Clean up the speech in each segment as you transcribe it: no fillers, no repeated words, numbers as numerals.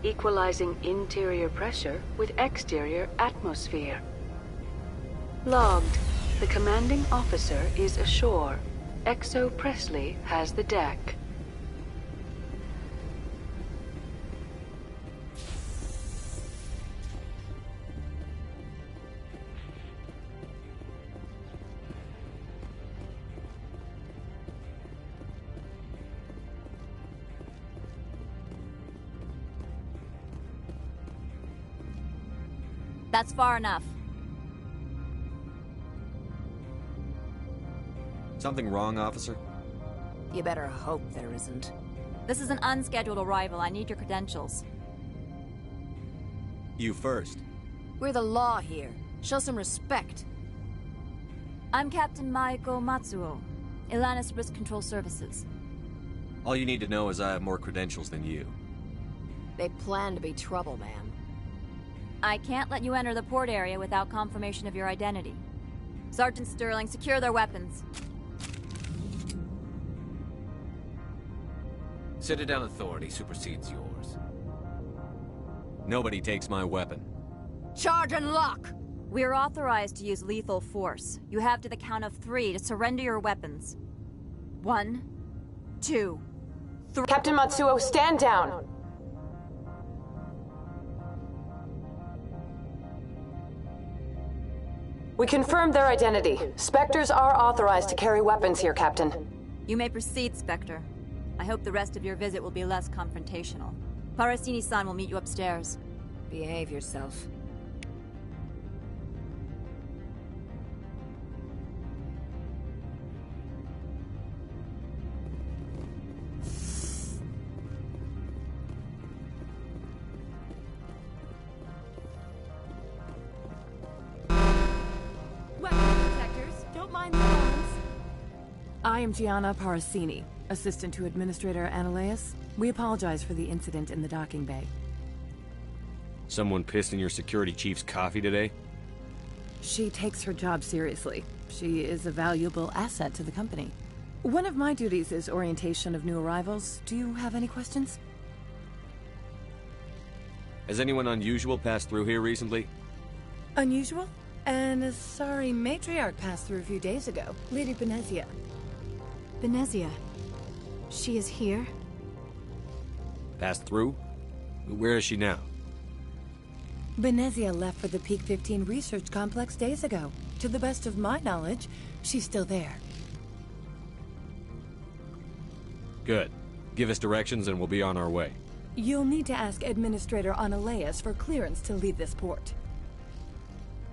Equalizing interior pressure with exterior atmosphere. Logged. The commanding officer is ashore. Exo Presley has the deck. That's far enough. Something wrong, officer? You better hope there isn't. This is an unscheduled arrival. I need your credentials. You first. We're the law here. Show some respect. I'm Captain Maiko Matsuo, Ilanis Risk Control Services. All you need to know is I have more credentials than you. They plan to be trouble, man. I can't let you enter the port area without confirmation of your identity. Sergeant Sterling, secure their weapons. Citadel authority supersedes yours. Nobody takes my weapon. Charge and lock! We're authorized to use lethal force. You have to the count of 3 to surrender your weapons. 1, 2, 3. Captain Matsuo, stand down! We confirmed their identity. Spectres are authorized to carry weapons here, Captain. You may proceed, Spectre. I hope the rest of your visit will be less confrontational. Parasini-san will meet you upstairs. Behave yourself. I am Gianna Parasini, assistant to Administrator Ananias. We apologize for the incident in the docking bay. Someone pissed in your security chief's coffee today? She takes her job seriously. She is a valuable asset to the company. One of my duties is orientation of new arrivals. Do you have any questions? Has anyone unusual passed through here recently? Unusual? And a sorry matriarch passed through a few days ago. Lady Benezia. Benezia? She is here? Passed through? Where is she now? Benezia left for the Peak 15 research complex days ago. To the best of my knowledge, she's still there. Good. Give us directions and we'll be on our way. You'll need to ask Administrator Ananias for clearance to leave this port.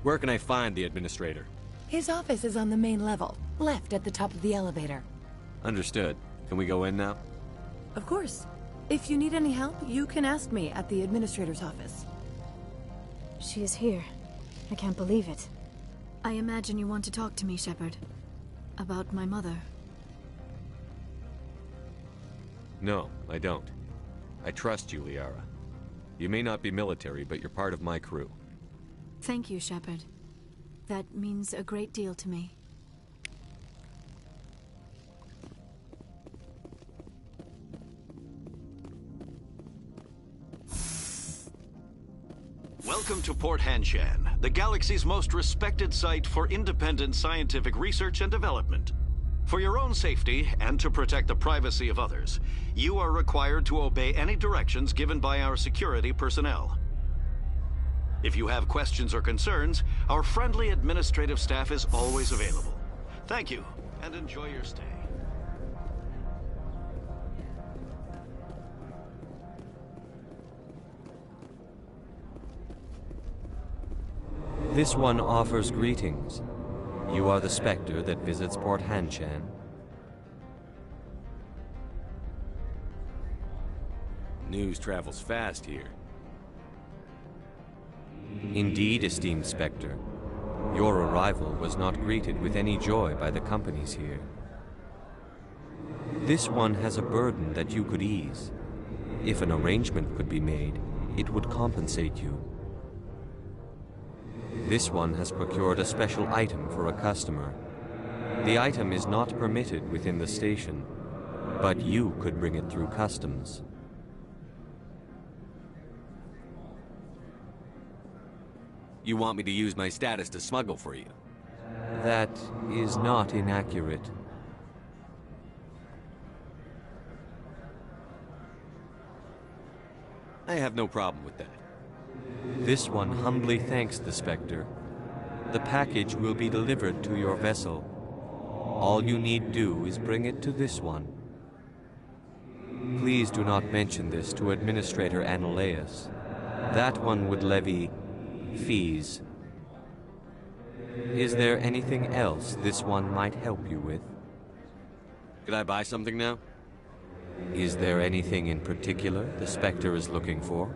Where can I find the Administrator? His office is on the main level, left at the top of the elevator. Understood. Can we go in now? Of course. If you need any help, you can ask me at the Administrator's office. She is here. I can't believe it. I imagine you want to talk to me, Shepard. About my mother. No, I don't. I trust you, Liara. You may not be military, but you're part of my crew. Thank you, Shepard. That means a great deal to me. Welcome to Port Hanshan, the galaxy's most respected site for independent scientific research and development. For your own safety, and to protect the privacy of others, you are required to obey any directions given by our security personnel. If you have questions or concerns, our friendly administrative staff is always available. Thank you, and enjoy your stay. This one offers greetings. You are the Spectre that visits Port Hanshan. News travels fast here. Indeed, esteemed Spectre. Your arrival was not greeted with any joy by the companies here. This one has a burden that you could ease. If an arrangement could be made, it would compensate you. This one has procured a special item for a customer. The item is not permitted within the station, but you could bring it through customs. You want me to use my status to smuggle for you? That is not inaccurate. I have no problem with that. This one humbly thanks the Spectre. The package will be delivered to your vessel. All you need do is bring it to this one. Please do not mention this to Administrator Annaleus. That one would levy fees. Is there anything else this one might help you with? Could I buy something now? Is there anything in particular the Spectre is looking for?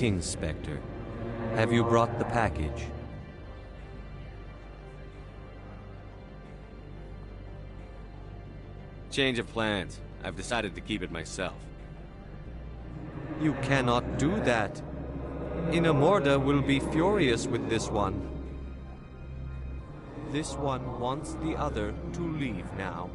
Greetings, Spectre. Have you brought the package? Change of plans. I've decided to keep it myself. You cannot do that. Inamorda will be furious with this one. This one wants the other to leave now.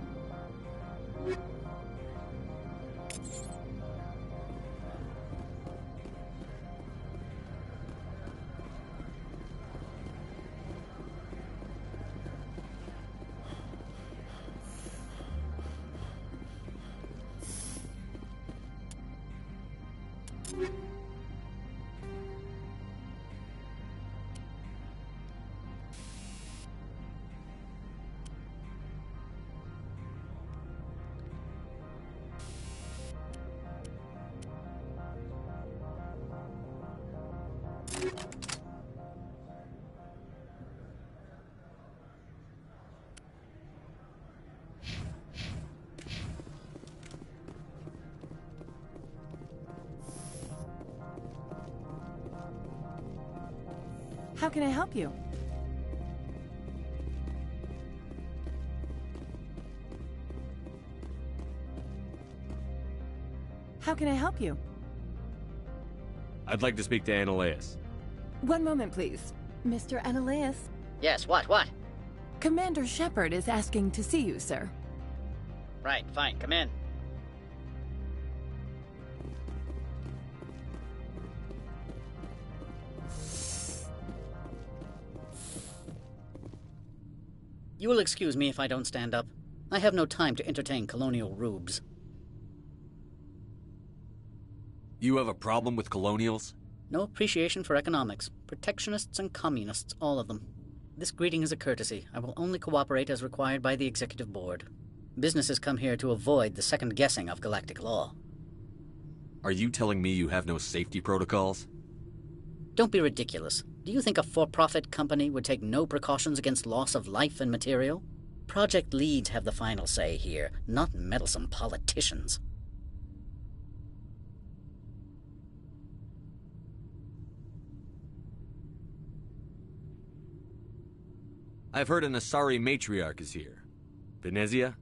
How can I help you? How can I help you? I'd like to speak to Annaleus. One moment, please. Mr. Annaleus? Yes, what? Commander Shepard is asking to see you, sir. Right, fine, come in. You will excuse me if I don't stand up. I have no time to entertain colonial rubes. You have a problem with colonials? No appreciation for economics. Protectionists and communists, all of them. This greeting is a courtesy. I will only cooperate as required by the Executive Board. Businesses come here to avoid the second guessing of galactic law. Are you telling me you have no safety protocols? Don't be ridiculous. Do you think a for-profit company would take no precautions against loss of life and material? Project leads have the final say here, not meddlesome politicians. I've heard an Asari matriarch is here. Venezia?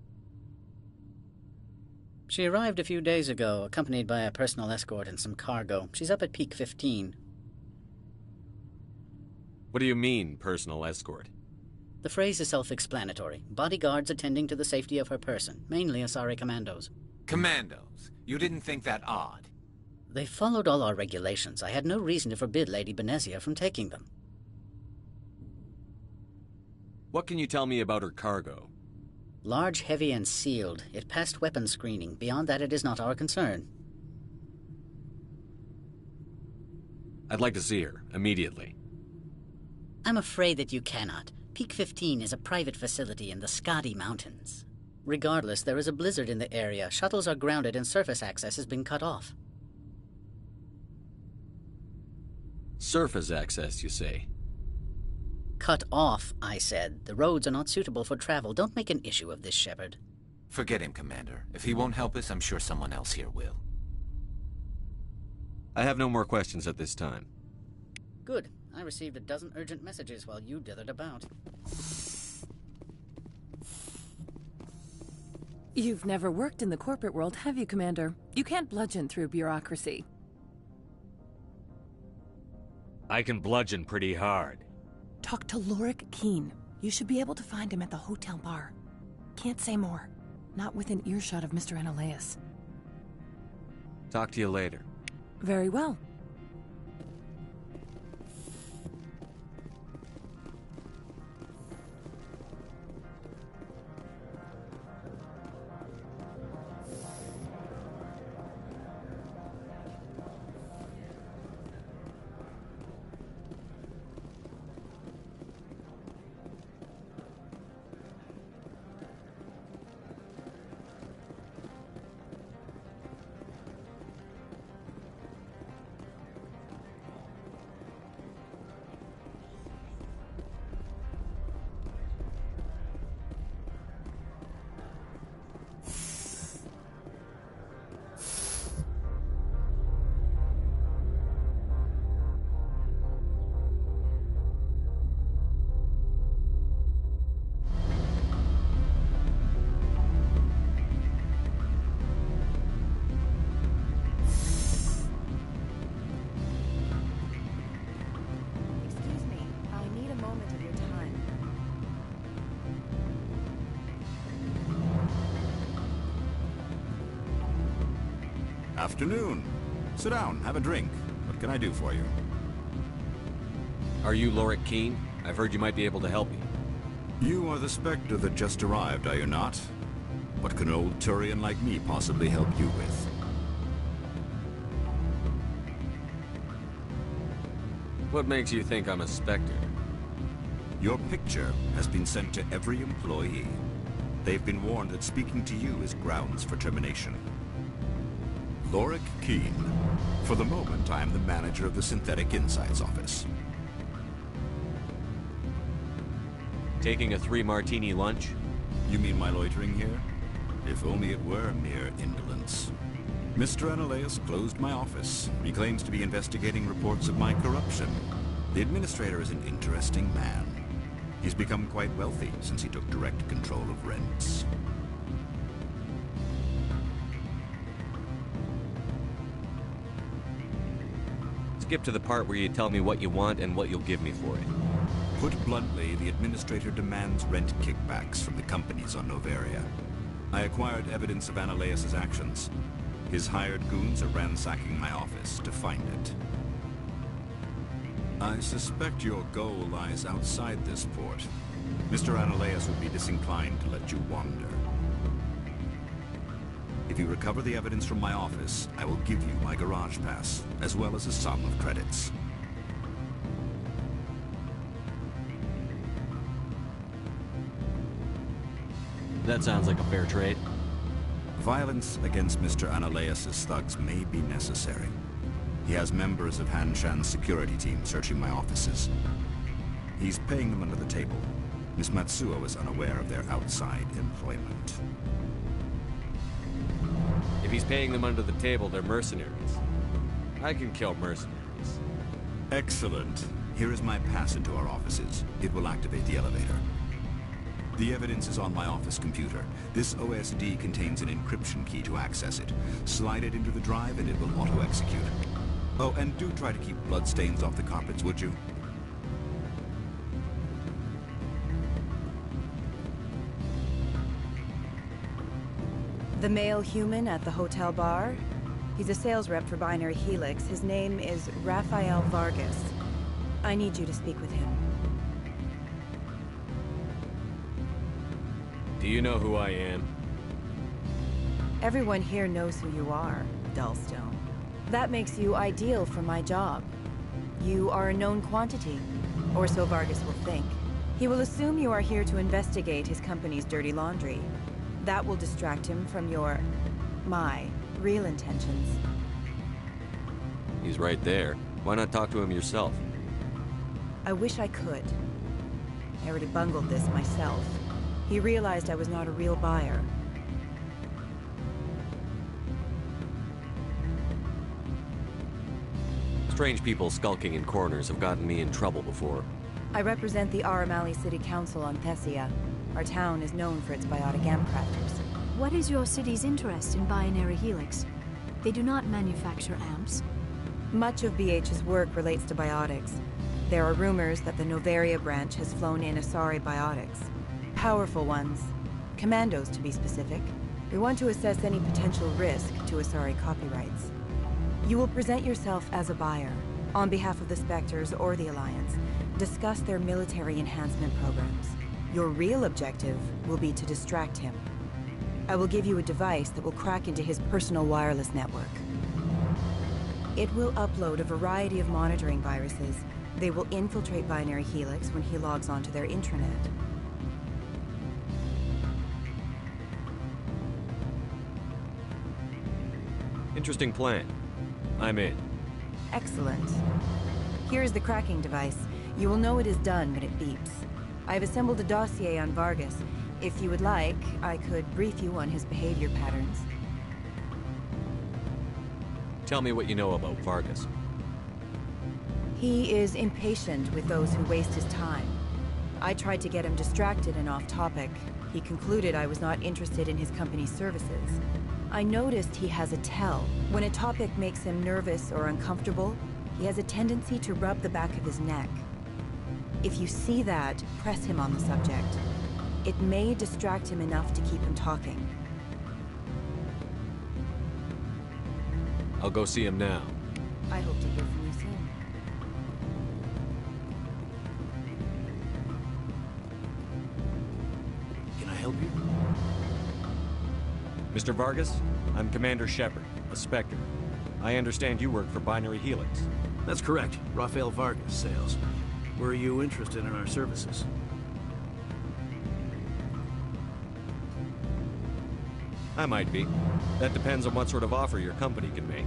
She arrived a few days ago, accompanied by a personal escort and some cargo. She's up at Peak 15. What do you mean, personal escort? The phrase is self-explanatory. Bodyguards attending to the safety of her person, mainly Asari commandos. Commandos? You didn't think that odd? They followed all our regulations. I had no reason to forbid Lady Benezia from taking them. What can you tell me about her cargo? Large, heavy, and sealed. It passed weapons screening. Beyond that, it is not our concern. I'd like to see her, immediately. I'm afraid that you cannot. Peak 15 is a private facility in the Skadi Mountains. Regardless, there is a blizzard in the area. Shuttles are grounded and surface access has been cut off. Surface access, you say? Cut off, I said. The roads are not suitable for travel. Don't make an issue of this, Shepard. Forget him, Commander. If he won't help us, I'm sure someone else here will. I have no more questions at this time. Good. I received a dozen urgent messages while you dithered about. You've never worked in the corporate world, have you, Commander? You can't bludgeon through bureaucracy. I can bludgeon pretty hard. Talk to Lorik Keen. You should be able to find him at the hotel bar. Can't say more. Not within earshot of Mr. Annaleus. Talk to you later. Very well. Afternoon. Sit down, have a drink. What can I do for you? Are you Lorik Keene? I've heard you might be able to help me. You are the Spectre that just arrived, are you not? What can an old Turian like me possibly help you with? What makes you think I'm a Spectre? Your picture has been sent to every employee. They've been warned that speaking to you is grounds for termination. Lorik Keene. For the moment, I am the manager of the Synthetic Insights Office. Taking a 3-martini lunch? You mean my loitering here? If only it were mere indolence. Mr. Analaeus closed my office. He claims to be investigating reports of my corruption. The administrator is an interesting man. He's become quite wealthy since he took direct control of rents. Skip to the part where you tell me what you want and what you'll give me for it. Put bluntly, the administrator demands rent kickbacks from the companies on Noveria. I acquired evidence of Analaeus' actions. His hired goons are ransacking my office to find it. I suspect your goal lies outside this port. Mr. Analaeus would be disinclined to let you wander. If you recover the evidence from my office, I will give you my garage pass, as well as a sum of credits. That sounds like a fair trade. Violence against Mr. Analaeus' thugs may be necessary. He has members of Hanshan's security team searching my offices. He's paying them under the table. Miss Matsuo is unaware of their outside employment. If he's paying them under the table, they're mercenaries. I can kill mercenaries. Excellent. Here is my pass into our offices. It will activate the elevator. The evidence is on my office computer. This OSD contains an encryption key to access it. Slide it into the drive and it will auto-execute. Oh, and do try to keep bloodstains off the carpets, would you? The male human at the hotel bar? He's a sales rep for Binary Helix. His name is Rafael Vargas. I need you to speak with him. Do you know who I am? Everyone here knows who you are, Dullstone. That makes you ideal for my job. You are a known quantity, or so Vargas will think. He will assume you are here to investigate his company's dirty laundry. That will distract him from my real intentions. He's right there. Why not talk to him yourself? I wish I could. I already bungled this myself. He realized I was not a real buyer. Strange people skulking in corners have gotten me in trouble before. I represent the Aramali City Council on Thessia. Our town is known for its biotic amp crafters. What is your city's interest in Binary Helix? They do not manufacture amps. Much of BH's work relates to biotics. There are rumors that the Noveria branch has flown in Asari biotics. Powerful ones. Commandos, to be specific. We want to assess any potential risk to Asari copyrights. You will present yourself as a buyer, on behalf of the Spectres or the Alliance. Discuss their military enhancement programs. Your real objective will be to distract him. I will give you a device that will crack into his personal wireless network. It will upload a variety of monitoring viruses. They will infiltrate Binary Helix when he logs onto their intranet. Interesting plan. I'm in. Excellent. Here is the cracking device. You will know it is done when it beeps. I have assembled a dossier on Vargas. If you would like, I could brief you on his behavior patterns. Tell me what you know about Vargas. He is impatient with those who waste his time. I tried to get him distracted and off topic. He concluded I was not interested in his company's services. I noticed he has a tell. When a topic makes him nervous or uncomfortable, he has a tendency to rub the back of his neck. If you see that, press him on the subject. It may distract him enough to keep him talking. I'll go see him now. I hope to hear from you soon. Can I help you? Mr. Vargas, I'm Commander Shepard, a Spectre. I understand you work for Binary Helix. That's correct. Rafael Vargas, sales. Were you interested in our services? I might be. That depends on what sort of offer your company can make.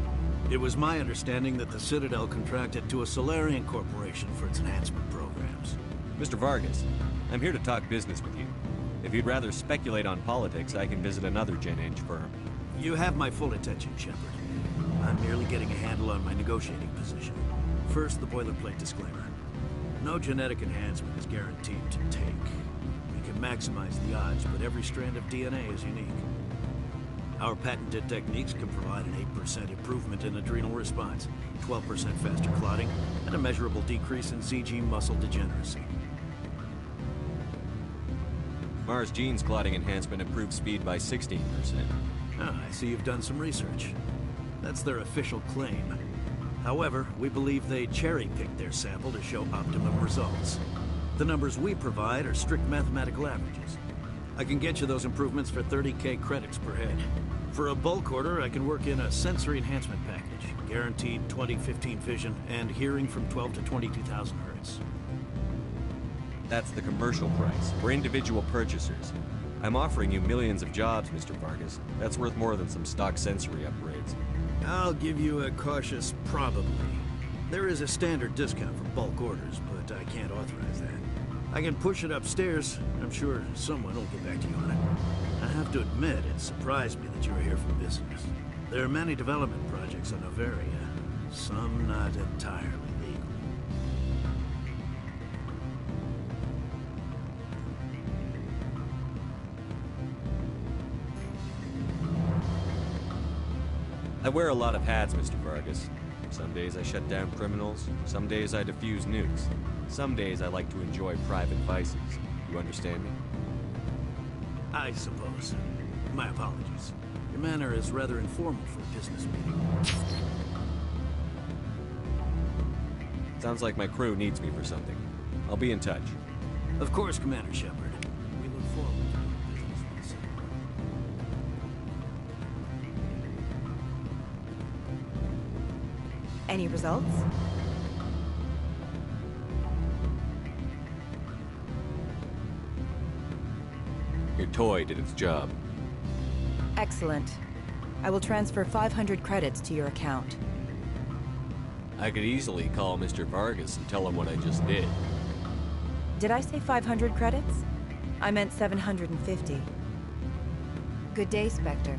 It was my understanding that the Citadel contracted to a Solarian corporation for its enhancement programs. Mr. Vargas, I'm here to talk business with you. If you'd rather speculate on politics, I can visit another Gen Eng firm. You have my full attention, Shepard. I'm merely getting a handle on my negotiating position. First, the boilerplate disclaimer. No genetic enhancement is guaranteed to take. We can maximize the odds, but every strand of DNA is unique. Our patented techniques can provide an 8% improvement in adrenal response, 12% faster clotting, and a measurable decrease in CG muscle degeneracy. Mars Gene's clotting enhancement improves speed by 16%. Ah, I see you've done some research. That's their official claim. However, we believe they cherry-picked their sample to show optimum results. The numbers we provide are strict mathematical averages. I can get you those improvements for 30K credits per head. For a bulk order, I can work in a sensory enhancement package, guaranteed 20/15 vision, and hearing from 12 to 22,000 hertz. That's the commercial price, for individual purchasers. I'm offering you millions of jobs, Mr. Vargas. That's worth more than some stock sensory upgrades. I'll give you a cautious probably. There is a standard discount for bulk orders, but I can't authorize that. I can push it upstairs. I'm sure someone will get back to you on it. I have to admit, it surprised me that you were here for business. There are many development projects on Noveria, some not entirely legal. I wear a lot of hats, Mr. Vargas. Some days I shut down criminals, some days I defuse nukes. Some days I like to enjoy private vices. You understand me? I suppose. My apologies. Your manner is rather informal for a business meeting. Sounds like my crew needs me for something. I'll be in touch. Of course, Commander Shepard. We look forward to doing business with the Citadel. Any results? Your toy did its job. Excellent. I will transfer 500 credits to your account. I could easily call Mr. Vargas and tell him what I just did. Did I say 500 credits? I meant 750. Good day, Spectre.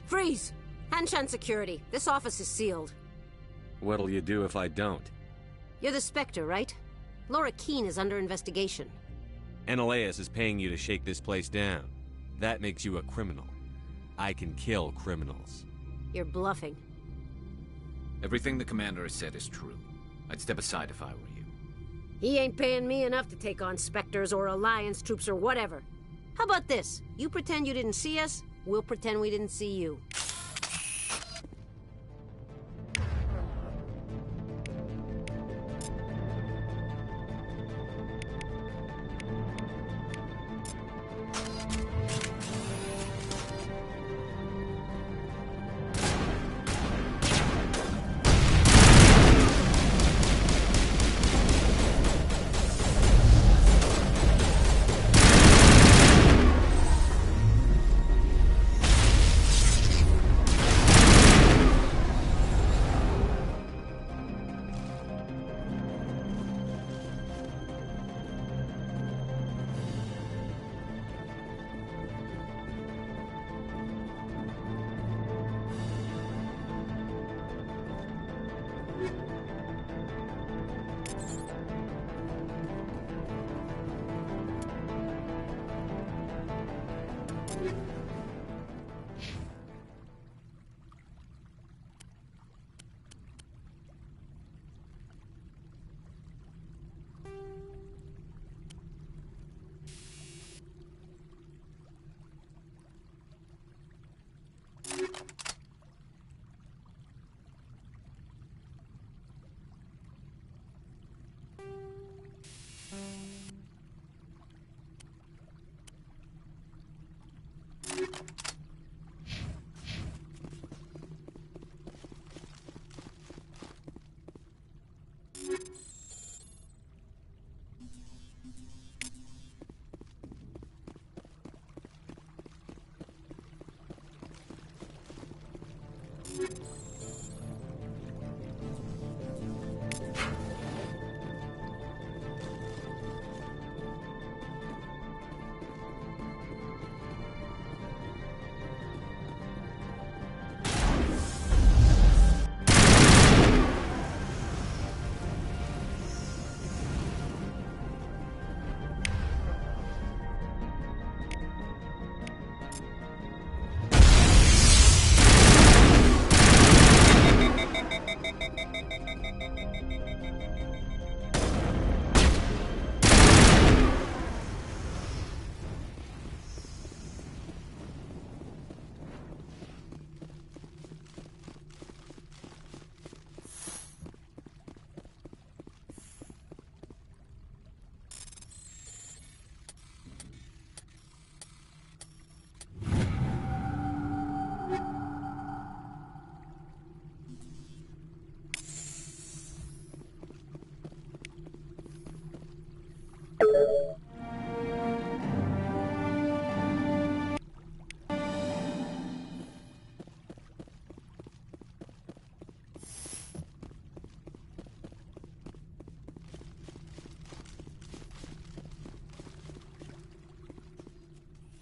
Freeze! Hanshan security. This office is sealed. What'll you do if I don't? You're the Spectre, right? Laura Keene is under investigation. Ananias is paying you to shake this place down. That makes you a criminal. I can kill criminals. You're bluffing. Everything the commander has said is true. I'd step aside if I were you. He ain't paying me enough to take on Spectres or Alliance troops or whatever. How about this? You pretend you didn't see us, we'll pretend we didn't see you.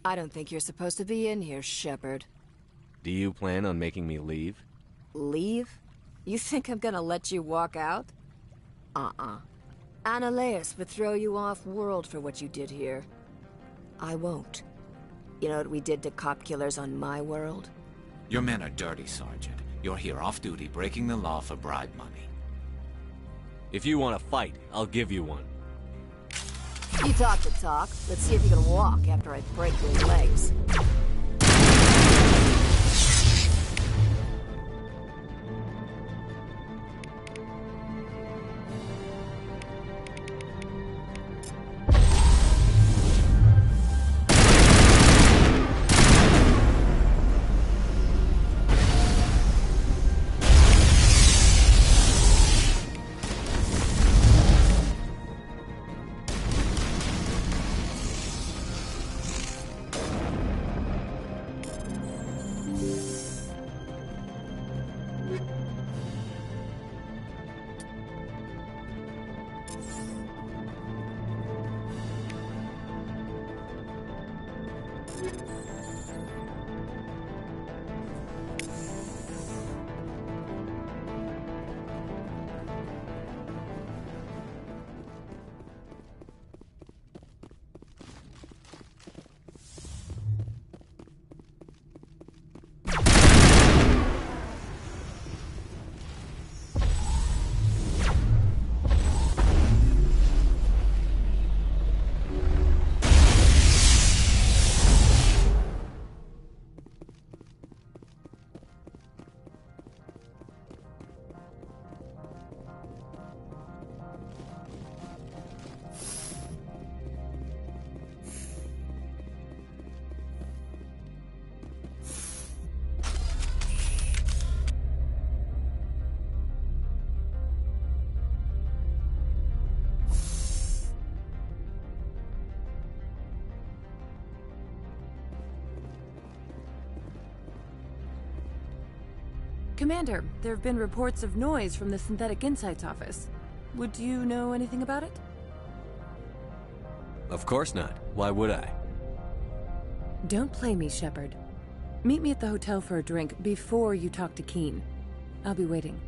I don't think you're supposed to be in here, Shepard. Do you plan on making me leave? Leave? You think I'm gonna let you walk out? Uh-uh. Annaleus would throw you off-world for what you did here. I won't. You know what we did to cop killers on my world? Your men are dirty, Sergeant. You're here off-duty, breaking the law for bribe money. If you want to fight, I'll give you one. You talk the talk. Let's see if you can walk after I break your legs. Commander, there have been reports of noise from the Synthetic Insights office. Would you know anything about it? Of course not. Why would I? Don't play me, Shepard. Meet me at the hotel for a drink before you talk to Keen. I'll be waiting.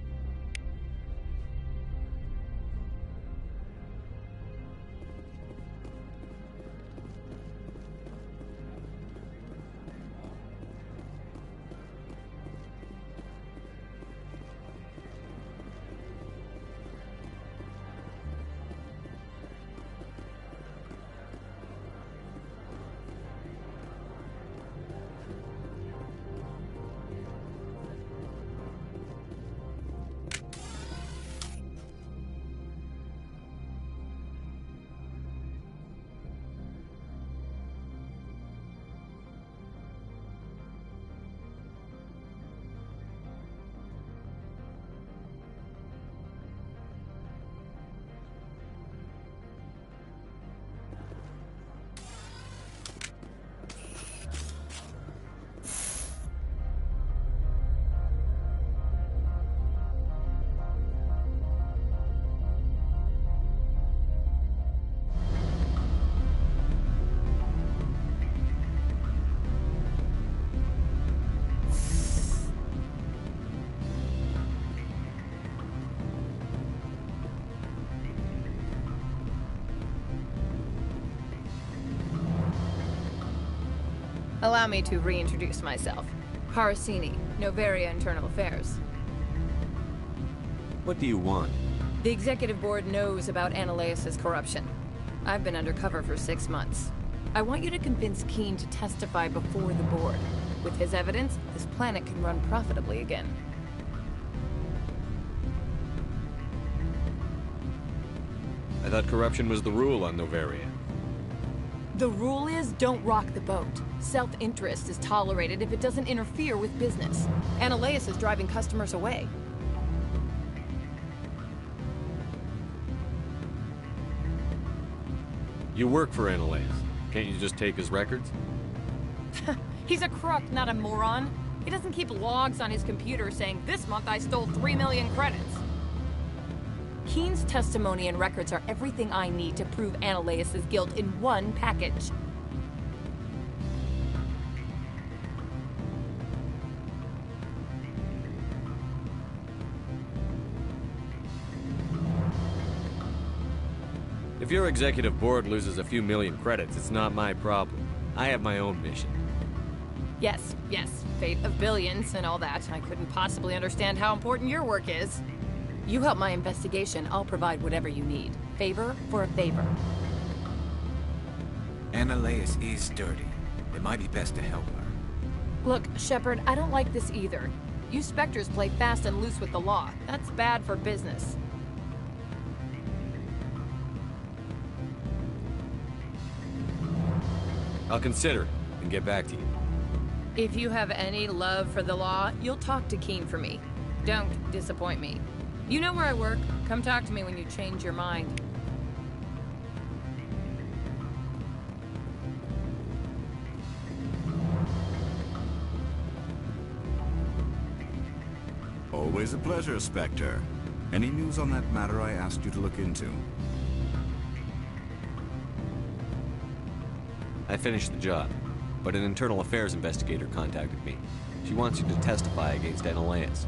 Allow me to reintroduce myself. Harasini, Novaria Internal Affairs. What do you want? The executive board knows about Ananias' corruption. I've been undercover for 6 months. I want you to convince Keene to testify before the board. With his evidence, this planet can run profitably again. I thought corruption was the rule on Novaria. The rule is, don't rock the boat. Self-interest is tolerated if it doesn't interfere with business. Ananias is driving customers away. You work for Ananias. Can't you just take his records? He's a crook, not a moron. He doesn't keep logs on his computer saying, this month I stole 3 million credits. Keene's testimony and records are everything I need to prove Ananias' guilt in one package. If your executive board loses a few million credits, it's not my problem. I have my own mission. Yes, fate of billions and all that. I couldn't possibly understand how important your work is. You help my investigation, I'll provide whatever you need. Favor for a favor. Ananias is dirty. It might be best to help her. Look, Shepard, I don't like this either. You Spectres play fast and loose with the law. That's bad for business. I'll consider it and get back to you. If you have any love for the law, you'll talk to Keene for me. Don't disappoint me. You know where I work. Come talk to me when you change your mind. Always a pleasure, Spectre. Any news on that matter I asked you to look into? I finished the job, but an internal affairs investigator contacted me. She wants you to testify against Ananias.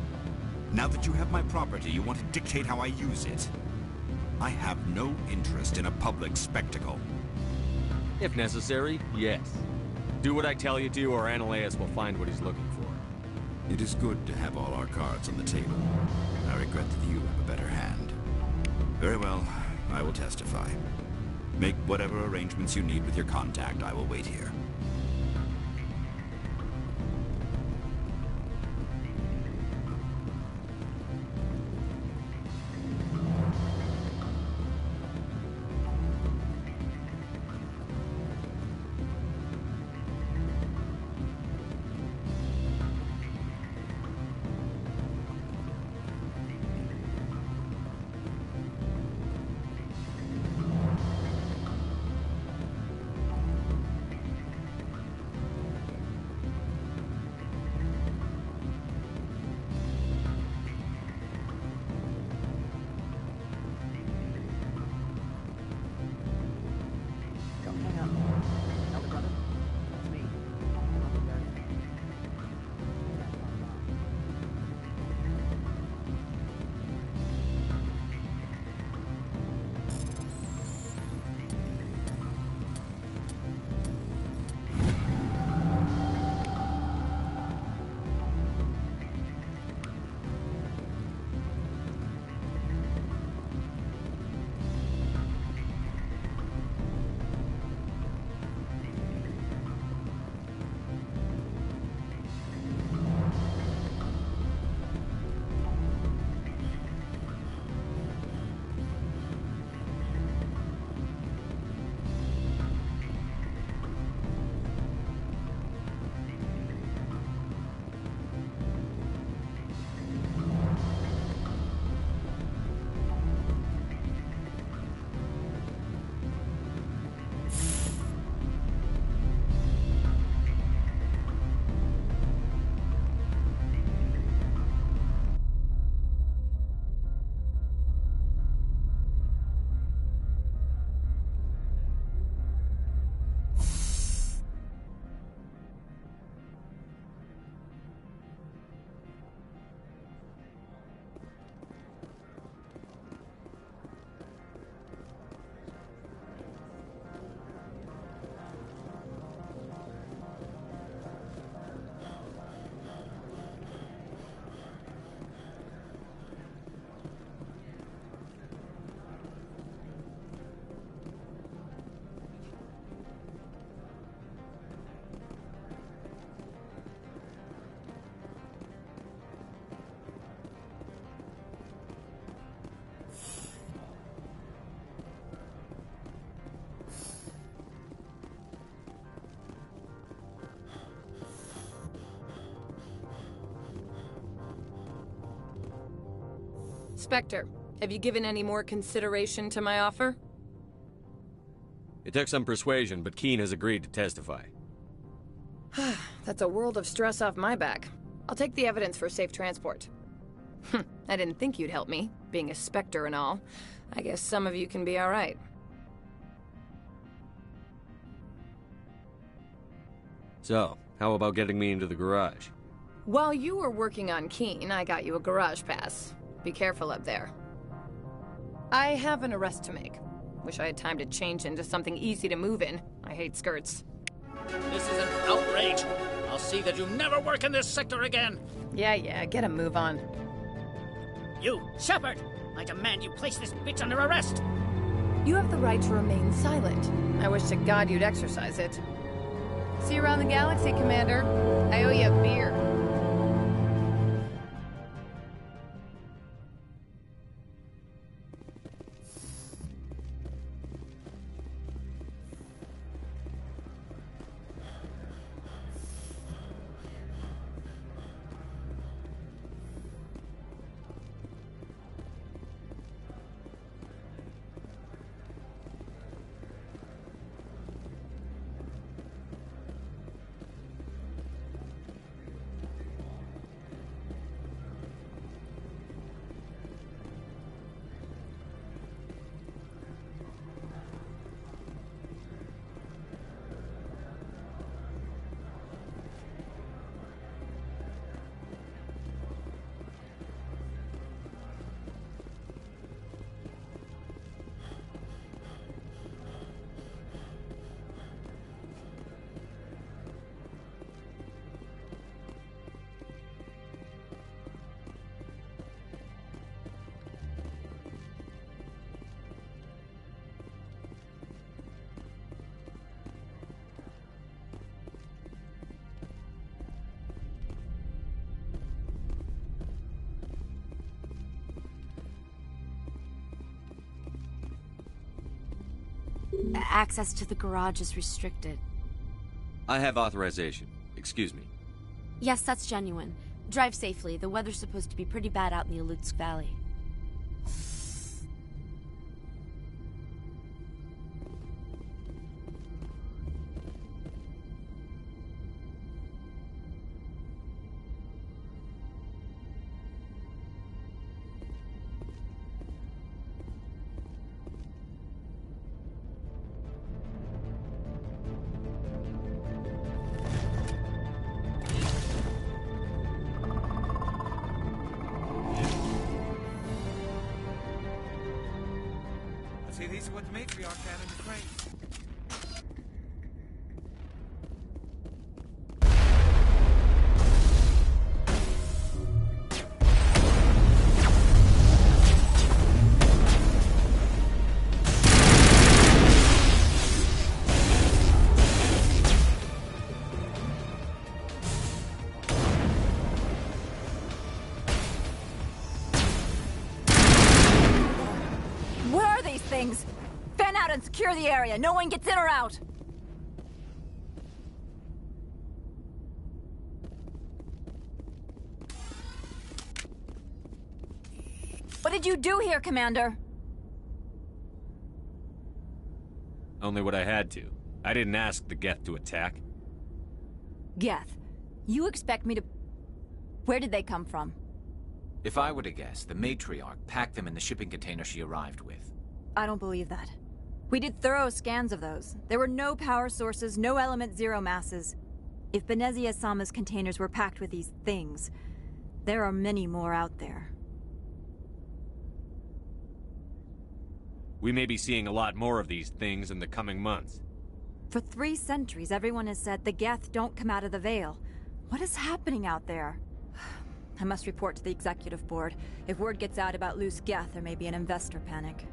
Now that you have my property, you want to dictate how I use it. I have no interest in a public spectacle. If necessary, yes. Do what I tell you to, or Ananias will find what he's looking for. It is good to have all our cards on the table. I regret that you have a better hand. Very well, I will testify. Make whatever arrangements you need with your contact. I will wait here. Spectre, have you given any more consideration to my offer? It took some persuasion, but Keene has agreed to testify. That's a world of stress off my back. I'll take the evidence for safe transport. I didn't think you'd help me, being a Spectre and all. I guess some of you can be alright. So, how about getting me into the garage? While you were working on Keene, I got you a garage pass. Be careful up there. I have an arrest to make. Wish I had time to change into something easy to move in. I hate skirts. This is an outrage. I'll see that you never work in this sector again. Yeah, get a move on. You, Shepard! I demand you place this bitch under arrest! You have the right to remain silent. I wish to God you'd exercise it. See you around the galaxy, Commander. I owe you a beer. Access to the garage is restricted. I have authorization. Excuse me. Yes, that's genuine. Drive safely. The weather's supposed to be pretty bad out in the Alutsk Valley. See, these are what the matriarch had in the crate. Things. Fan out and secure the area. No one gets in or out. What did you do here, Commander? Only what I had to. I didn't ask the Geth to attack. Geth, you expect me to... Where did they come from? If I were to guess, the matriarch packed them in the shipping container she arrived with. I don't believe that. We did thorough scans of those. There were no power sources, no element zero masses. If Benezia Sama's containers were packed with these things, there are many more out there. We may be seeing a lot more of these things in the coming months. For 3 centuries, everyone has said the Geth don't come out of the Veil. What is happening out there? I must report to the executive board. If word gets out about loose Geth, there may be an investor panic.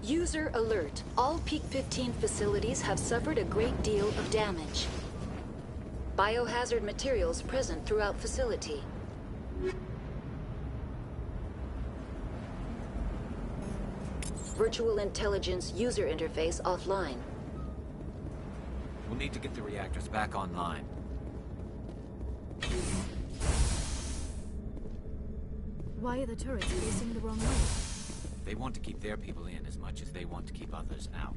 User alert. All Peak 15 facilities have suffered a great deal of damage. Biohazard materials present throughout facility. Virtual intelligence user interface offline. We'll need to get the reactors back online. Why are the turrets facing the wrong way? They want to keep their people in as much as they want to keep others out.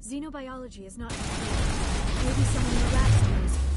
Xenobiology is not complete. Maybe someone in the labs knows.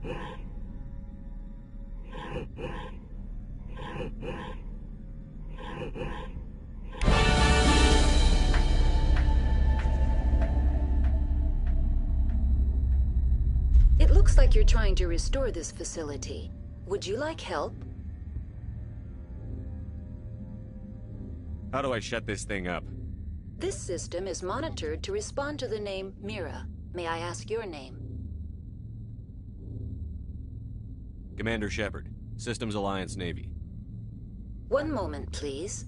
It looks like you're trying to restore this facility. Would you like help? How do I shut this thing up? This system is monitored to respond to the name Mira. May I ask your name? Commander Shepard, Systems Alliance Navy. One moment, please.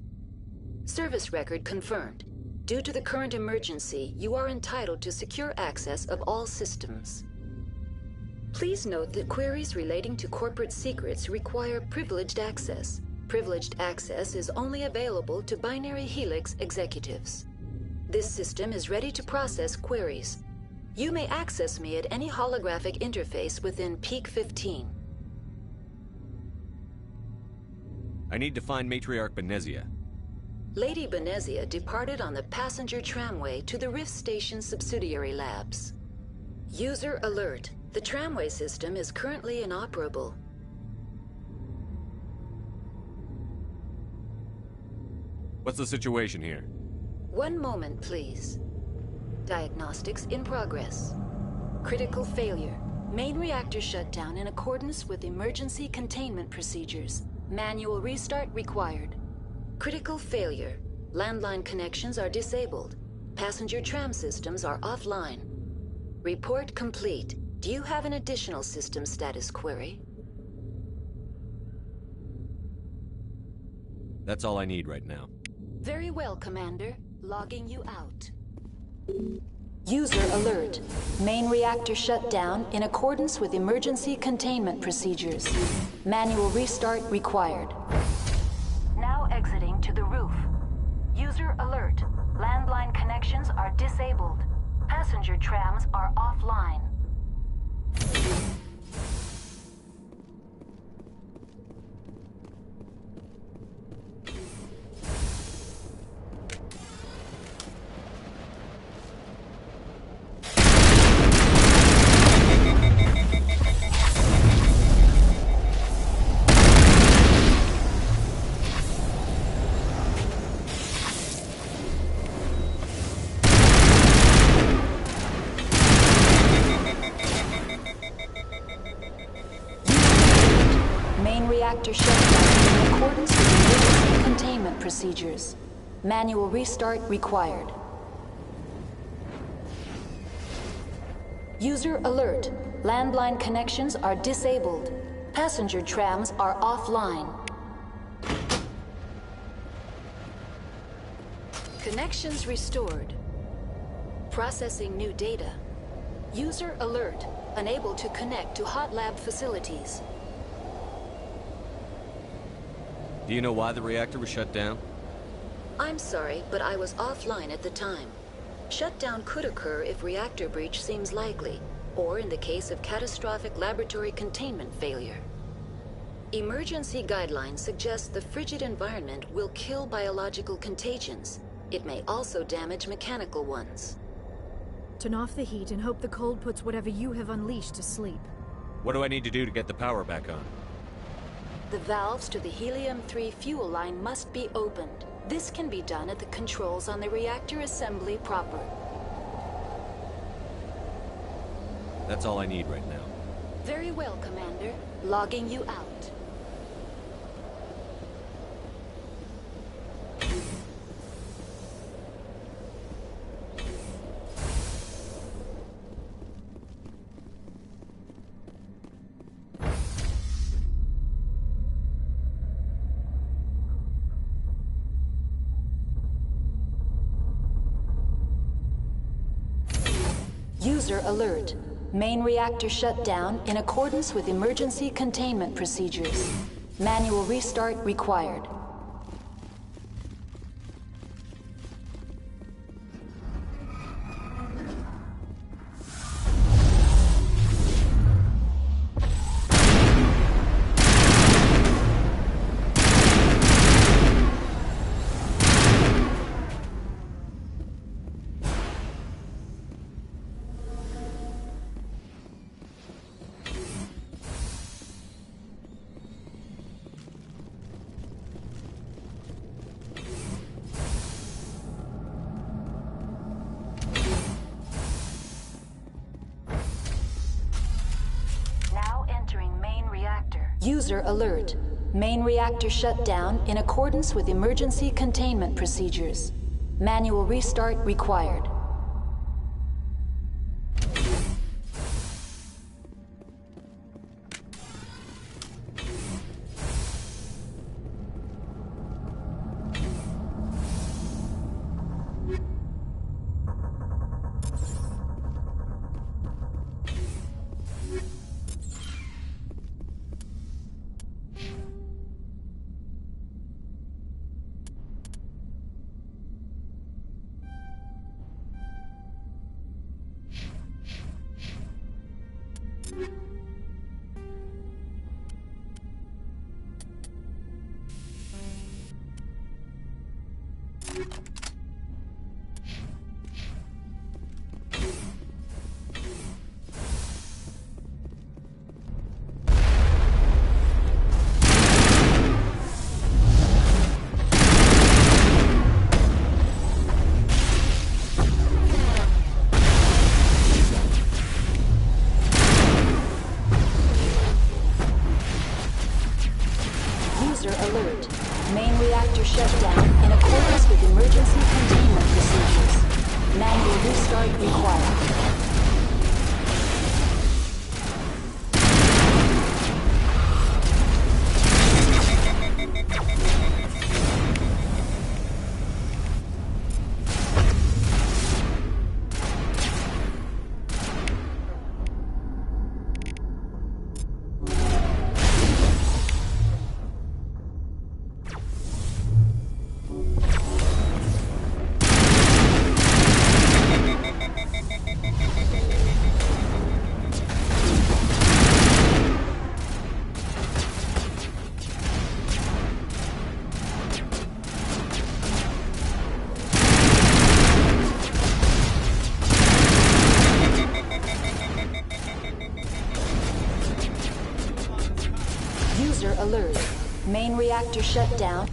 Service record confirmed. Due to the current emergency, you are entitled to secure access of all systems. Please note that queries relating to corporate secrets require privileged access. Privileged access is only available to Binary Helix executives. This system is ready to process queries. You may access me at any holographic interface within Peak 15. I need to find Matriarch Benezia. Lady Benezia departed on the passenger tramway to the Rift Station subsidiary labs. User alert. The tramway system is currently inoperable. What's the situation here? One moment, please. Diagnostics in progress. Critical failure. Main reactor shut down in accordance with emergency containment procedures. Manual restart required. Critical failure. Landline connections are disabled. Passenger tram systems are offline. Report complete. Do you have an additional system status query? That's all I need right now. Very well, Commander. Logging you out. User alert. Main reactor shut down in accordance with emergency containment procedures. Manual restart required. Now exiting to the roof. User alert. Landline connections are disabled. Passenger trams are offline. Reactor shut down in accordance with emergency containment procedures. Manual restart required. User alert. Landline connections are disabled. Passenger trams are offline. Connections restored. Processing new data. User alert. Unable to connect to hot lab facilities. Do you know why the reactor was shut down? I'm sorry, but I was offline at the time. Shutdown could occur if reactor breach seems likely, or in the case of catastrophic laboratory containment failure. Emergency guidelines suggest the frigid environment will kill biological contagions. It may also damage mechanical ones. Turn off the heat and hope the cold puts whatever you have unleashed to sleep. What do I need to do to get the power back on? The valves to the helium-3 fuel line must be opened. This can be done at the controls on the reactor assembly proper. That's all I need right now. Very well, Commander. Logging you out. User alert. Main reactor shut down in accordance with emergency containment procedures. Manual restart required. User alert. Main reactor shut down in accordance with emergency containment procedures. Manual restart required. Alert. Main reactor shut down.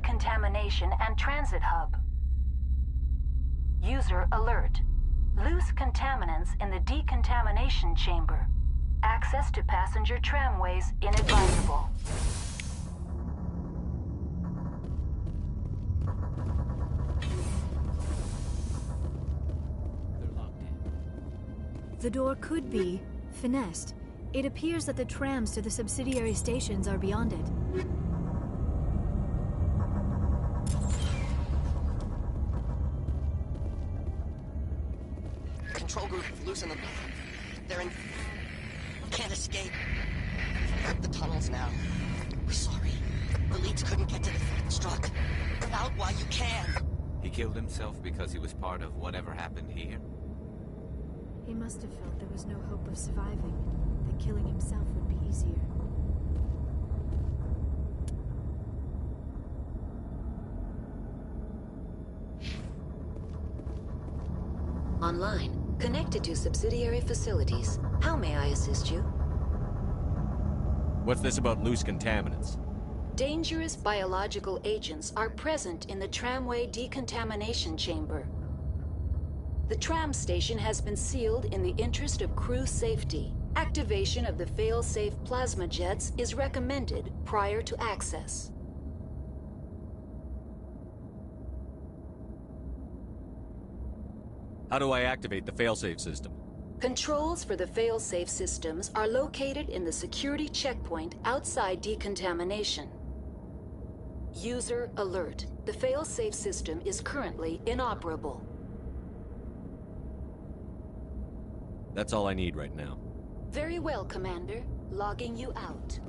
Decontamination and Transit Hub. User alert. Loose contaminants in the decontamination chamber. Access to passenger tramways inadvisable. The door could be finessed. It appears that the trams to the subsidiary stations are beyond it. Control group loosen them. They're in... Can't escape. Up the tunnels now. We're sorry. The leads couldn't get to the struck. Get out while you can. He killed himself because he was part of whatever happened here? He must have felt there was no hope of surviving, that killing himself would be easier. Online. Connected to subsidiary facilities. How may I assist you? What's this about loose contaminants? Dangerous biological agents are present in the tramway decontamination chamber. The tram station has been sealed in the interest of crew safety. Activation of the fail-safe plasma jets is recommended prior to access. How do I activate the failsafe system? Controls for the fail-safe systems are located in the security checkpoint outside decontamination. User alert. The fail-safe system is currently inoperable. That's all I need right now. Very well, Commander. Logging you out.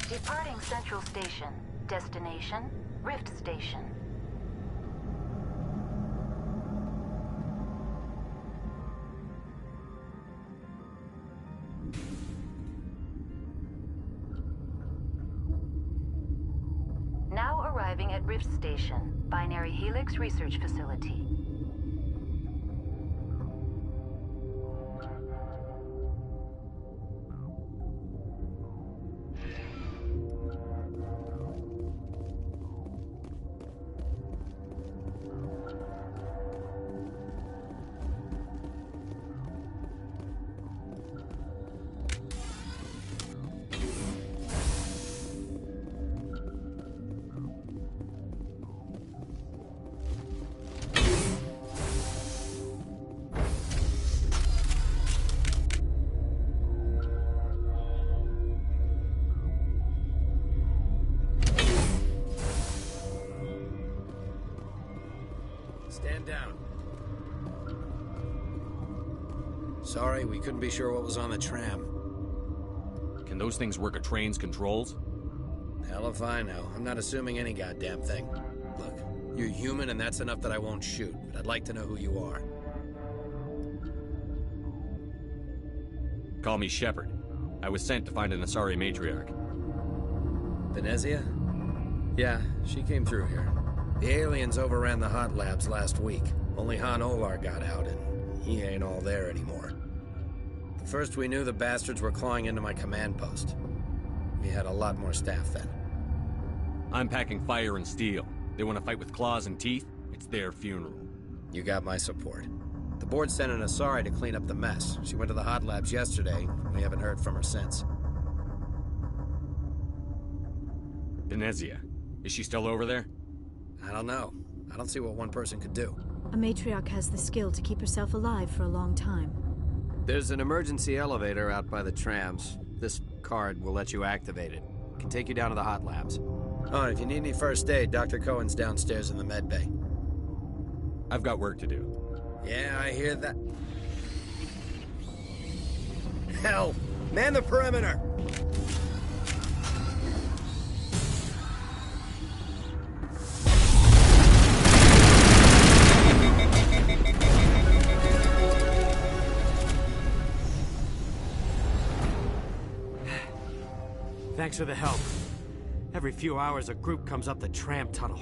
Departing Central Station. Destination, Rift Station. Now arriving at Rift Station, Binary Helix Research Facility. Stand down. Sorry, we couldn't be sure what was on the tram. Can those things work a train's controls? Hell if I know. I'm not assuming any goddamn thing. Look, you're human and that's enough that I won't shoot, but I'd like to know who you are. Call me Shepard. I was sent to find an Asari matriarch. Venezia? Yeah, she came through here. The aliens overran the hot labs last week. Only Han Olar got out, and he ain't all there anymore. The First we knew the bastards were clawing into my command post. We had a lot more staff then. I'm packing fire and steel. They want to fight with claws and teeth? It's their funeral. You got my support. The board sent an Asari to clean up the mess. She went to the hot labs yesterday. We haven't heard from her since. Venezia. Is she still over there? I don't know. I don't see what one person could do. A matriarch has the skill to keep herself alive for a long time. There's an emergency elevator out by the trams. This card will let you activate it. Can take you down to the hot labs. Oh, and if you need any first aid, Dr. Cohen's downstairs in the med bay. I've got work to do. Yeah, I hear that. Hell! Man the perimeter! Thanks for the help. Every few hours, a group comes up the tram tunnel.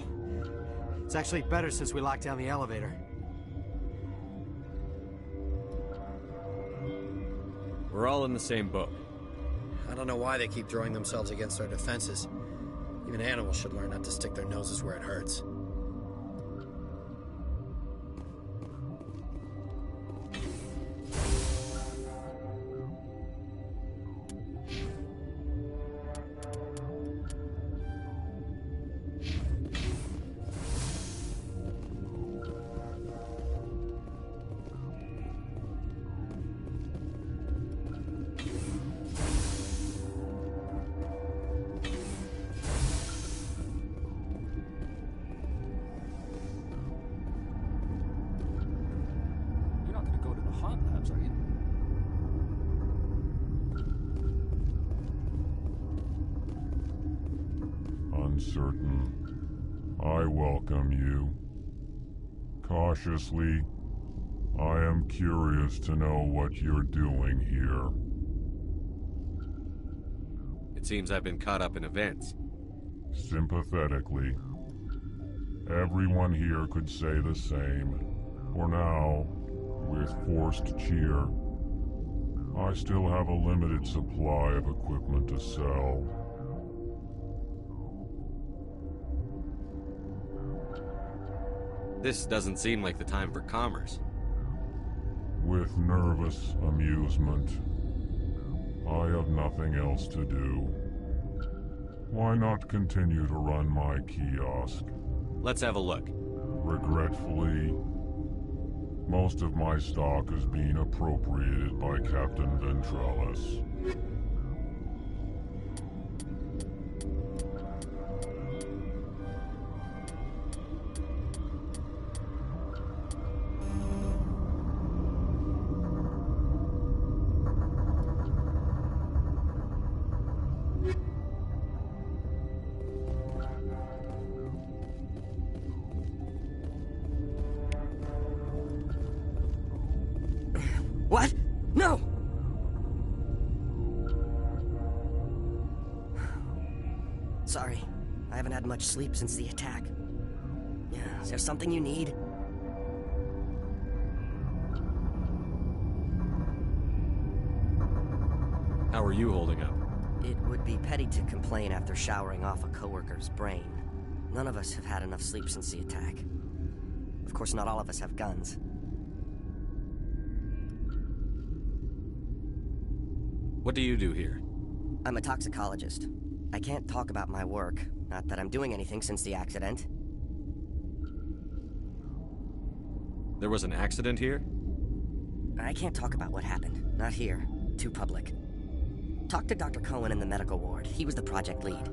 It's actually better since we locked down the elevator. We're all in the same boat. I don't know why they keep throwing themselves against our defenses. Even animals should learn not to stick their noses where it hurts. Uncertain. I welcome you. Cautiously, I am curious to know what you're doing here. It seems I've been caught up in events. Sympathetically. Everyone here could say the same. For now, with forced cheer, I still have a limited supply of equipment to sell. This doesn't seem like the time for commerce. With nervous amusement. I have nothing else to do. Why not continue to run my kiosk? Let's have a look. Regretfully, most of my stock is being appropriated by Captain Ventrellis. What? No! Sorry. I haven't had much sleep since the attack. Is there something you need? How are you holding up? It would be petty to complain after showering off a coworker's brain. None of us have had enough sleep since the attack. Of course, not all of us have guns. What do you do here? I'm a toxicologist. I can't talk about my work. Not that I'm doing anything since the accident. There was an accident here? I can't talk about what happened. Not here. Too public. Talk to Dr. Cohen in the medical ward. He was the project lead.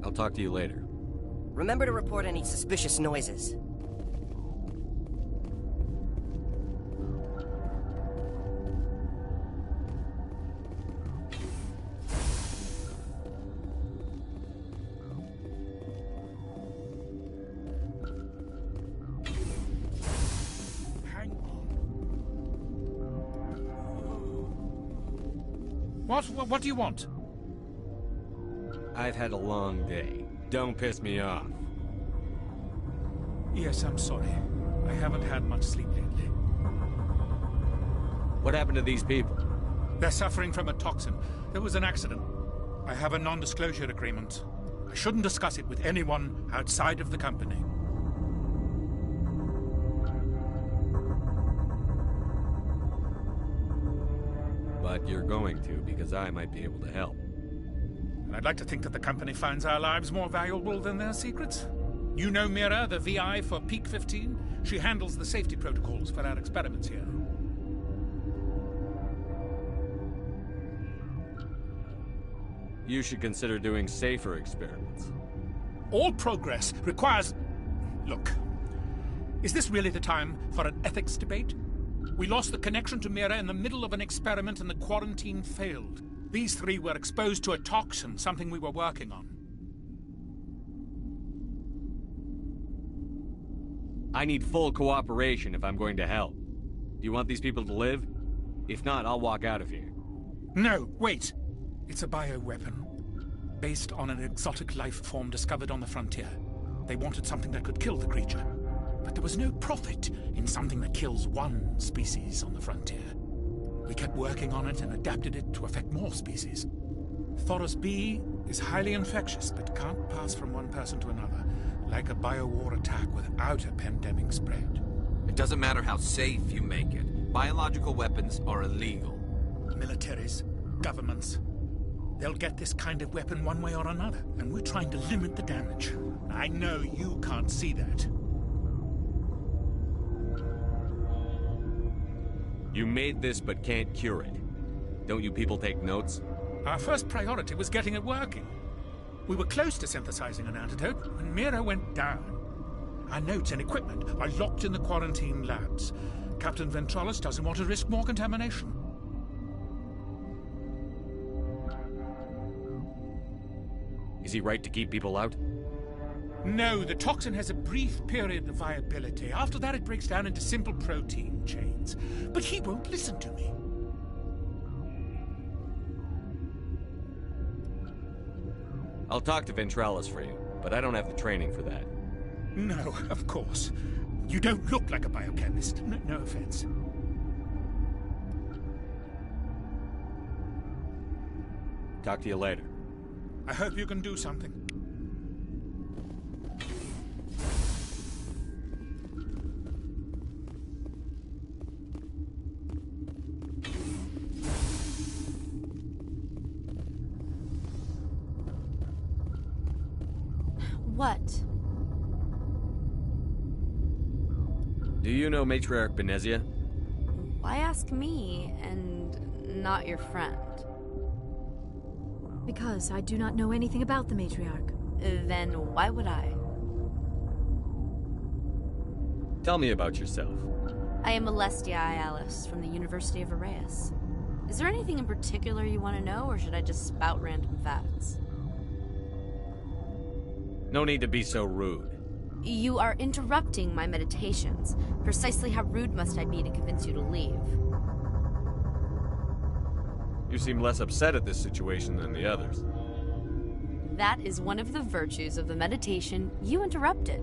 I'll talk to you later. Remember to report any suspicious noises. What do you want? I've had a long day. Don't piss me off. Yes, I'm sorry. I haven't had much sleep lately. What happened to these people? They're suffering from a toxin. There was an accident. I have a non-disclosure agreement. I shouldn't discuss it with anyone outside of the company. But you're going to, because I might be able to help. I'd like to think that the company finds our lives more valuable than their secrets. You know Mira, the VI for Peak 15? She handles the safety protocols for our experiments here. You should consider doing safer experiments. All progress requires... Look, is this really the time for an ethics debate? We lost the connection to Mira in the middle of an experiment and the quarantine failed. These three were exposed to a toxin, something we were working on. I need full cooperation if I'm going to help. Do you want these people to live? If not, I'll walk out of here. No, wait. It's a bioweapon, based on an exotic life form discovered on the frontier. They wanted something that could kill the creature, but there was no profit in something that kills one species on the frontier. We kept working on it and adapted it to affect more species. Thoros B is highly infectious, but can't pass from one person to another, like a biowar attack without a pandemic spread. It doesn't matter how safe you make it. Biological weapons are illegal. Militaries, governments, they'll get this kind of weapon one way or another, and we're trying to limit the damage. I know you can't see that. You made this but can't cure it. Don't you people take notes? Our first priority was getting it working. We were close to synthesizing an antidote when Mira went down. Our notes and equipment are locked in the quarantine labs. Captain Ventralis doesn't want to risk more contamination. Is he right to keep people out? No, the toxin has a brief period of viability. After that, it breaks down into simple protein chains. But he won't listen to me. I'll talk to Ventralis for you, but I don't have the training for that. No, of course. You don't look like a biochemist. No offense. Talk to you later. I hope you can do something. What? Do you know Matriarch Benezia? Why ask me and not your friend? Because I do not know anything about the Matriarch. Then why would I? Tell me about yourself. I am Alestia Ialis from the University of Arraeus. Is there anything in particular you want to know, or should I just spout random facts? No need to be so rude. You are interrupting my meditations. Precisely how rude must I be to convince you to leave? You seem less upset at this situation than the others. That is one of the virtues of the meditation you interrupted.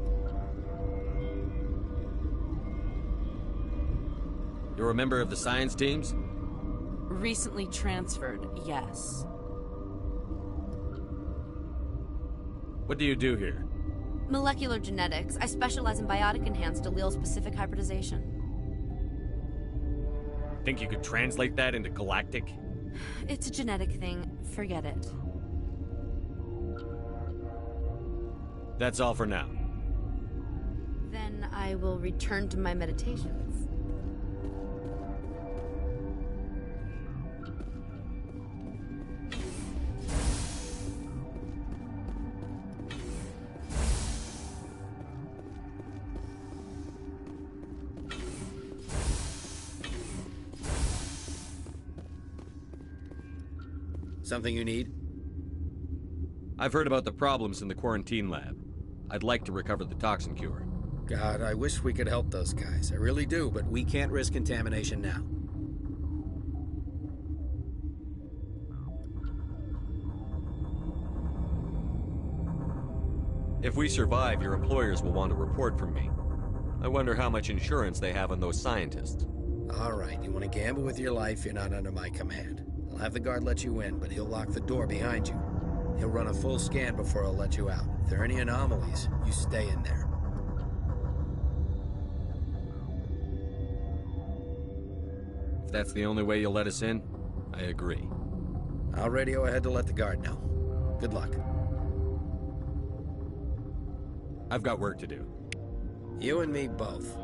You're a member of the science teams? Recently transferred, yes. What do you do here? Molecular genetics. I specialize in biotic-enhanced allele-specific hybridization. Think you could translate that into galactic? It's a genetic thing. Forget it. That's all for now. Then I will return to my meditations. Something you need? I've heard about the problems in the quarantine lab. I'd like to recover the toxin cure. God, I wish we could help those guys. I really do, but we can't risk contamination now. If we survive, your employers will want a report from me. I wonder how much insurance they have on those scientists. All right, you want to gamble with your life, you're not under my command. I'll have the guard let you in, but he'll lock the door behind you. He'll run a full scan before he'll let you out. If there are any anomalies, you stay in there. If that's the only way you'll let us in, I agree. I'll radio ahead to let the guard know. Good luck. I've got work to do. You and me both.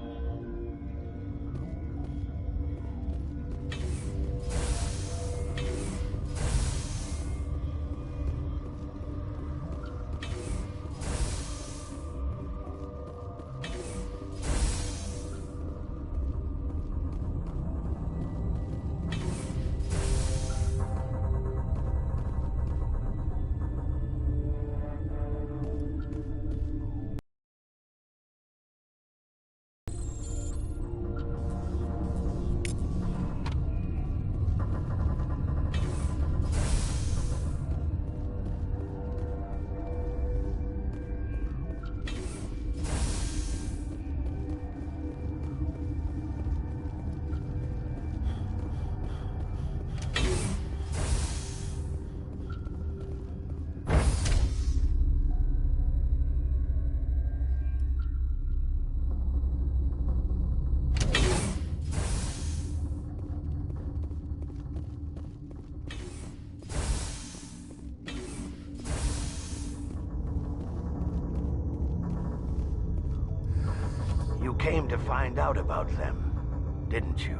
You came to find out about them, didn't you?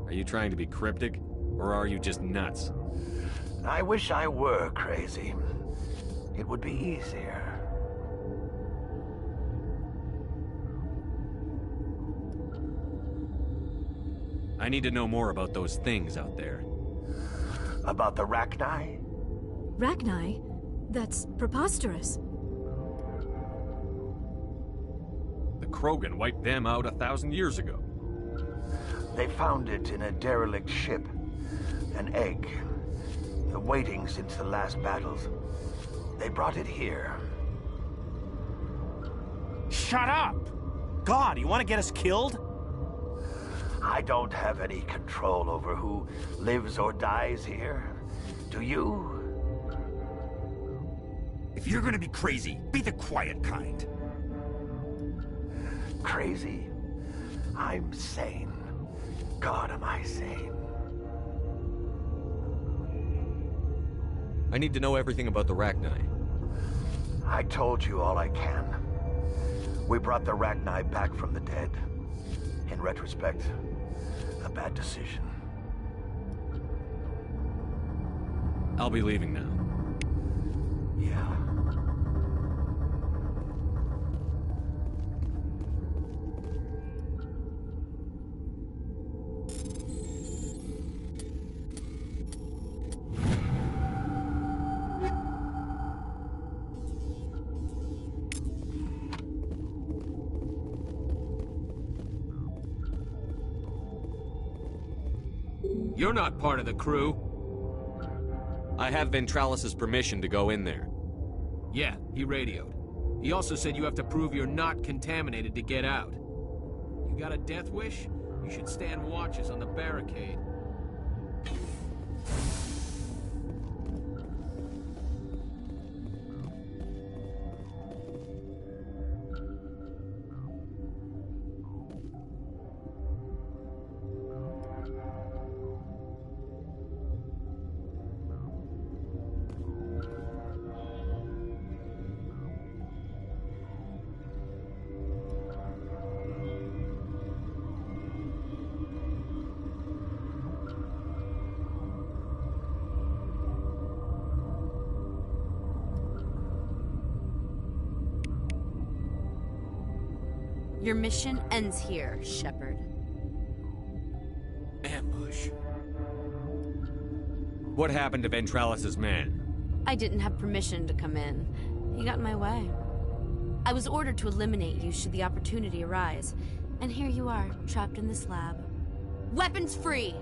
Are you trying to be cryptic, or are you just nuts? I wish I were crazy. It would be easier. I need to know more about those things out there. About the Rachni? Rachni? That's preposterous. The Krogan wiped them out 1,000 years ago. They found it in a derelict ship. An egg. Waiting since the last battles. They brought it here. Shut up! God, you want to get us killed? I don't have any control over who lives or dies here. Do you? If you're gonna be crazy, be the quiet kind. Crazy? I'm sane. God, am I sane? I need to know everything about the Rachni. I told you all I can. We brought the Rachni back from the dead. In retrospect, a bad decision. I'll be leaving now. Yeah. You're not part of the crew. I have Ventralis's permission to go in there. Yeah, he radioed. He also said you have to prove you're not contaminated to get out. You got a death wish? You should stand watches on the barricade. Your mission ends here, Shepard. Ambush. What happened to Ventralis's man? I didn't have permission to come in. He got in my way. I was ordered to eliminate you should the opportunity arise. And here you are, trapped in this lab. Weapons free!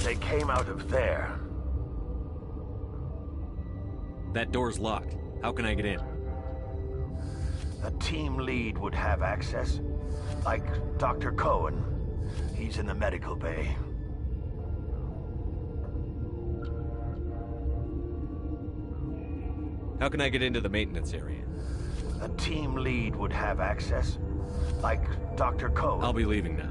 They came out of there. That door's locked. How can I get in? A team lead would have access. Like Dr. Cohen. He's in the medical bay. How can I get into the maintenance area? A team lead would have access. Like Dr. Cohen. I'll be leaving now.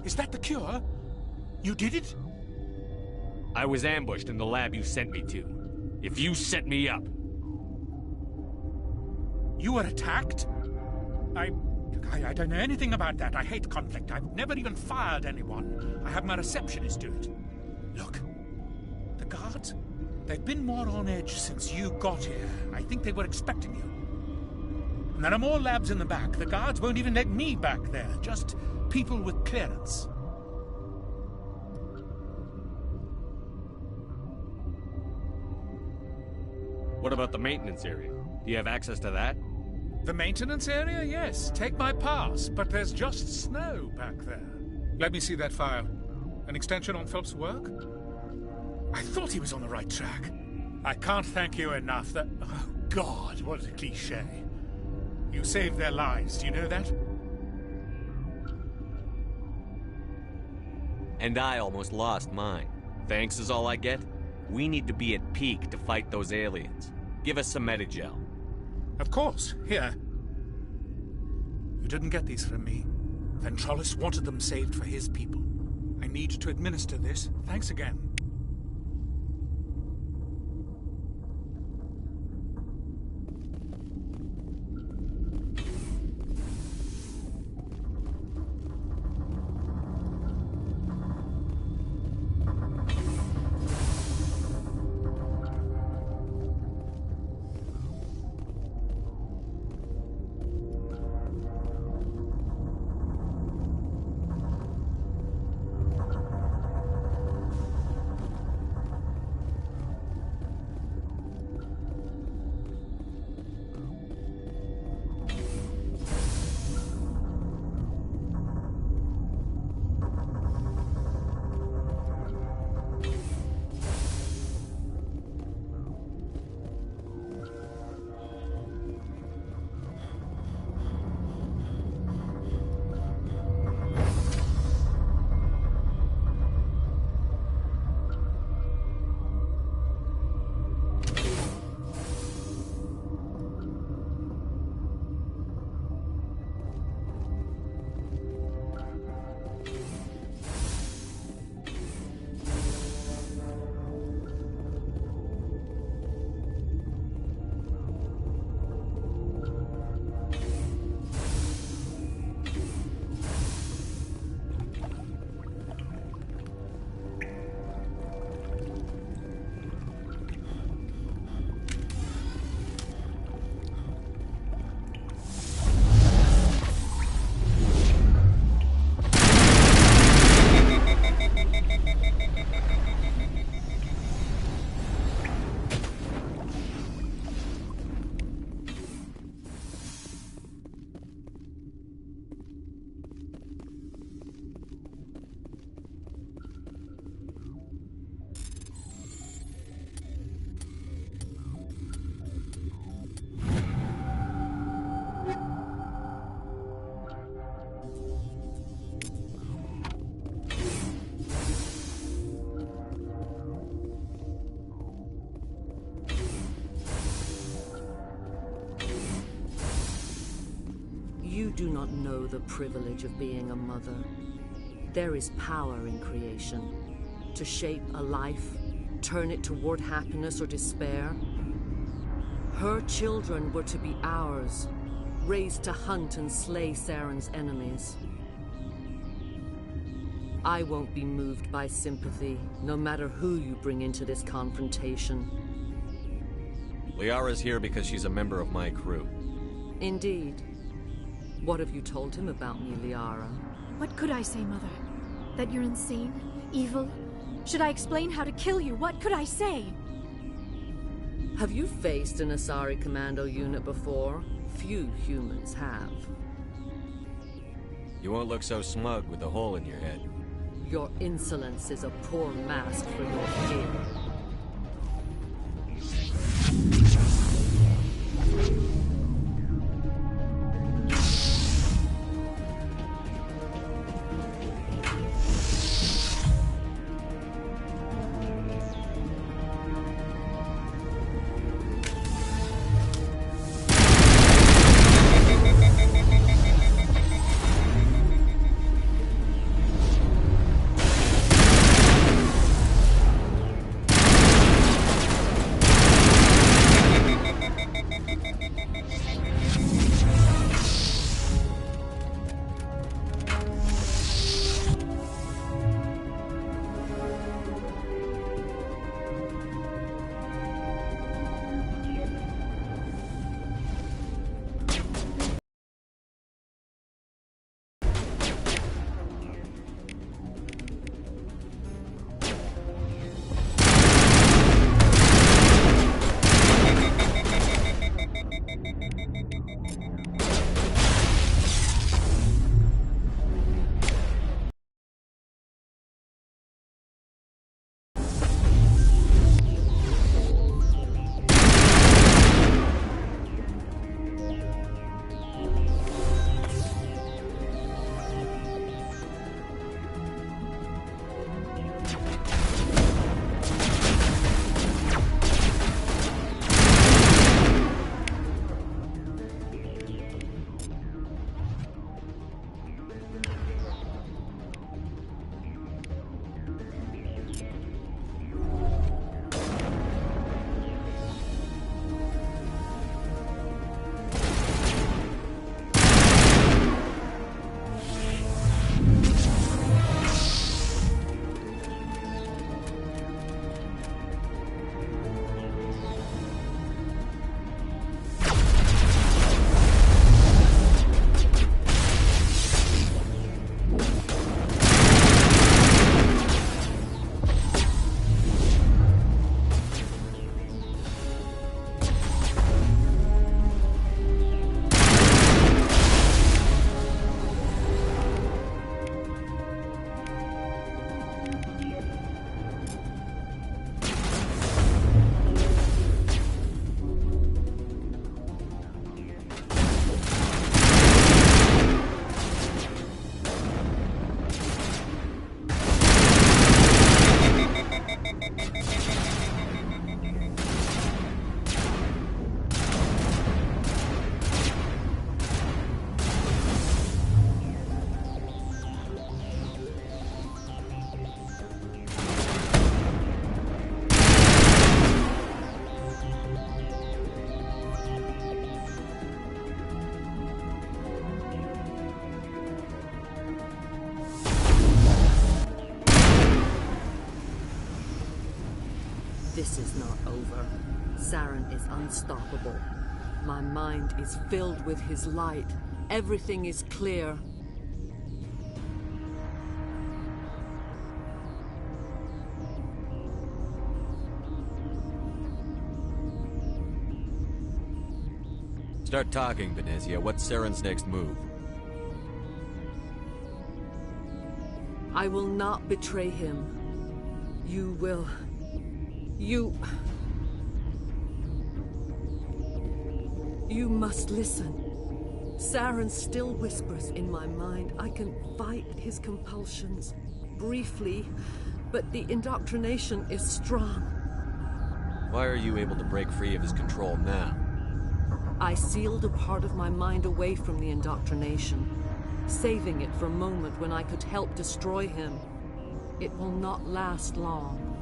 Is that the cure? You did it? I was ambushed in the lab you sent me to. If you set me up... You were attacked? I don't know anything about that. I hate conflict. I've never even fired anyone. I have my receptionist do it. Look, the guards, they've been more on edge since you got here. I think they were expecting you. And there are more labs in the back. The guards won't even let me back there. Just people with clearance. What about the maintenance area? Do you have access to that? The maintenance area? Yes. Take my pass. But there's just snow back there. Let me see that file. An extension on Phelps' work? I thought he was on the right track. I can't thank you enough that... Oh, God, what a cliché. You saved their lives. Do you know that? And I almost lost mine. Thanks is all I get? We need to be at peak to fight those aliens. Give us some Medigel. Of course. Here. You didn't get these from me. Ventrolis wanted them saved for his people. I need to administer this. Thanks again. do not know the privilege of being a mother. There is power in creation. To shape a life, turn it toward happiness or despair. Her children were to be ours, raised to hunt and slay Saren's enemies. I won't be moved by sympathy, no matter who you bring into this confrontation. Liara's here because she's a member of my crew. Indeed. What have you told him about me, Liara? What could I say, Mother? That you're insane? Evil? Should I explain how to kill you? What could I say? Have you faced an Asari commando unit before? Few humans have. You won't look so smug with a hole in your head. Your insolence is a poor mask for your fear. This is not over. Saren is unstoppable. My mind is filled with his light. Everything is clear. Start talking, Venezia. What's Saren's next move? I will not betray him. You will... You must listen. Saren still whispers in my mind. I can fight his compulsions. Briefly, but the indoctrination is strong. Why are you able to break free of his control now? I sealed a part of my mind away from the indoctrination, saving it for a moment when I could help destroy him. It will not last long.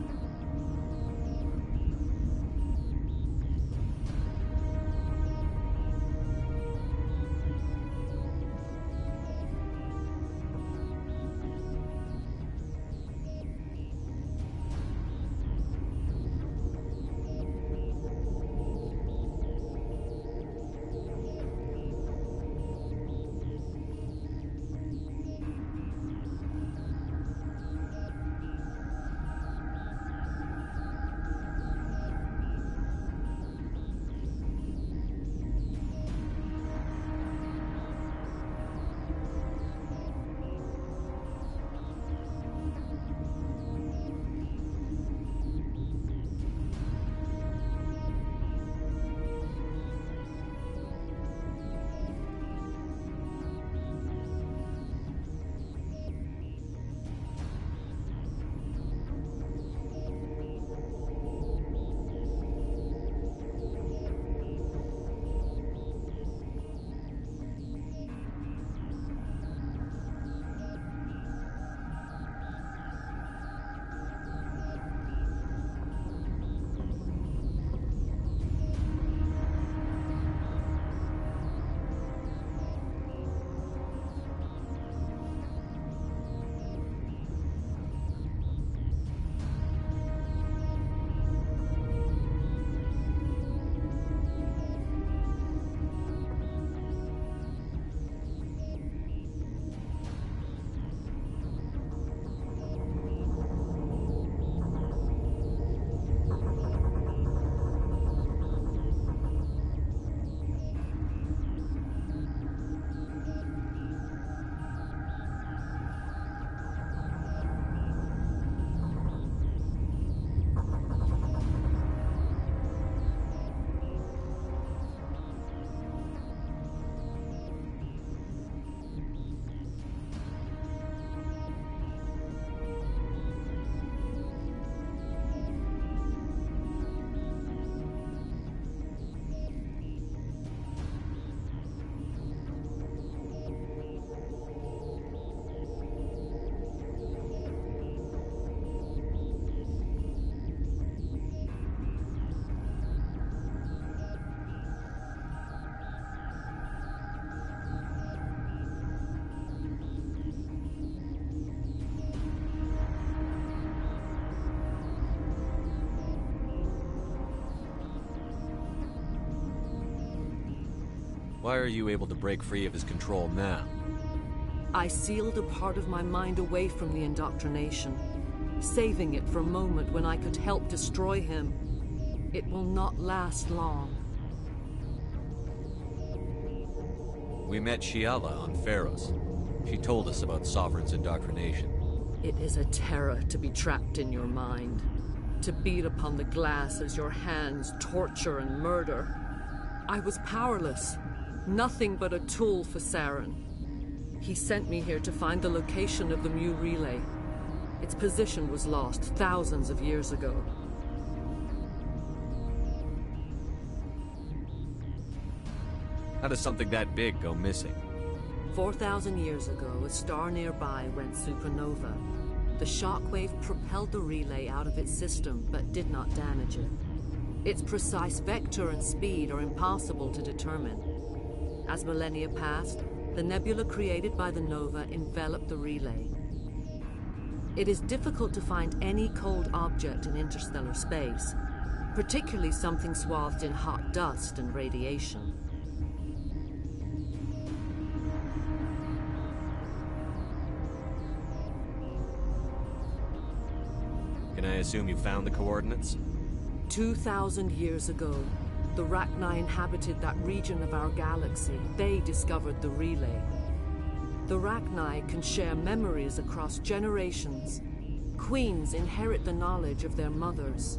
Why are you able to break free of his control now? I sealed a part of my mind away from the indoctrination, saving it for a moment when I could help destroy him. It will not last long. We met Shiala on Pharos. She told us about Sovereign's indoctrination. It is a terror to be trapped in your mind, to beat upon the glass as your hands torture and murder. I was powerless, nothing but a tool for Saren. He sent me here to find the location of the Mu relay. Its position was lost thousands of years ago. How does something that big go missing? 4,000 years ago, a star nearby went supernova. The shockwave propelled the relay out of its system, but did not damage it. Its precise vector and speed are impossible to determine. As millennia passed, the nebula created by the nova enveloped the relay. It is difficult to find any cold object in interstellar space, particularly something swathed in hot dust and radiation. Can I assume you found the coordinates? 2,000 years ago, the Rachni inhabited that region of our galaxy. They discovered the relay. The Rachni can share memories across generations. Queens inherit the knowledge of their mothers.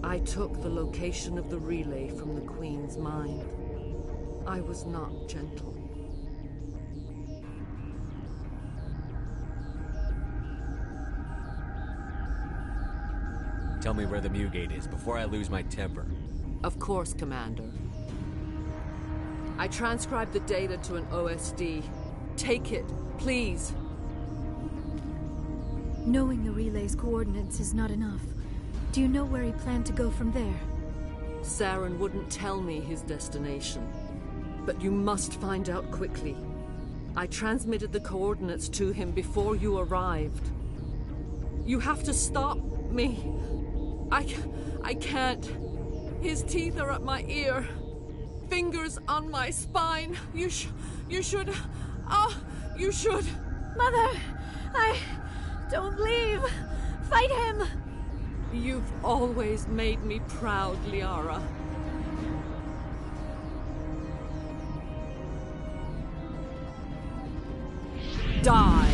I took the location of the relay from the Queen's mind. I was not gentle. Tell me where the Mu Gate is before I lose my temper. Of course, Commander. I transcribed the data to an OSD. Take it, please. Knowing the relay's coordinates is not enough. Do you know where he planned to go from there? Saren wouldn't tell me his destination. But you must find out quickly. I transmitted the coordinates to him before you arrived. You have to stop me. I can't. His teeth are at my ear. Fingers on my spine. You should... you should... Mother! Don't leave! Fight him! You've always made me proud, Liara. Die!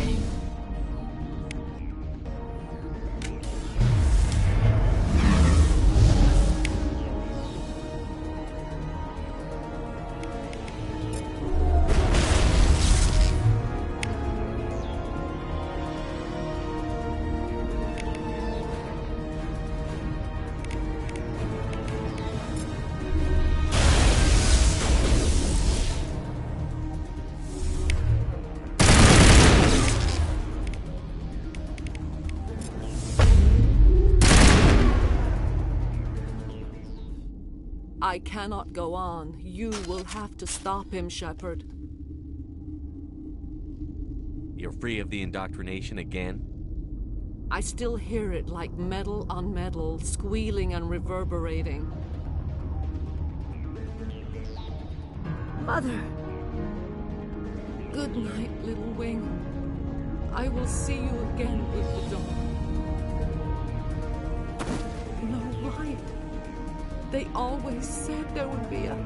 I cannot go on. You will have to stop him, Shepard. You're free of the indoctrination again? I still hear it like metal on metal, squealing and reverberating. Mother! Good night, little wing. I will see you again with the dawn. No light. They always said there would be a...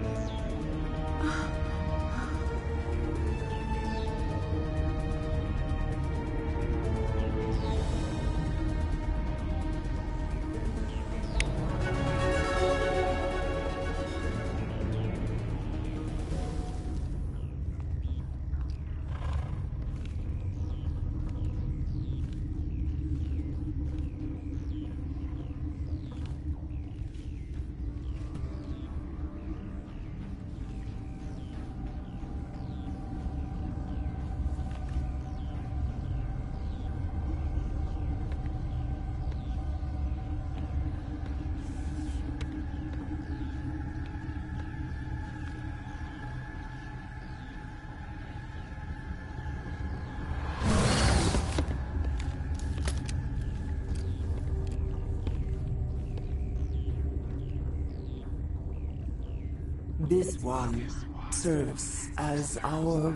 This one serves as our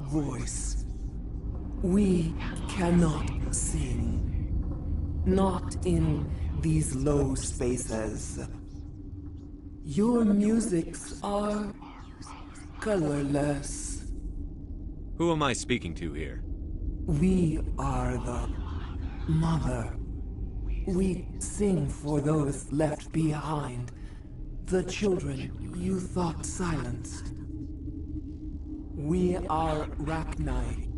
voice. We cannot sing. Not in these low spaces. Your musics are colorless. Who am I speaking to here? We are the mother. We sing for those left behind. The children you thought silenced. We are Rachni.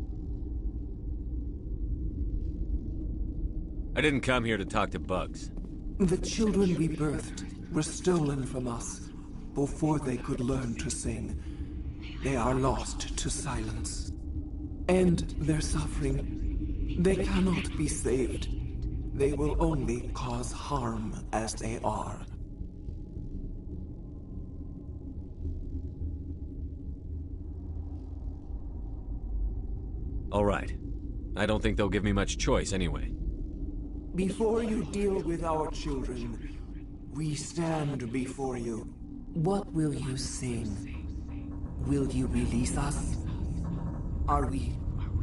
I didn't come here to talk to bugs. The children we birthed were stolen from us before they could learn to sing. They are lost to silence. And their suffering, they cannot be saved. They will only cause harm as they are. All right. I don't think they'll give me much choice anyway. Before you deal with our children, we stand before you. What will you sing? Will you release us? Are we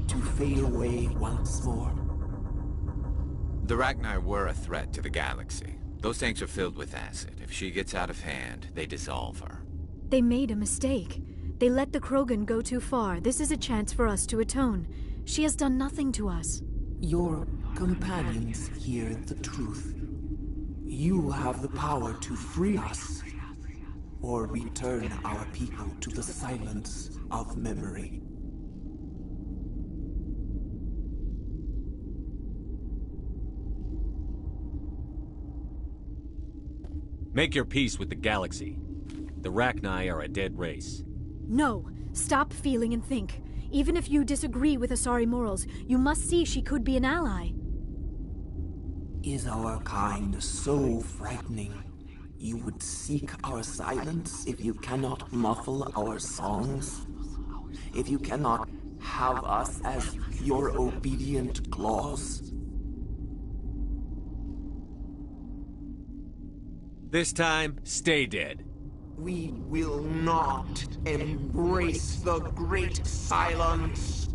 to fade away once more? The Rachni were a threat to the galaxy. Those tanks are filled with acid. If she gets out of hand, they dissolve her. They made a mistake. They let the Krogan go too far. This is a chance for us to atone. She has done nothing to us. Your companions hear the truth. You have the power to free us, or return our people to the silence of memory. Make your peace with the galaxy. The Rachni are a dead race. No. Stop feeling and think. Even if you disagree with Asari morals, you must see she could be an ally. Is our kind so frightening? You would seek our silence if you cannot muffle our songs? If you cannot have us as your obedient claws? This time, stay dead. We will not embrace the great silence.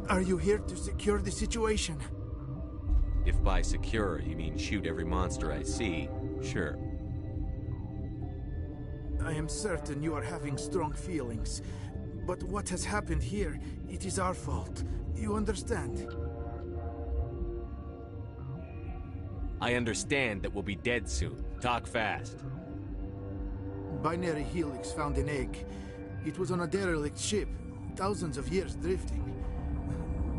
Are you here to secure the situation? If by secure you mean shoot every monster I see, sure. I am certain you are having strong feelings. But what has happened here, it is our fault. You understand? I understand that we'll be dead soon. Talk fast. Binary Helix found an egg. It was on a derelict ship, thousands of years drifting.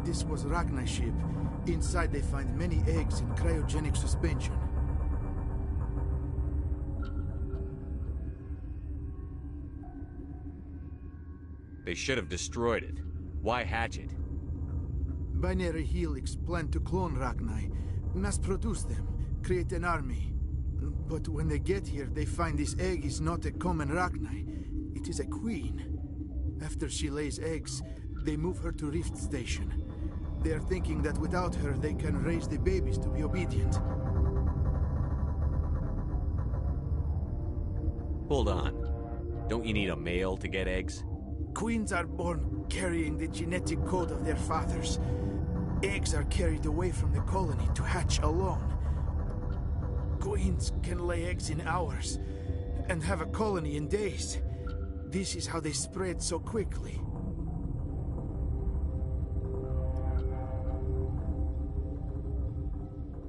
This was Ragnai's ship. Inside they find many eggs in cryogenic suspension. They should have destroyed it. Why hatch it? Binary Helix planned to clone Ragnai, mass-produce them, create an army. But when they get here, they find this egg is not a common Ragnai. It is a queen. After she lays eggs, they move her to Rift Station. They are thinking that without her, they can raise the babies to be obedient. Hold on. Don't you need a male to get eggs? Queens are born carrying the genetic code of their fathers. Eggs are carried away from the colony to hatch alone. Queens can lay eggs in hours and have a colony in days. This is how they spread so quickly.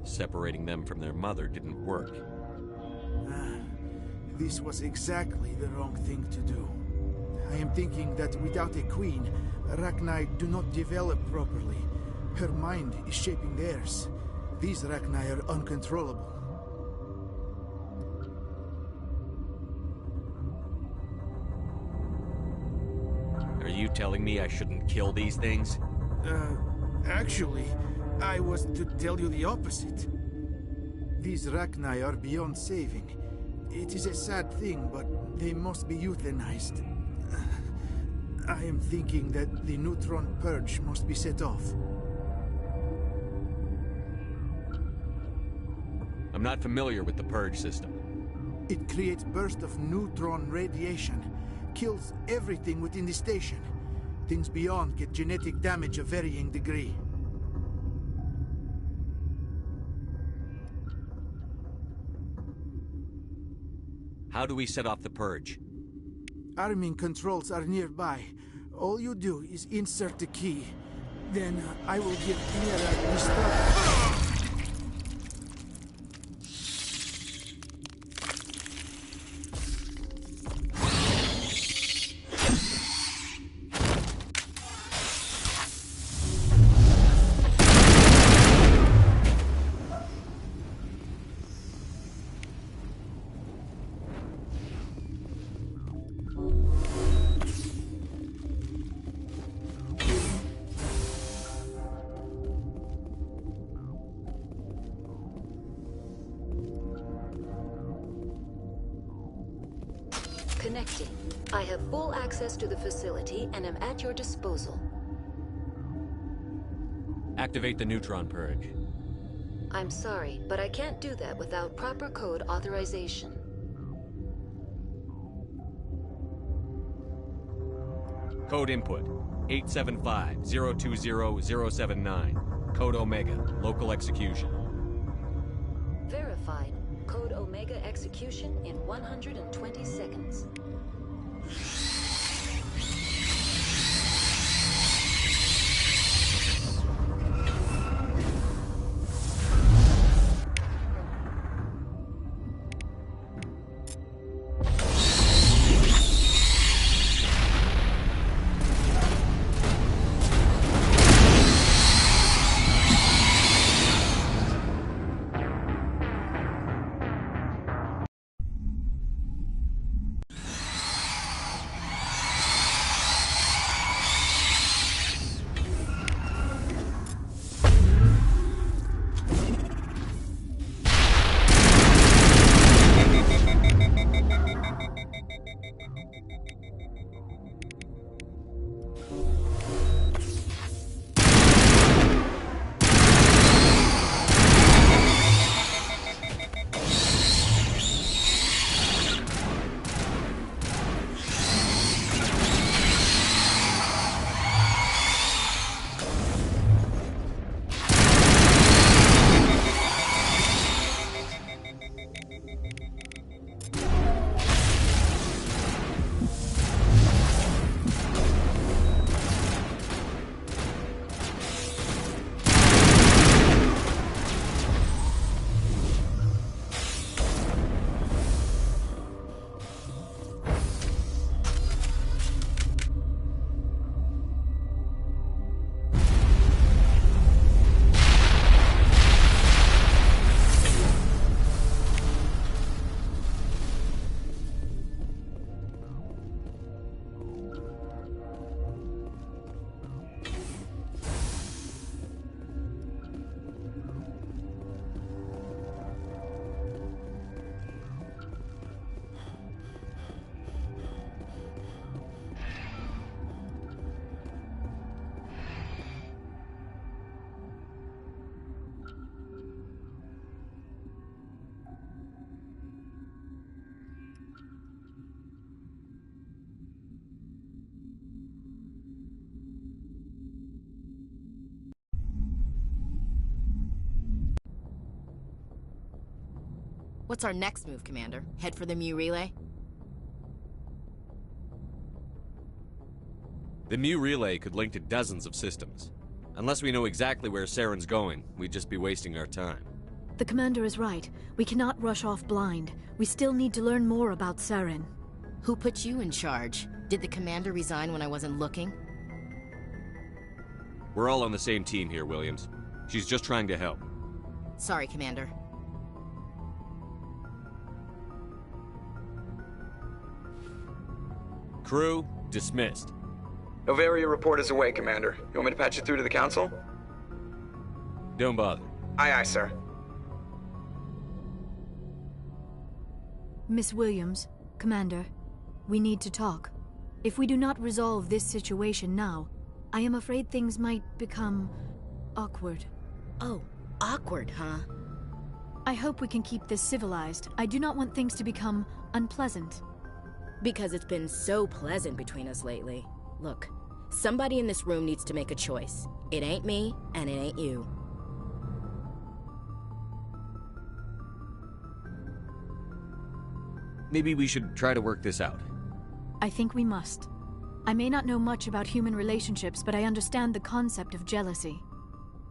Separating them from their mother didn't work. This was exactly the wrong thing to do. I am thinking that without a queen, Ragnai do not develop properly. Her mind is shaping theirs. These Ragnai are uncontrollable. Are you telling me I shouldn't kill these things? Actually, I was to tell you the opposite. These Ragnai are beyond saving. It is a sad thing, but they must be euthanized. I am thinking that the neutron purge must be set off. I'm not familiar with the purge system. It creates bursts of neutron radiation, kills everything within the station. Things beyond get genetic damage of varying degree. How do we set off the purge? Arming controls are nearby. All you do is insert the key. Then I will give Mira the start. Connecting. I have full access to the facility and am at your disposal. Activate the neutron purge. I'm sorry, but I can't do that without proper code authorization. Code input 875-020-079. Code Omega. Local execution. Verified. Code Omega execution in 120 seconds. What's our next move, Commander? Head for the Mu relay? The Mu relay could link to dozens of systems. Unless we know exactly where Saren's going, we'd just be wasting our time. The Commander is right. We cannot rush off blind. We still need to learn more about Saren. Who put you in charge? Did the Commander resign when I wasn't looking? We're all on the same team here, Williams. She's just trying to help. Sorry, Commander. Crew, dismissed. Novaria report is away, Commander. You want me to patch you through to the Council? Don't bother. Aye, aye, sir. Miss Williams, Commander, we need to talk. If we do not resolve this situation now, I am afraid things might become awkward. Oh, awkward, huh? I hope we can keep this civilized. I do not want things to become unpleasant. Because it's been so pleasant between us lately. Look, somebody in this room needs to make a choice. It ain't me, and it ain't you. Maybe we should try to work this out. I think we must. I may not know much about human relationships, but I understand the concept of jealousy.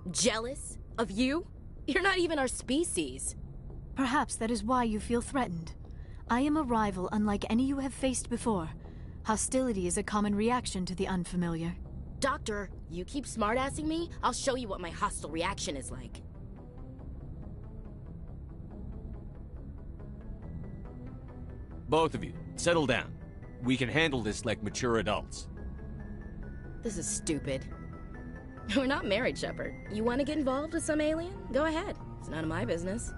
Jealous? Of you? You're not even our species. Perhaps that is why you feel threatened. I am a rival unlike any you have faced before. Hostility is a common reaction to the unfamiliar. Doctor, you keep smartassing me, I'll show you what my hostile reaction is like. Both of you, settle down. We can handle this like mature adults. This is stupid. We're not married, Shepard. You want to get involved with some alien? Go ahead. It's none of my business.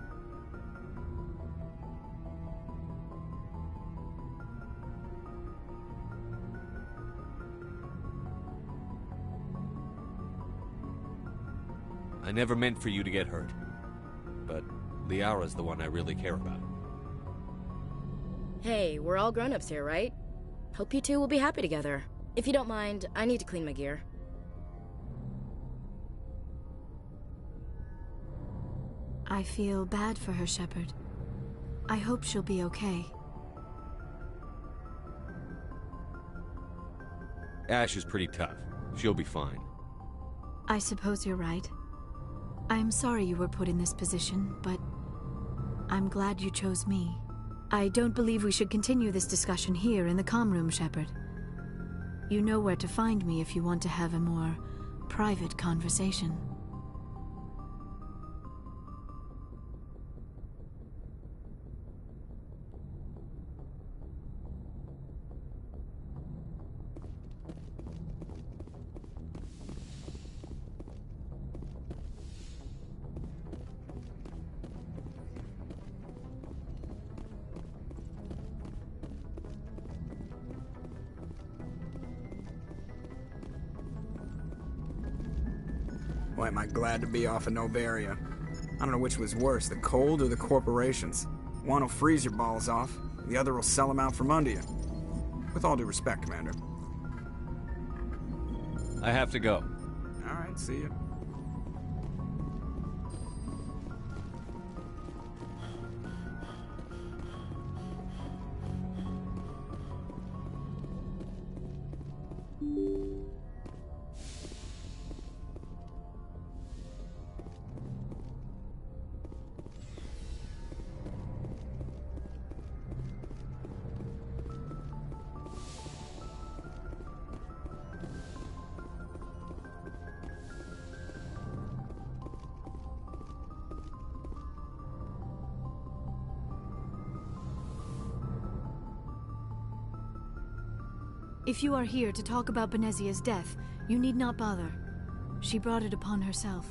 I never meant for you to get hurt. But Liara's the one I really care about. Hey, we're all grown-ups here, right? Hope you two will be happy together. If you don't mind, I need to clean my gear. I feel bad for her, Shepard. I hope she'll be okay. Ash is pretty tough. She'll be fine. I suppose you're right. I'm sorry you were put in this position, but I'm glad you chose me. I don't believe we should continue this discussion here in the comm room, Shepard. You know where to find me if you want to have a more private conversation. Boy, am I glad to be off of Novaria. I don't know which was worse, the cold or the corporations. One will freeze your balls off, the other will sell them out from under you. With all due respect, Commander. I have to go. All right, see ya. If you are here to talk about Benezia's death, you need not bother. She brought it upon herself.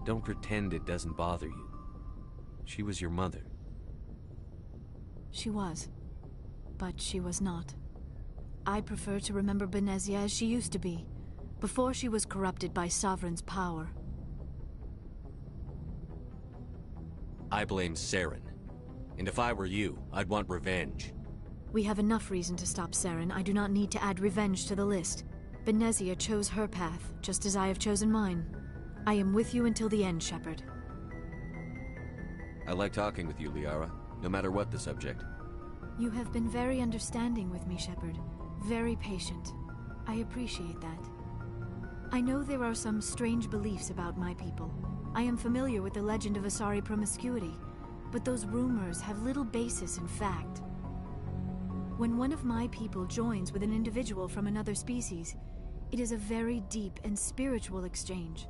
Don't pretend it doesn't bother you. She was your mother. She was. But she was not. I prefer to remember Benezia as she used to be, before she was corrupted by Sovereign's power. I blame Saren. And if I were you, I'd want revenge. We have enough reason to stop Saren. I do not need to add revenge to the list. Benezia chose her path, just as I have chosen mine. I am with you until the end, Shepard. I like talking with you, Liara, no matter what the subject. You have been very understanding with me, Shepard. Very patient. I appreciate that. I know there are some strange beliefs about my people. I am familiar with the legend of Asari promiscuity, but those rumors have little basis in fact. When one of my people joins with an individual from another species, it is a very deep and spiritual exchange.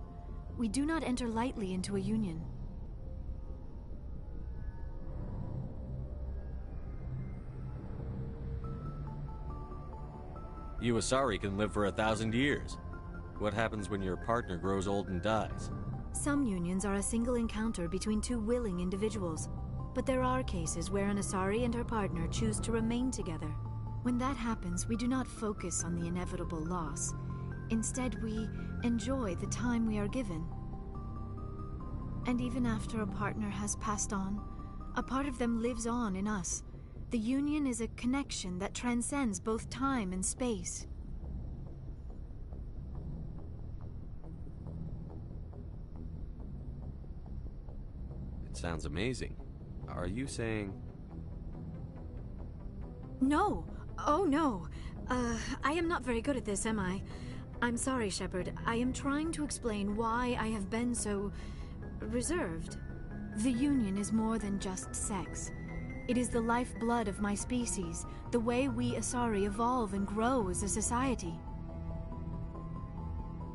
We do not enter lightly into a union. You Asari can live for 1,000 years. What happens when your partner grows old and dies? Some unions are a single encounter between two willing individuals. But there are cases where an Asari and her partner choose to remain together. When that happens, we do not focus on the inevitable loss. Instead, we enjoy the time we are given. And even after a partner has passed on, a part of them lives on in us. The union is a connection that transcends both time and space. It sounds amazing. Are you saying... No! Oh, no! I am not very good at this, am I? I'm sorry, Shepard. I am trying to explain why I have been so... reserved. The Union is more than just sex. It is the lifeblood of my species, the way we Asari evolve and grow as a society.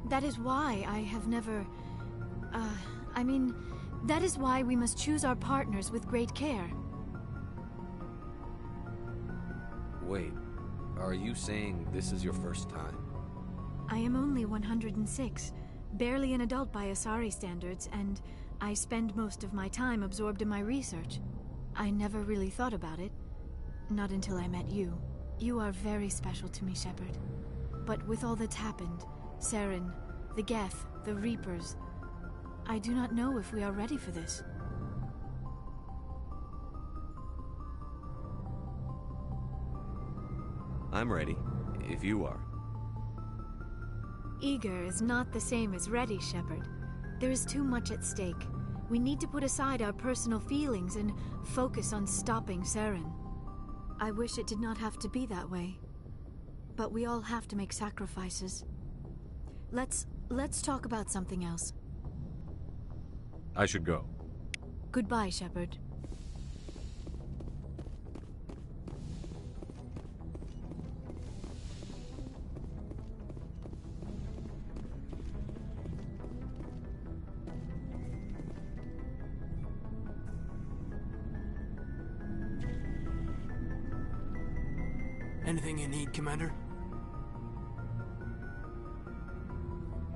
That is why I have never... that is why we must choose our partners with great care. Wait, are you saying this is your first time? I am only 106, barely an adult by Asari standards, and I spend most of my time absorbed in my research. I never really thought about it. Not until I met you. You are very special to me, Shepard. But with all that's happened, Saren, The Geth, the Reapers. I do not know if we are ready for this. I'm ready, if you are. Eager is not the same as ready, Shepard. There is too much at stake. We need to put aside our personal feelings and focus on stopping Saren. I wish it did not have to be that way. But we all have to make sacrifices. Let's talk about something else. I should go. Goodbye, Shepard. Anything you need, Commander?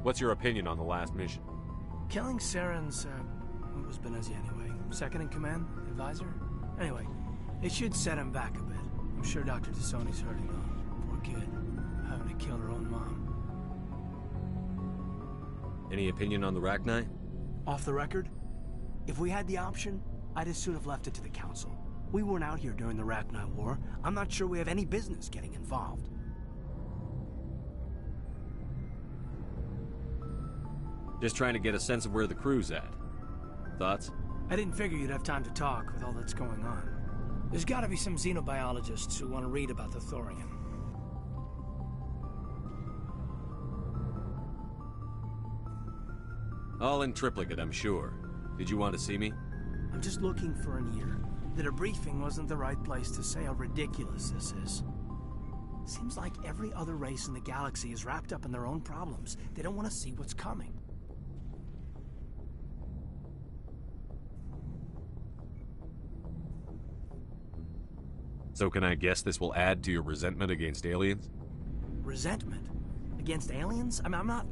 What's your opinion on the last mission? Killing Saren's, what was Benezi anyway? Second in command? Advisor? Anyway, it should set him back a bit. I'm sure Dr. Tassoni's hurting though. Poor kid. Having to kill her own mom. Any opinion on the Rachni? Off the record? If we had the option, I'd as soon have left it to the Council. We weren't out here during the Rachni War. I'm not sure we have any business getting involved. Just trying to get a sense of where the crew's at. Thoughts? I didn't figure you'd have time to talk with all that's going on. There's gotta be some xenobiologists who want to read about the Thorian. All in triplicate, I'm sure. Did you want to see me? I'm just looking for an ear. The debriefing wasn't the right place to say how ridiculous this is. Seems like every other race in the galaxy is wrapped up in their own problems. They don't want to see what's coming. So can I guess this will add to your resentment against aliens? Resentment? Against aliens? I mean, I'm not...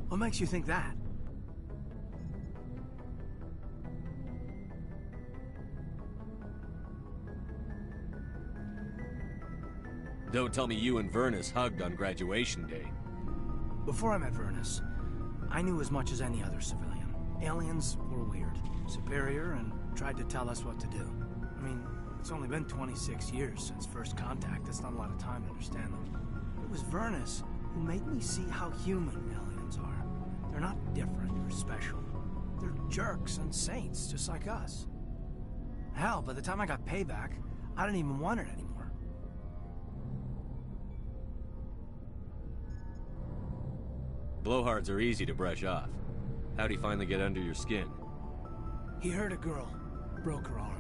What makes you think that? Don't tell me you and Vernus hugged on graduation day. Before I met Vernus, I knew as much as any other civilian. Aliens were weird, superior, and tried to tell us what to do. I mean, it's only been 26 years since first contact. That's not a lot of time to understand them. It was Vernus who made me see how human aliens are. They're not different or special. They're jerks and saints, just like us. Hell, by the time I got payback, I didn't even want it anymore. Blowhards are easy to brush off. How'd he finally get under your skin? He hurt a girl, broke her arm.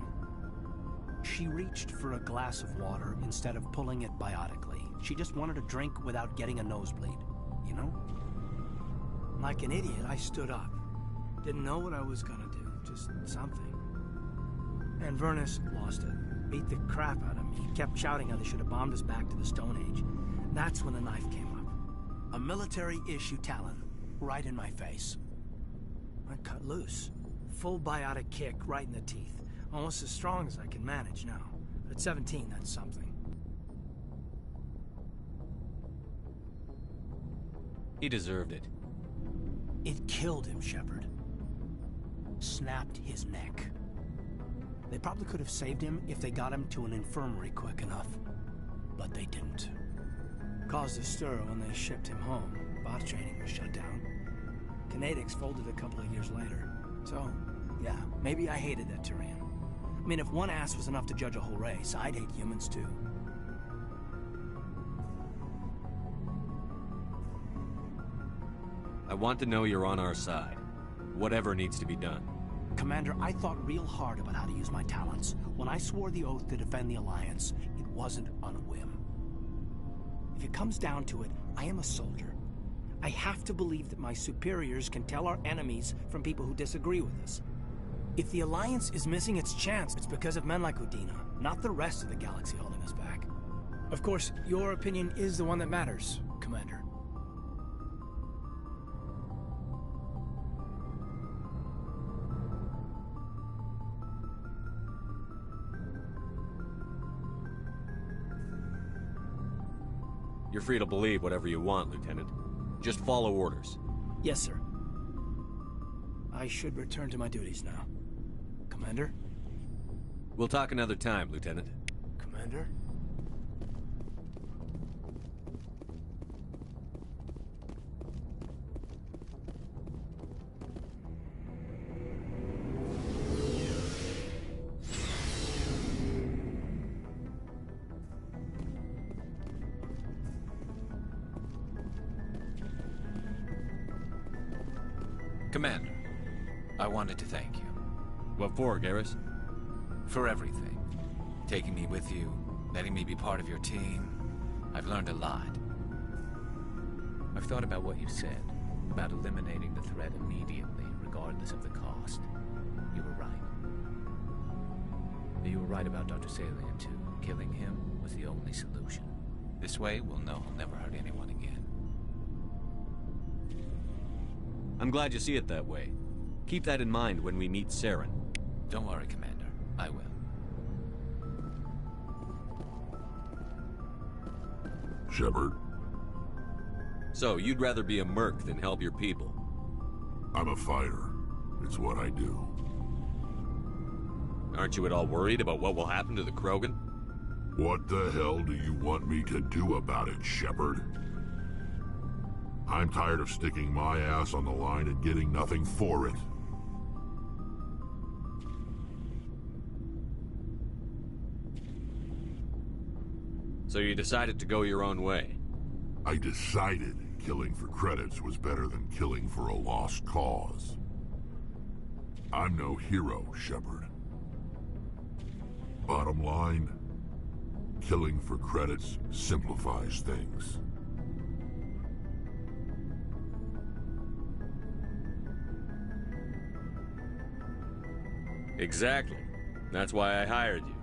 She reached for a glass of water instead of pulling it biotically. She just wanted a drink without getting a nosebleed, you know? Like an idiot, I stood up. Didn't know what I was gonna do, just something. And Vernus lost it. Beat the crap out of me. Kept shouting how they should have bombed us back to the Stone Age. That's when the knife came up. A military-issue talon, right in my face. I cut loose. Full biotic kick right in the teeth. Almost as strong as I can manage now. But at 17, that's something. He deserved it. It killed him, Shepard. Snapped his neck. They probably could have saved him if they got him to an infirmary quick enough. But they didn't. Caused a stir when they shipped him home. Bot training was shut down. Kinetics folded a couple of years later. So, yeah, maybe I hated that Turian. I mean, if one ass was enough to judge a whole race, I'd hate humans too. I want to know you're on our side. Whatever needs to be done. Commander, I thought real hard about how to use my talents. When I swore the oath to defend the Alliance, it wasn't on a whim. If it comes down to it, I am a soldier. I have to believe that my superiors can tell our enemies from people who disagree with us. If the Alliance is missing its chance, it's because of men like Udina, not the rest of the galaxy holding us back. Of course, your opinion is the one that matters, Commander. You're free to believe whatever you want, Lieutenant. Just follow orders. Yes, sir. I should return to my duties now. Commander? We'll talk another time, Lieutenant. Commander? Commander, I wanted to thank you. What for, Garrus? For everything. Taking me with you, letting me be part of your team. I've learned a lot. I've thought about what you said, about eliminating the threat immediately, regardless of the cost. You were right. You were right about Dr. Salient, too. Killing him was the only solution. This way, we'll know he'll never hurt anyone again. I'm glad you see it that way. Keep that in mind when we meet Saren. Don't worry, Commander. I will. Shepard. So, you'd rather be a merc than help your people? I'm a fighter. It's what I do. Aren't you at all worried about what will happen to the Krogan? What the hell do you want me to do about it, Shepard? I'm tired of sticking my ass on the line and getting nothing for it. So you decided to go your own way? I decided killing for credits was better than killing for a lost cause. I'm no hero, Shepard. Bottom line, killing for credits simplifies things. Exactly. That's why I hired you.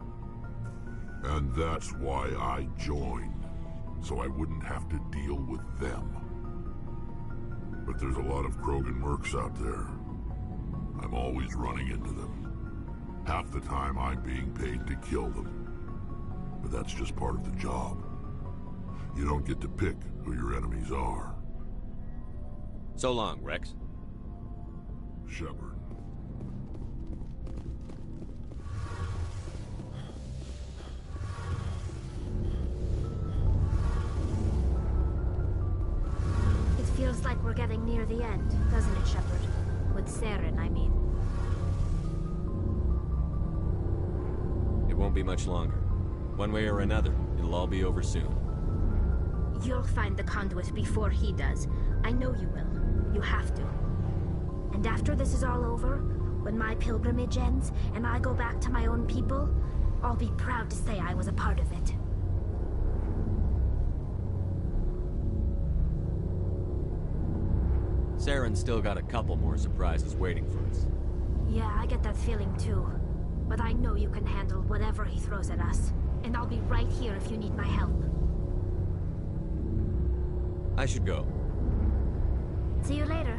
And that's why I joined, so I wouldn't have to deal with them. But there's a lot of Krogan mercs out there. I'm always running into them. Half the time I'm being paid to kill them. But that's just part of the job. You don't get to pick who your enemies are. So long, Rex. Shepard. Feels like we're getting near the end, doesn't it, Shepard? With Saren, I mean. It won't be much longer. One way or another, it'll all be over soon. You'll find the conduit before he does. I know you will. You have to. And after this is all over, when my pilgrimage ends, and I go back to my own people, I'll be proud to say I was a part of it. Saren's still got a couple more surprises waiting for us. Yeah, I get that feeling too. But I know you can handle whatever he throws at us. And I'll be right here if you need my help. I should go. See you later.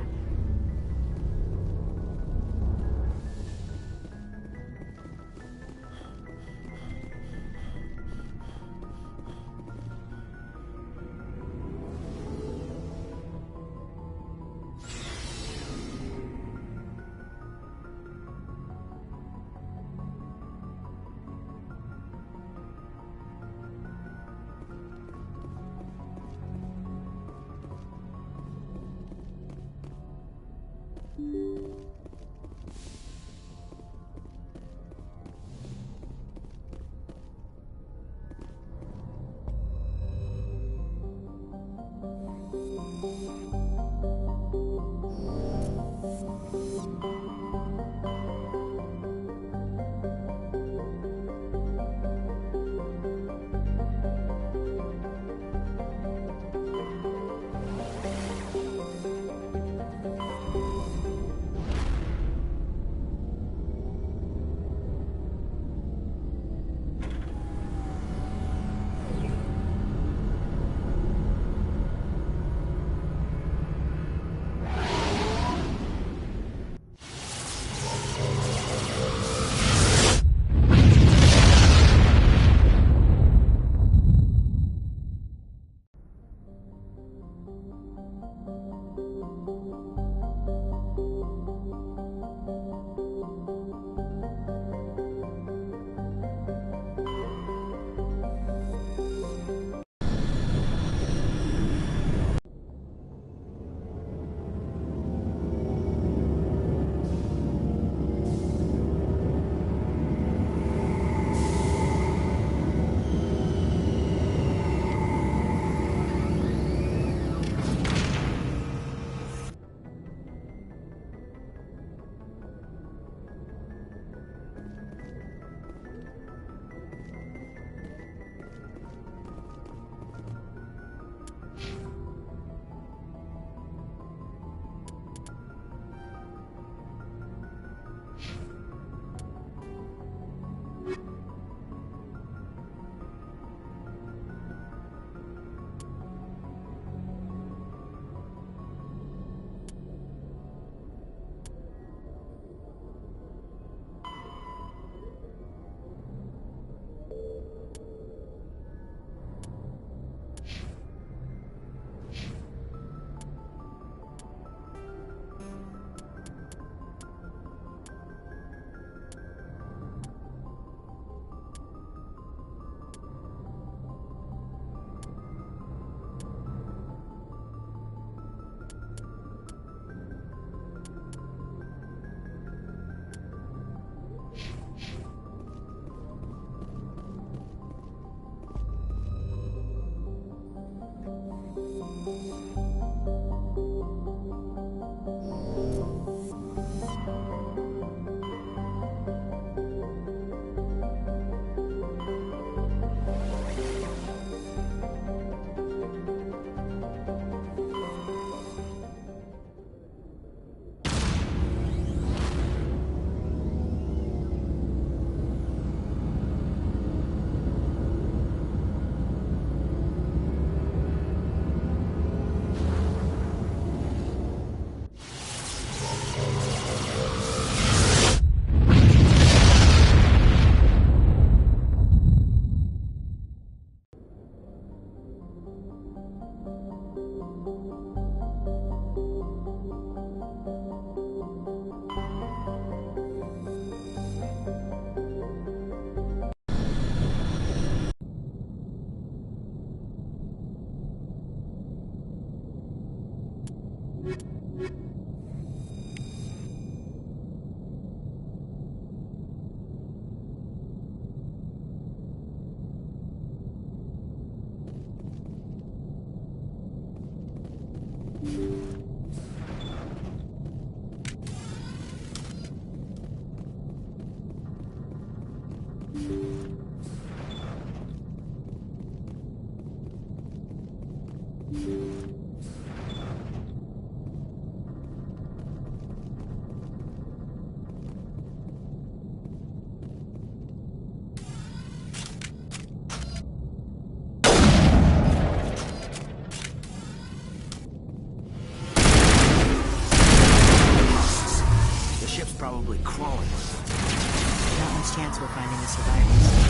Probably crawling. Not much chance we'll find any survivors.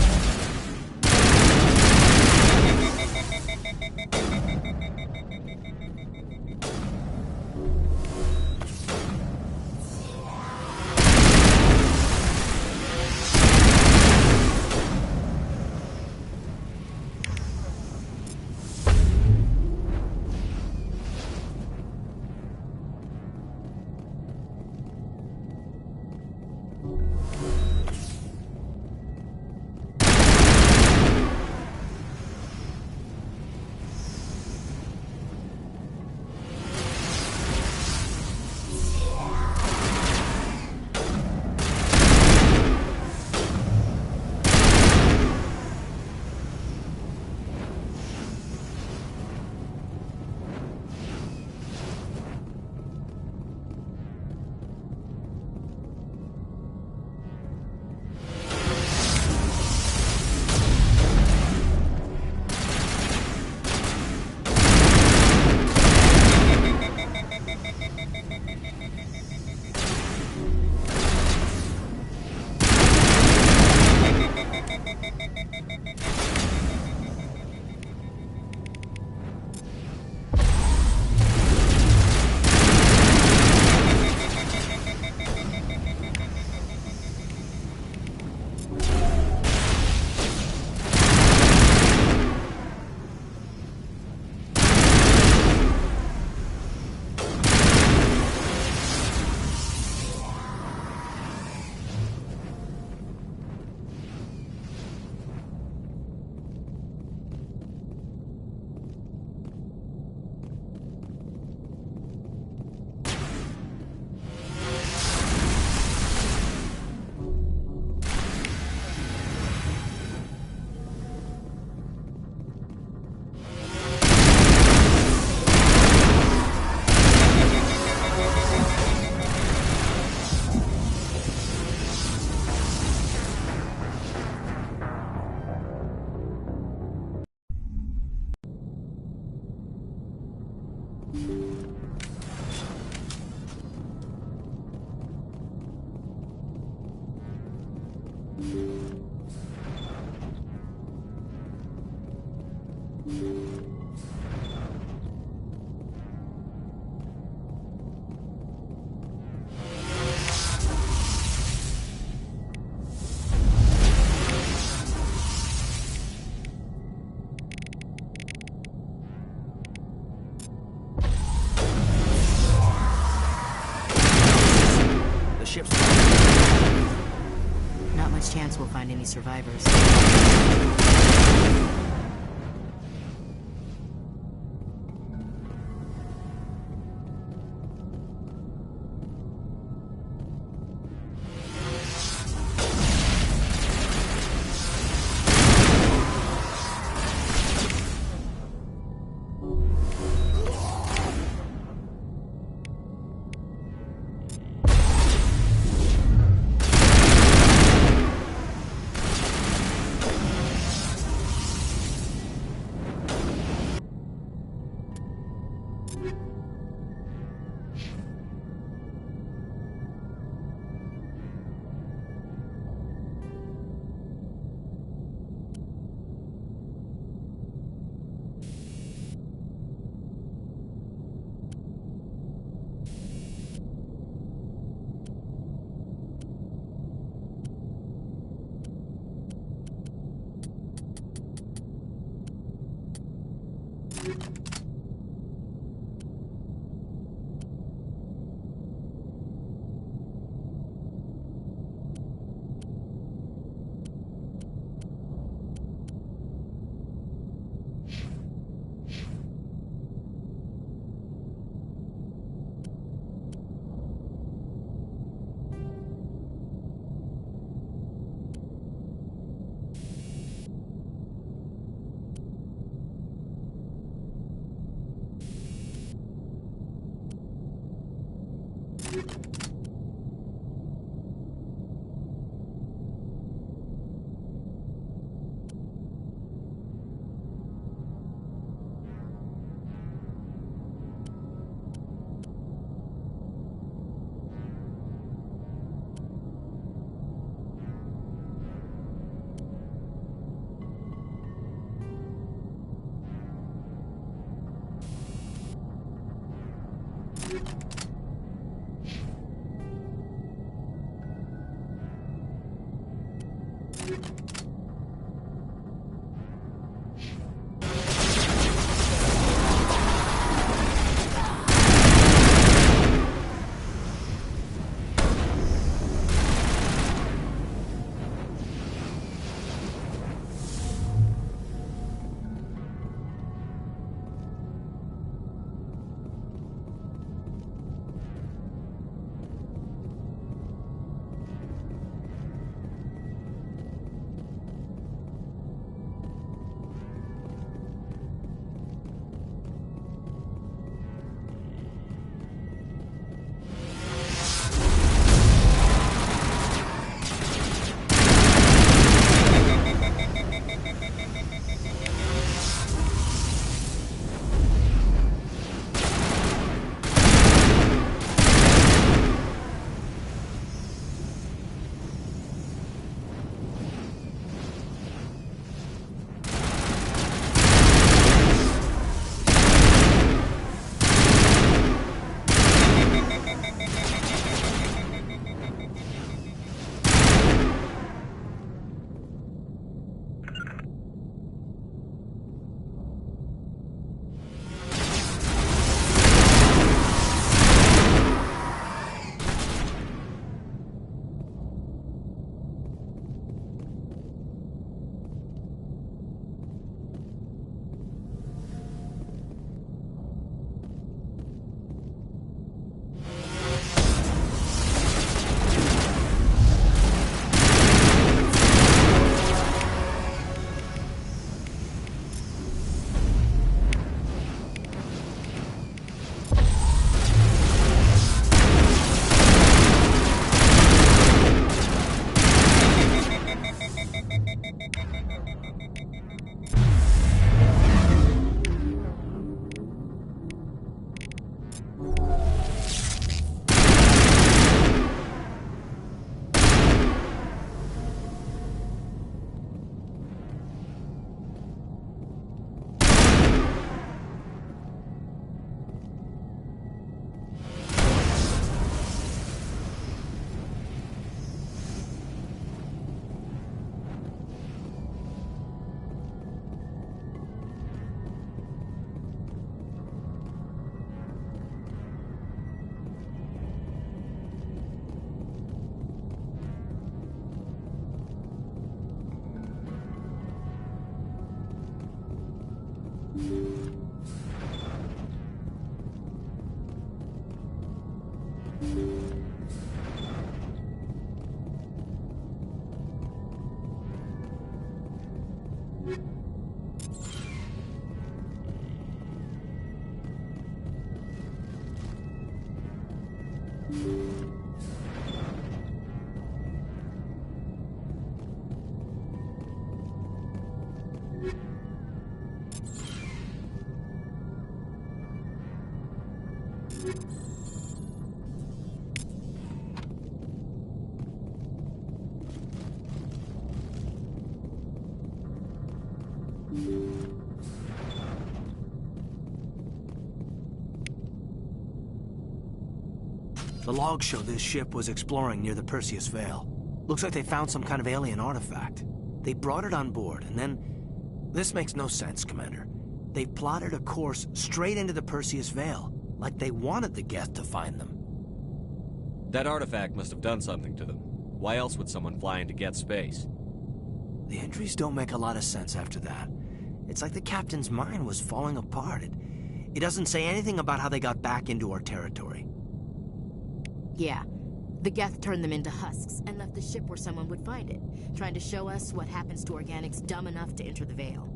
Not much chance we'll find any survivors. The logs show this ship was exploring near the Perseus Vale. Looks like they found some kind of alien artifact. They brought it on board, and then... This makes no sense, Commander. They plotted a course straight into the Perseus Vale, like they wanted the Geth to find them. That artifact must have done something to them. Why else would someone fly into Geth space? The entries don't make a lot of sense after that. It's like the captain's mind was falling apart. It doesn't say anything about how they got back into our territory. Yeah. The Geth turned them into husks and left the ship where someone would find it, trying to show us what happens to organics dumb enough to enter the Vale.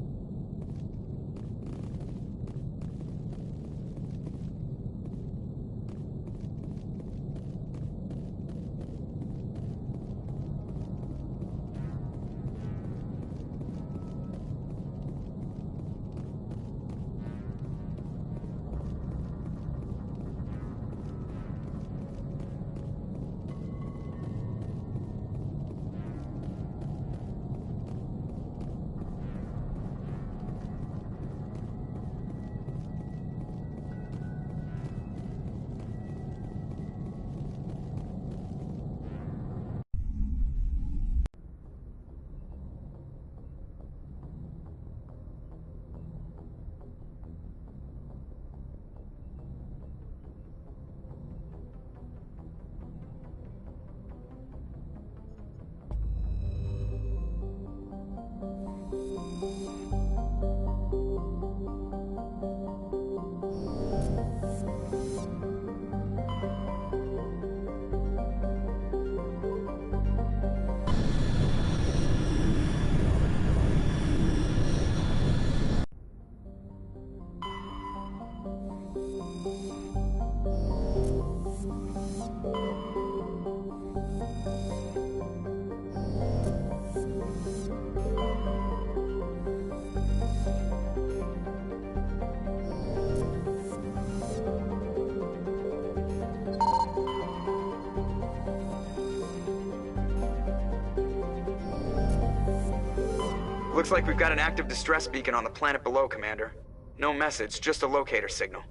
Looks like we've got an active distress beacon on the planet below, Commander. No message, just a locator signal.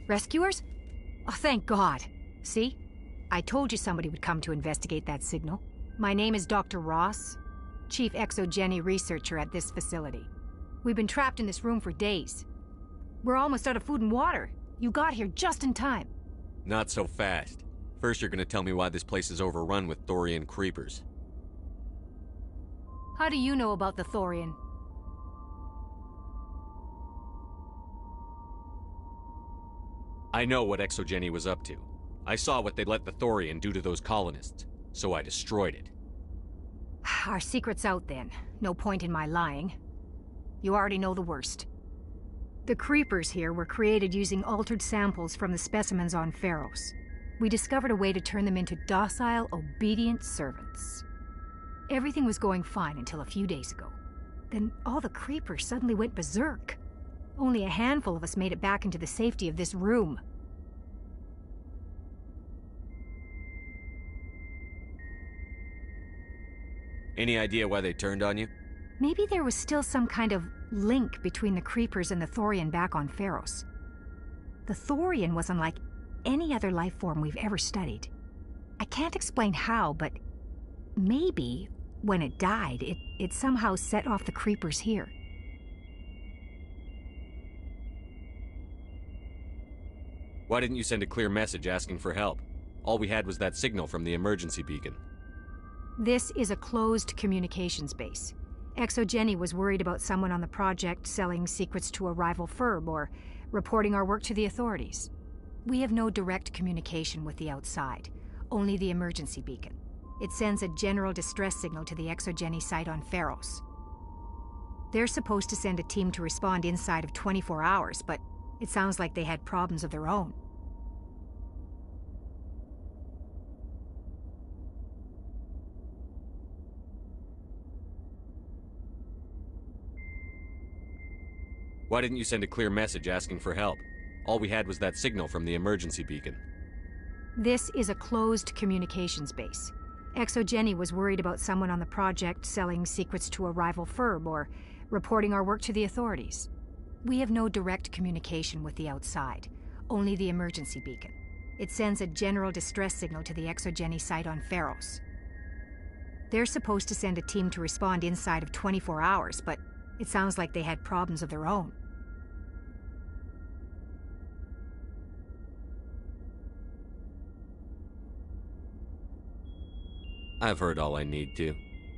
Rescuers? Oh, thank God. See? I told you somebody would come to investigate that signal. My name is Dr. Ross, Chief Exogeny Researcher at this facility. We've been trapped in this room for days. We're almost out of food and water. You got here just in time. Not so fast. First you're gonna tell me why this place is overrun with Thorian creepers. How do you know about the Thorian? I know what Exogeny was up to. I saw what they let the Thorian do to those colonists, so I destroyed it. Our secret's out then. No point in my lying. You already know the worst. The creepers here were created using altered samples from the specimens on Pharos. We discovered a way to turn them into docile, obedient servants. Everything was going fine until a few days ago. Then all the creepers suddenly went berserk. Only a handful of us made it back into the safety of this room. Any idea why they turned on you? Maybe there was still some kind of link between the creepers and the Thorian back on Pharos. The Thorian was unlike any other life form we've ever studied. I can't explain how, but maybe when it died, it somehow set off the creepers here. Why didn't you send a clear message asking for help? All we had was that signal from the emergency beacon. This is a closed communications base. Exogeny was worried about someone on the project selling secrets to a rival firm or reporting our work to the authorities. We have no direct communication with the outside, only the emergency beacon. It sends a general distress signal to the Exogeny site on Pharos. They're supposed to send a team to respond inside of 24 hours, but it sounds like they had problems of their own. Why didn't you send a clear message asking for help? All we had was that signal from the emergency beacon. This is a closed communications base. Exogeny was worried about someone on the project selling secrets to a rival firm or reporting our work to the authorities. We have no direct communication with the outside, only the emergency beacon. It sends a general distress signal to the Exogeny site on Pharos. They're supposed to send a team to respond inside of 24 hours, but it sounds like they had problems of their own. I've heard all I need to.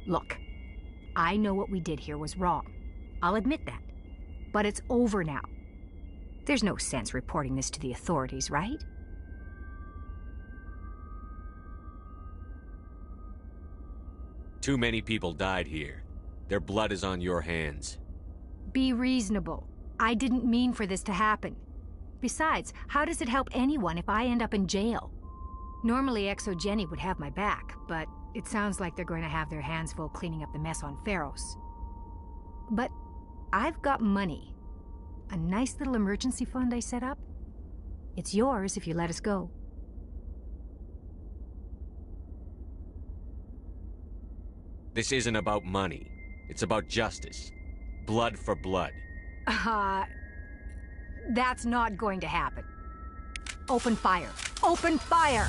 Look, I know what we did here was wrong. I'll admit that. But it's over now. There's no sense reporting this to the authorities, right? Too many people died here. Their blood is on your hands. Be reasonable. I didn't mean for this to happen. Besides, how does it help anyone if I end up in jail? Normally, ExoGeni would have my back, but it sounds like they're going to have their hands full cleaning up the mess on Pharos. But I've got money. A nice little emergency fund I set up. It's yours if you let us go. This isn't about money. It's about justice. Blood for blood. That's not going to happen. Open fire. Open fire!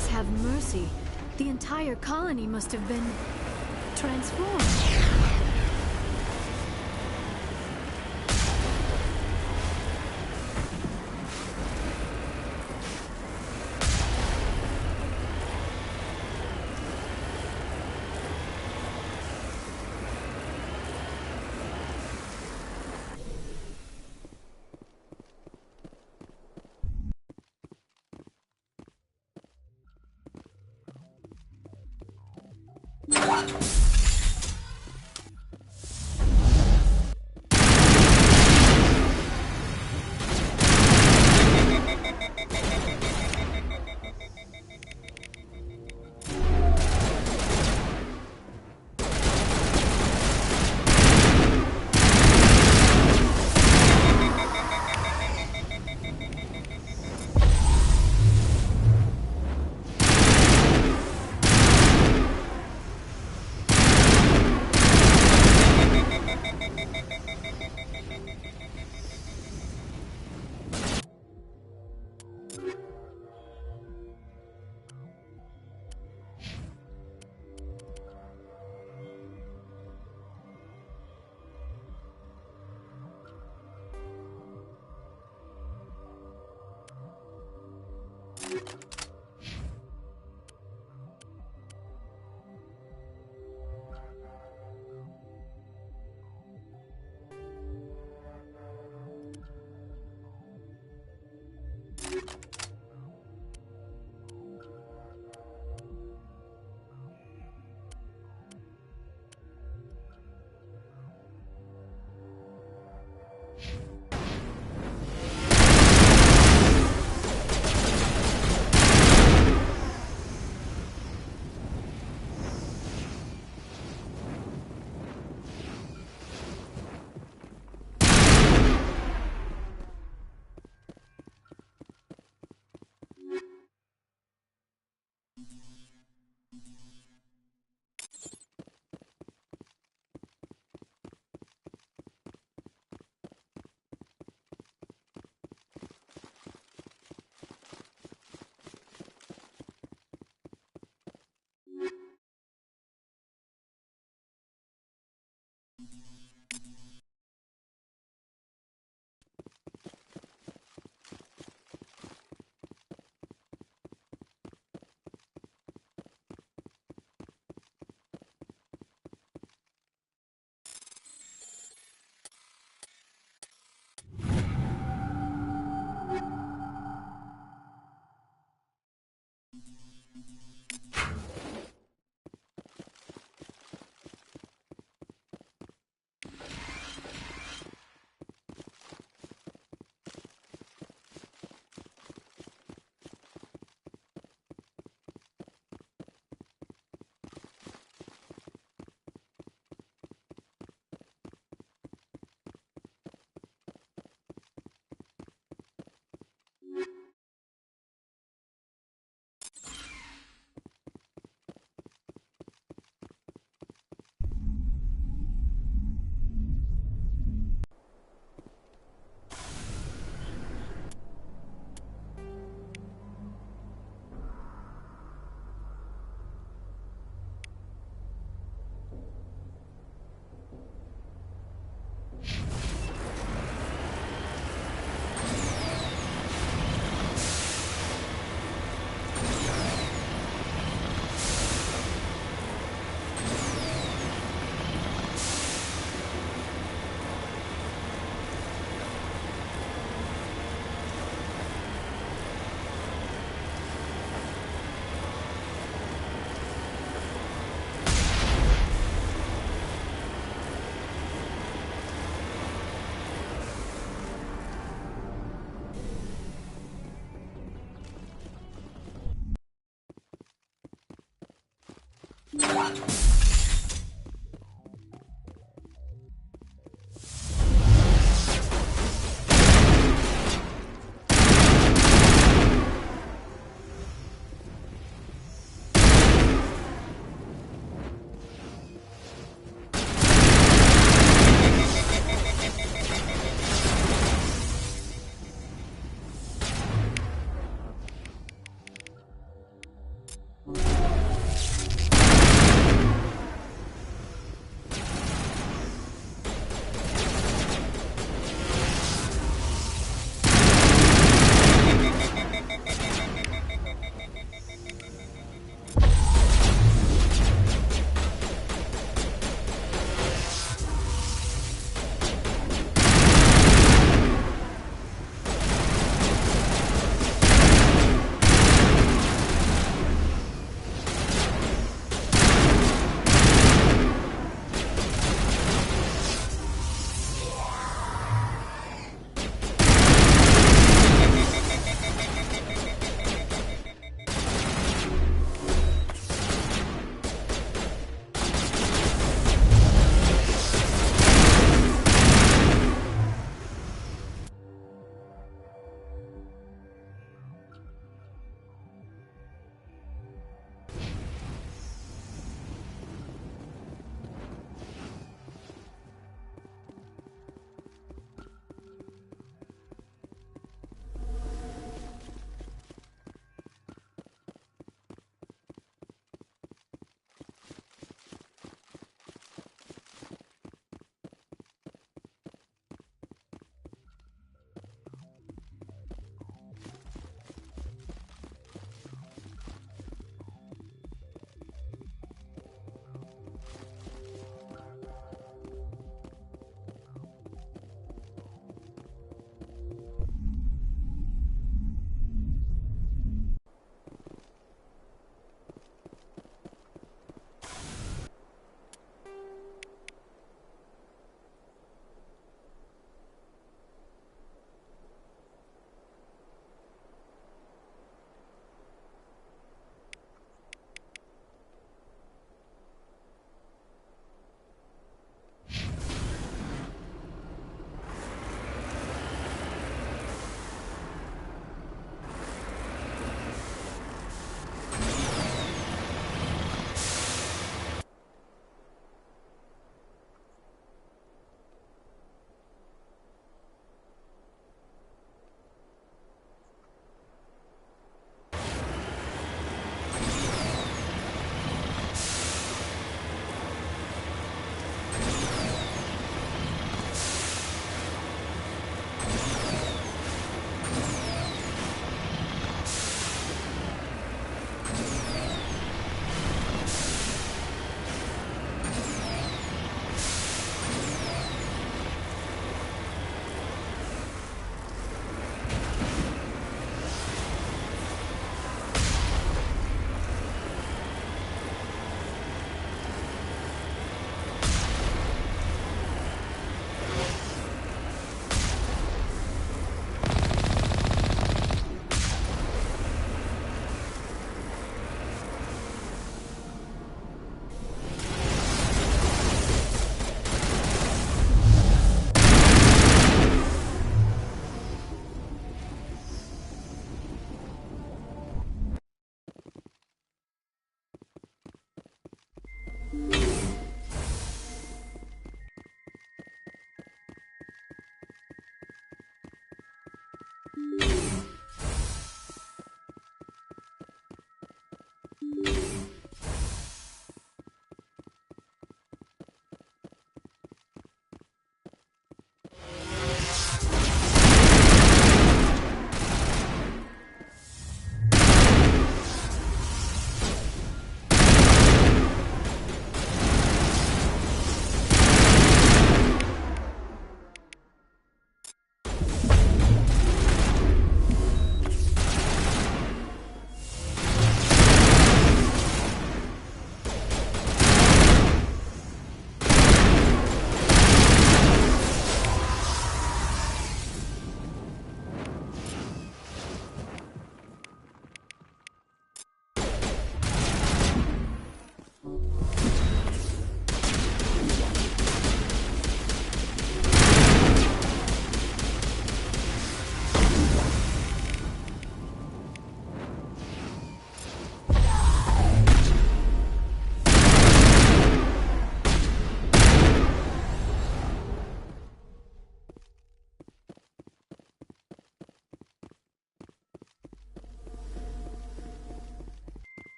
Gods have mercy. The entire colony must have been transformed.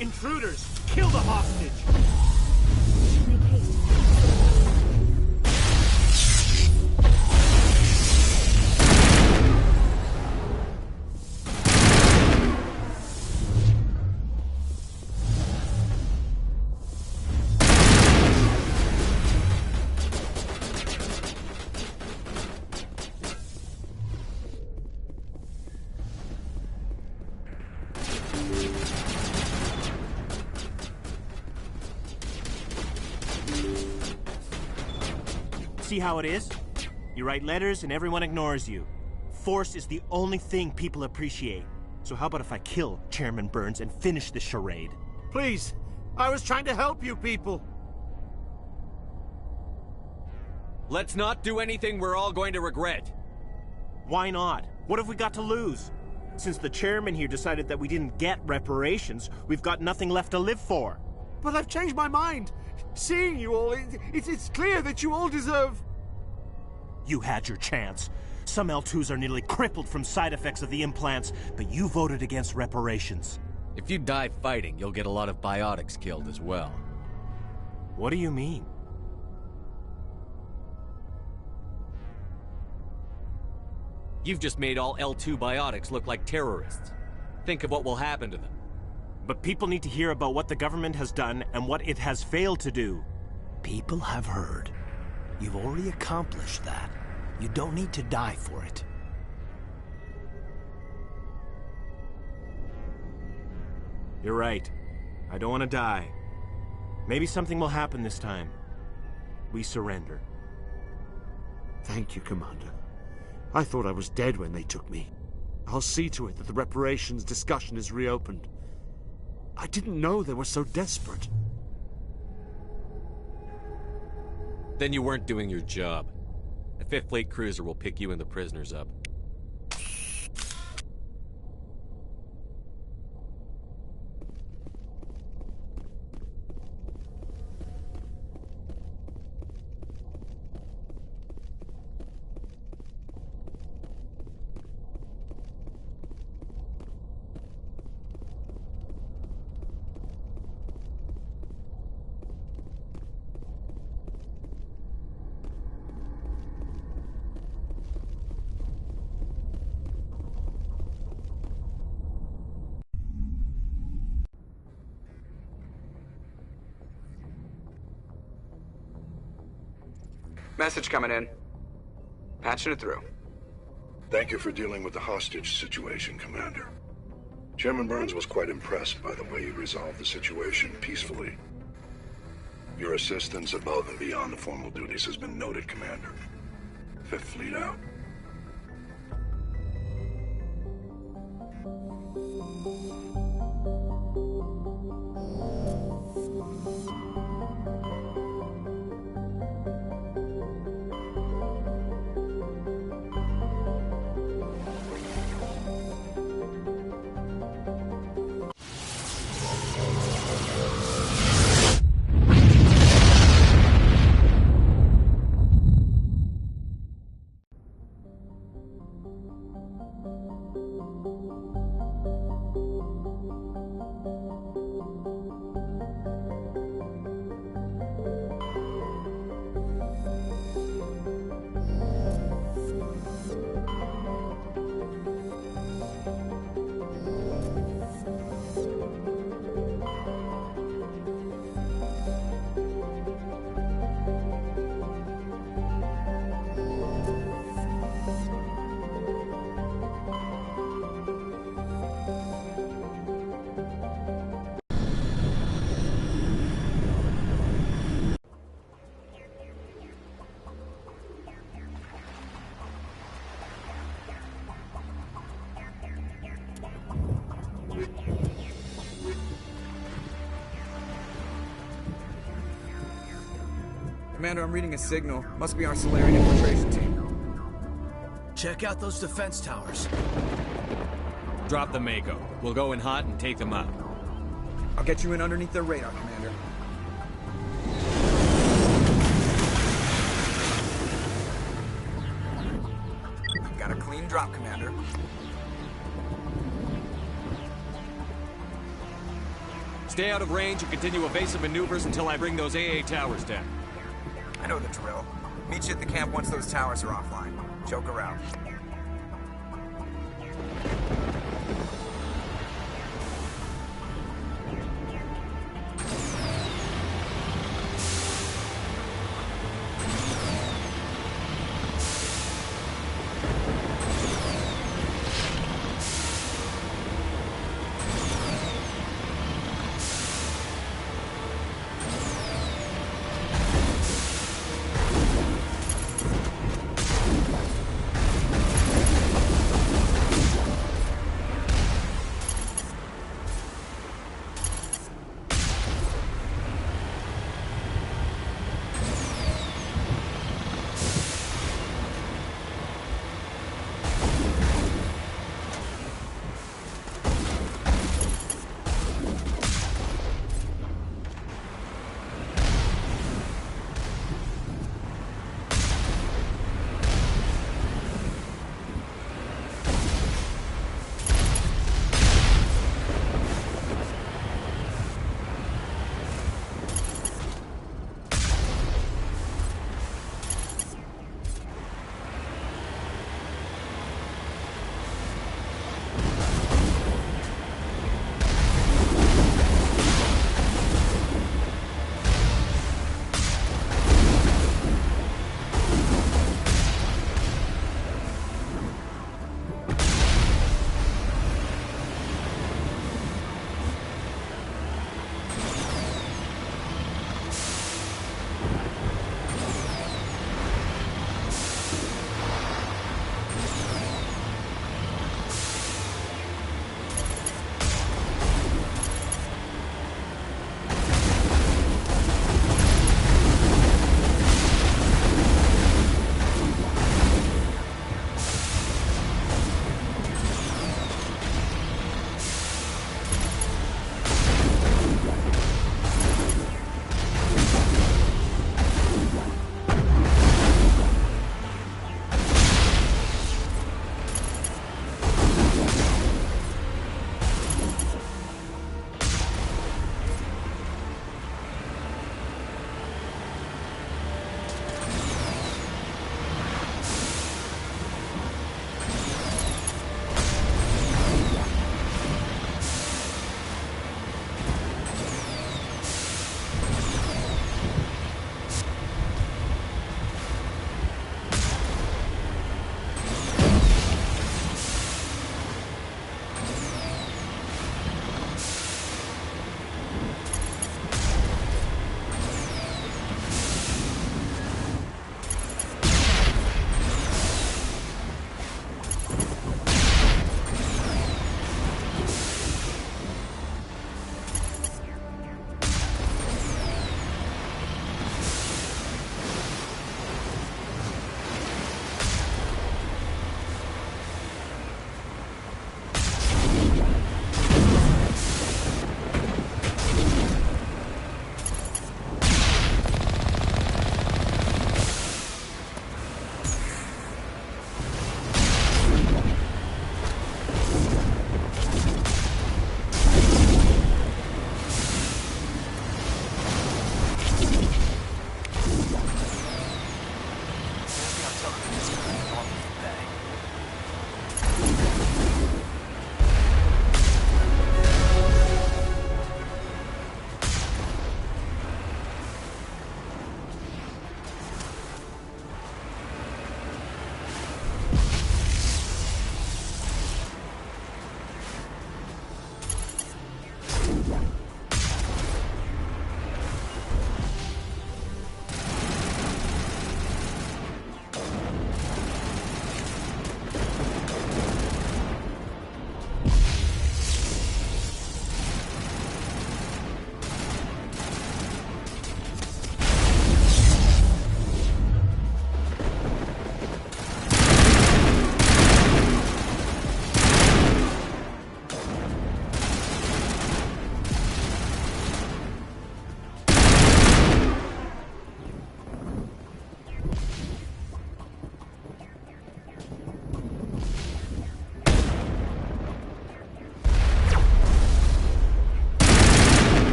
Intruders! Kill the hostage! See how it is? You write letters and everyone ignores you. Force is the only thing people appreciate. So how about if I kill Chairman Burns and finish this charade? Please! I was trying to help you people! Let's not do anything we're all going to regret. Why not? What have we got to lose? Since the chairman here decided that we didn't get reparations, we've got nothing left to live for. But I've changed my mind! Seeing you all, it's clear that you all deserve... You had your chance. Some L2s are nearly crippled from side effects of the implants, but you voted against reparations. If you die fighting, you'll get a lot of biotics killed as well. What do you mean? You've just made all L2 biotics look like terrorists. Think of what will happen to them. But people need to hear about what the government has done and what it has failed to do. People have heard. You've already accomplished that. You don't need to die for it. You're right. I don't want to die. Maybe something will happen this time. We surrender. Thank you, Commander. I thought I was dead when they took me. I'll see to it that the reparations discussion is reopened. I didn't know they were so desperate. Then you weren't doing your job. The 5th Fleet cruiser will pick you and the prisoners up. Message coming in. Patching it through. Thank you for dealing with the hostage situation, Commander. Chairman Burns was quite impressed by the way you resolved the situation peacefully. Your assistance above and beyond the formal duties has been noted, Commander. 5th Fleet out. Commander, I'm reading a signal. Must be our Solarian infiltration team. Check out those defense towers. Drop the Mako. We'll go in hot and take them out. I'll get you in underneath their radar, Commander. Got a clean drop, Commander. Stay out of range and continue evasive maneuvers until I bring those AA towers down. I know the drill. Meet you at the camp once those towers are offline. Choke her out.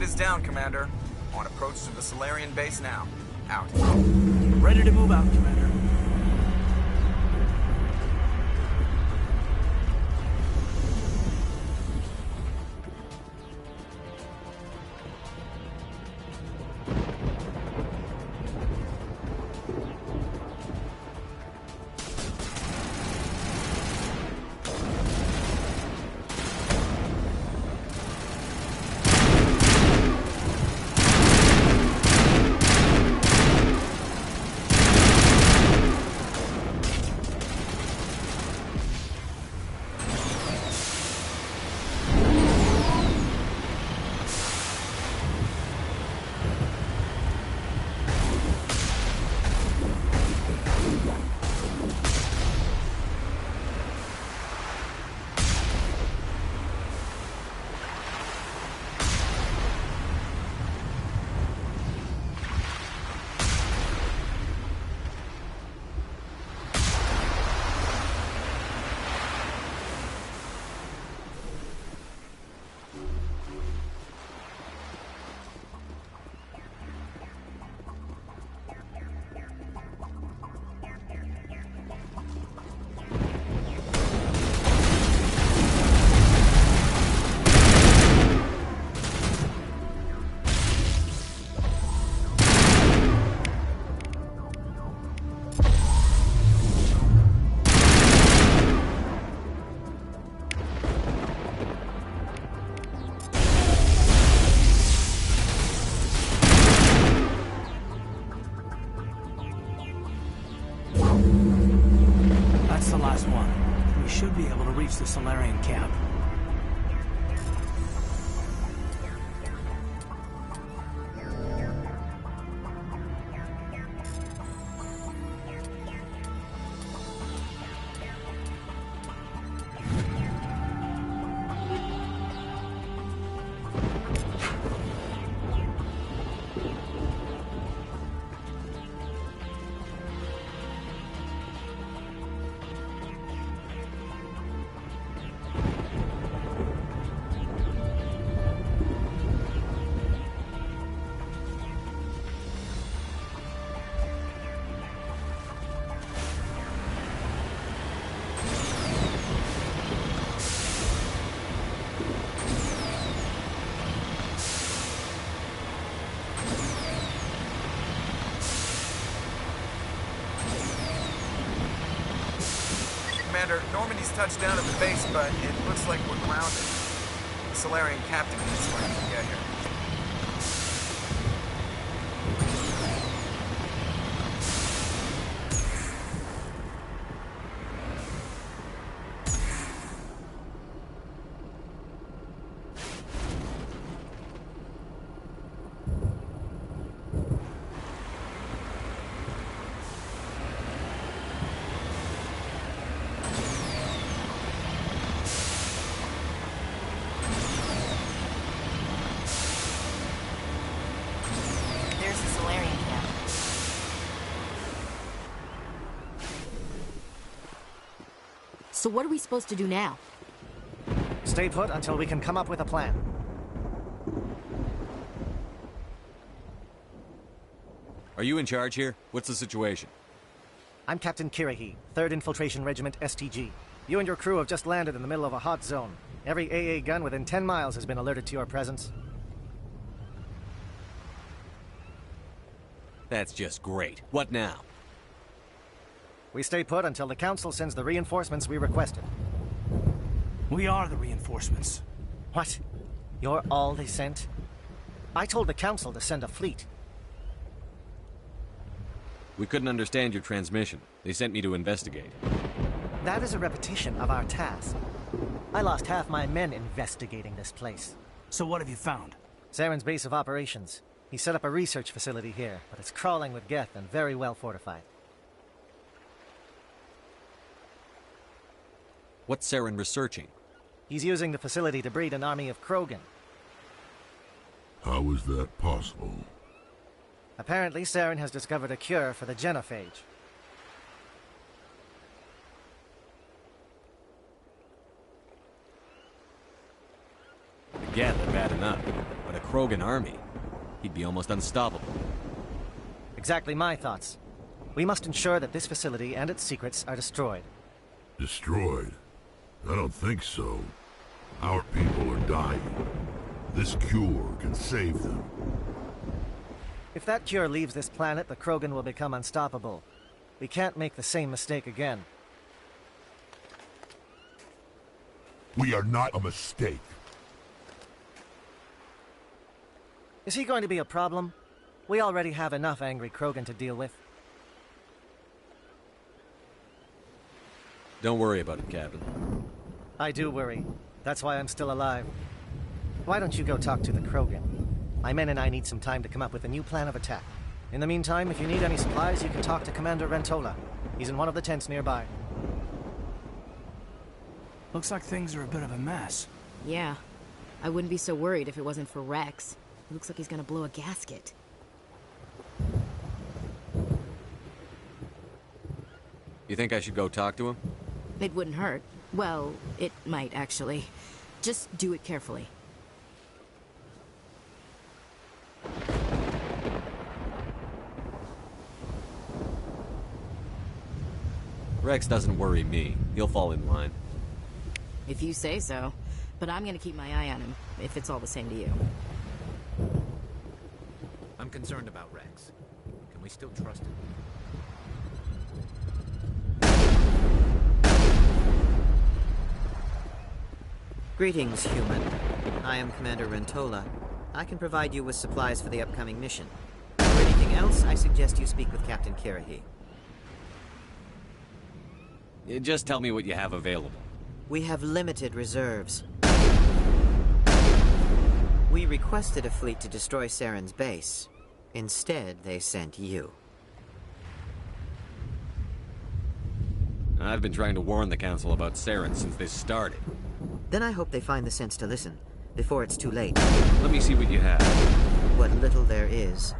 is down, Commander. On approach to the Solarian base now. Out. Ready to move out, Commander. That's the last one. We should be able to reach the Solarian camp. Commander, Normandy's touched down at the base, but it looks like we're grounded. The Solarian captain needs to get here. So what are we supposed to do now? Stay put until we can come up with a plan. Are you in charge here? What's the situation? I'm Captain Kirahi, 3rd Infiltration Regiment STG. You and your crew have just landed in the middle of a hot zone. Every AA gun within 10 miles has been alerted to your presence. That's just great. What now? We stay put until the Council sends the reinforcements we requested. We are the reinforcements. What? You're all they sent? I told the Council to send a fleet. We couldn't understand your transmission. They sent me to investigate. That is a repetition of our task. I lost half my men investigating this place. So what have you found? Saren's base of operations. He set up a research facility here, but it's crawling with Geth and very well fortified. What's Saren researching? He's using the facility to breed an army of Krogan. How is that possible? Apparently, Saren has discovered a cure for the genophage. The Geth are bad enough, but With a Krogan army, he'd be almost unstoppable. Exactly my thoughts. We must ensure that this facility and its secrets are destroyed. Destroyed? I don't think so. Our people are dying. This cure can save them. If that cure leaves this planet, the Krogan will become unstoppable. We can't make the same mistake again. We are not a mistake. Is he going to be a problem? We already have enough angry Krogan to deal with. Don't worry about it, Captain. I do worry. That's why I'm still alive. Why don't you go talk to the Krogan? My men and I need some time to come up with a new plan of attack. In the meantime, if you need any supplies, you can talk to Commander Rentola. He's in one of the tents nearby. Looks like things are a bit of a mess. Yeah. I wouldn't be so worried if it wasn't for Rex. He looks like he's gonna blow a gasket. You think I should go talk to him? It wouldn't hurt. Well, it might, actually. Just do it carefully. Rex doesn't worry me. He'll fall in line. If you say so. But I'm gonna keep my eye on him, if it's all the same to you. I'm concerned about Rex. Can we still trust him? Greetings, human. I am Commander Rentola. I can provide you with supplies for the upcoming mission. For anything else, I suggest you speak with Captain Kirahi. Just tell me what you have available. We have limited reserves. We requested a fleet to destroy Saren's base. Instead, they sent you. I've been trying to warn the Council about Saren since this started. Then I hope they find the sense to listen, before it's too late. Let me see what you have. What little there is.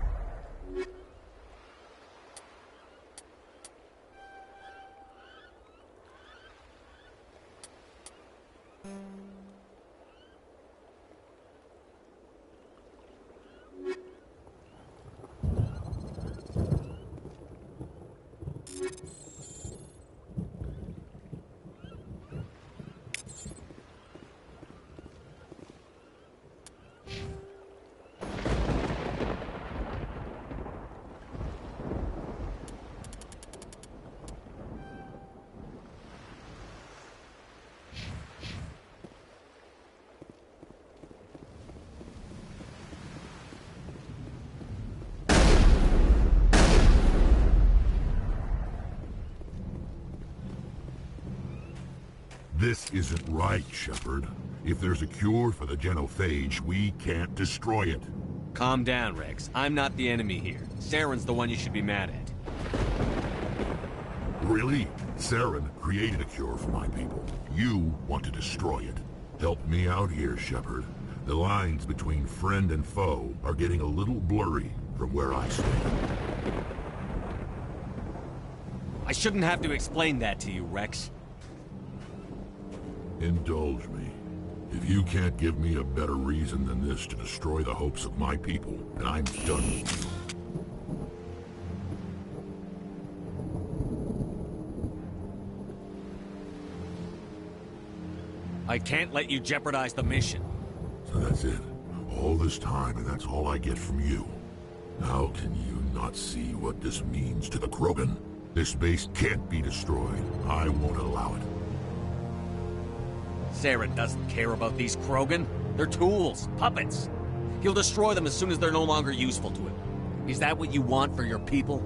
This isn't right, Shepard. If there's a cure for the genophage, we can't destroy it. Calm down, Rex. I'm not the enemy here. Saren's the one you should be mad at. Really? Saren created a cure for my people. You want to destroy it. Help me out here, Shepard. The lines between friend and foe are getting a little blurry from where I stand. I shouldn't have to explain that to you, Rex. Indulge me. If you can't give me a better reason than this to destroy the hopes of my people, then I'm done with you. I can't let you jeopardize the mission. So that's it. All this time, and that's all I get from you. How can you not see what this means to the Krogan? This base can't be destroyed. I won't allow it. Saren doesn't care about these Krogan. They're tools, puppets. He'll destroy them as soon as they're no longer useful to him. Is that what you want for your people?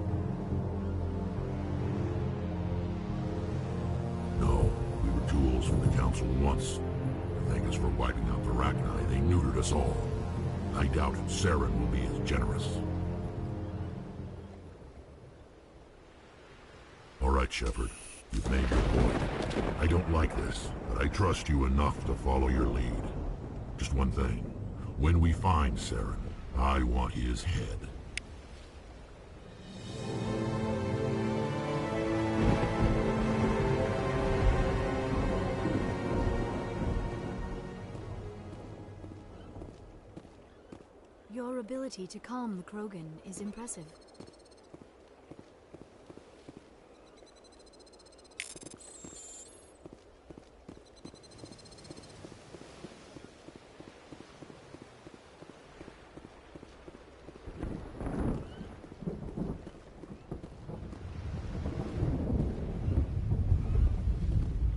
No, we were tools for the Council once. Thank us for wiping out the Rachni. They neutered us all. I doubt Saren will be as generous. All right, Shepard. You've made your point. I don't like this, but I trust you enough to follow your lead. Just one thing. When we find Saren, I want his head. Your ability to calm the Krogan is impressive.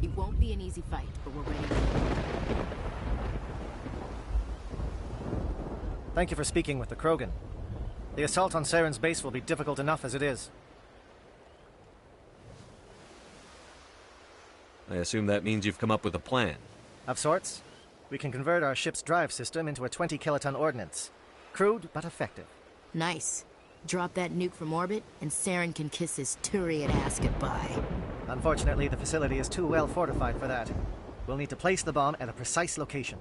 It won't be an easy fight, but we're ready. Thank you for speaking with the Krogan. The assault on Saren's base will be difficult enough as it is. I assume that means you've come up with a plan. Of sorts. We can convert our ship's drive system into a 20-kiloton ordnance. Crude, but effective. Nice. Drop that nuke from orbit, and Saren can kiss his Turian ass goodbye. Unfortunately, the facility is too well fortified for that. We'll need to place the bomb at a precise location.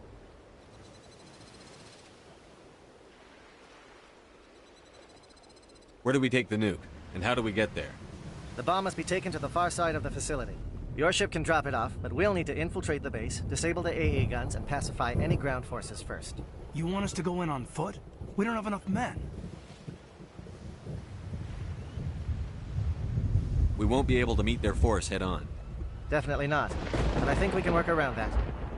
Where do we take the nuke? And how do we get there? The bomb must be taken to the far side of the facility. Your ship can drop it off, but we'll need to infiltrate the base, disable the AA guns, and pacify any ground forces first. You want us to go in on foot? We don't have enough men. We won't be able to meet their force head-on. Definitely not, but I think we can work around that.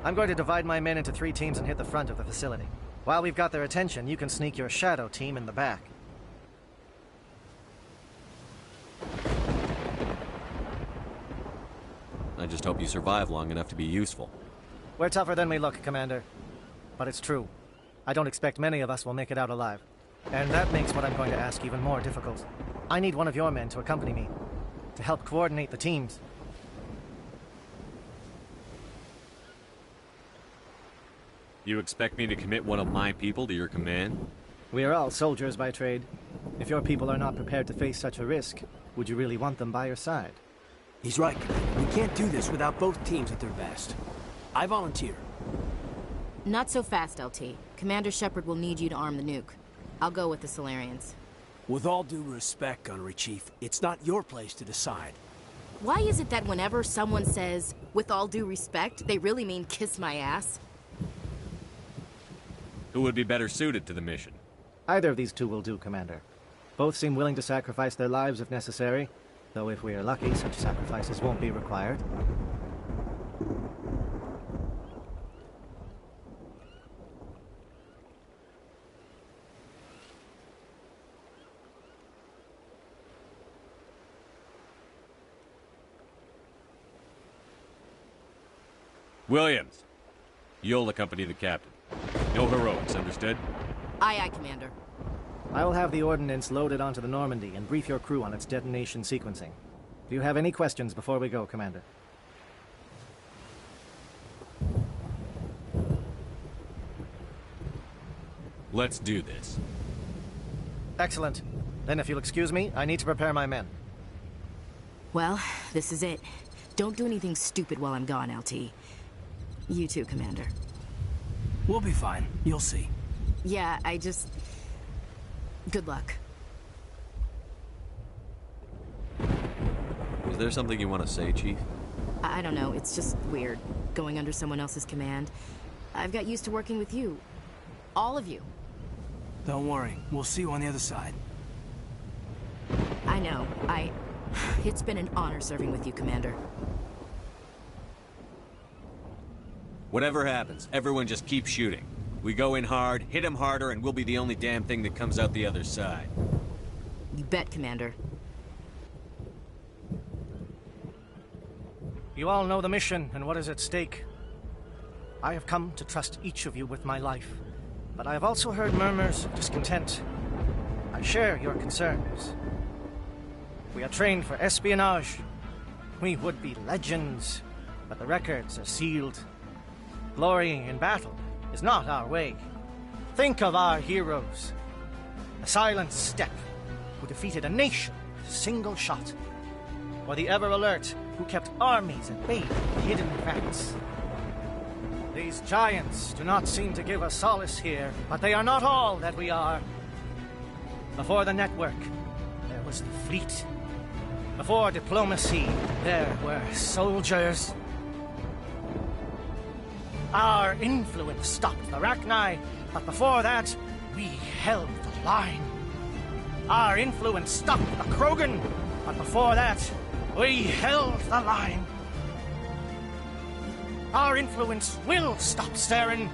I'm going to divide my men into 3 teams and hit the front of the facility. While we've got their attention, you can sneak your shadow team in the back. I just hope you survive long enough to be useful. We're tougher than we look, Commander. But it's true. I don't expect many of us will make it out alive. And that makes what I'm going to ask even more difficult. I need one of your men to accompany me, to help coordinate the teams. You expect me to commit one of my people to your command? We are all soldiers by trade. If your people are not prepared to face such a risk, would you really want them by your side? He's right, Commander. We can't do this without both teams at their best. I volunteer. Not so fast, LT. Commander Shepard will need you to arm the nuke. I'll go with the Solarians. With all due respect, Gunnery Chief, it's not your place to decide. Why is it that whenever someone says, with all due respect, they really mean kiss my ass? Who would be better suited to the mission? Either of these two will do, Commander. Both seem willing to sacrifice their lives if necessary, though if we are lucky, such sacrifices won't be required. Williams, you'll accompany the captain. No heroics, understood? Aye, aye, Commander. I will have the ordnance loaded onto the Normandy and brief your crew on its detonation sequencing. Do you have any questions before we go, Commander? Let's do this. Excellent. Then if you'll excuse me, I need to prepare my men. Well, this is it. Don't do anything stupid while I'm gone, LT. You too, Commander. We'll be fine. You'll see. Yeah, good luck. Is there something you want to say, Chief? I don't know, it's just weird, going under someone else's command. I've got used to working with you. All of you. Don't worry, we'll see you on the other side. I know, It's been an honor serving with you, Commander. Whatever happens, everyone just keep shooting. We go in hard, hit them harder, and we'll be the only damn thing that comes out the other side. You bet, Commander. You all know the mission and what is at stake. I have come to trust each of you with my life, but I have also heard murmurs of discontent. I share your concerns. We are trained for espionage. We would be legends, but the records are sealed. Glory in battle is not our way. Think of our heroes. The silent step who defeated a nation with a single shot. Or the ever-alert who kept armies at bay with hidden facts. These giants do not seem to give us solace here, but they are not all that we are. Before the network, there was the fleet. Before diplomacy, there were soldiers. Our influence stopped the Rachni, but before that, We held the line. Our influence stopped the Krogan, but before that, we held the line. Our influence will stop Saren.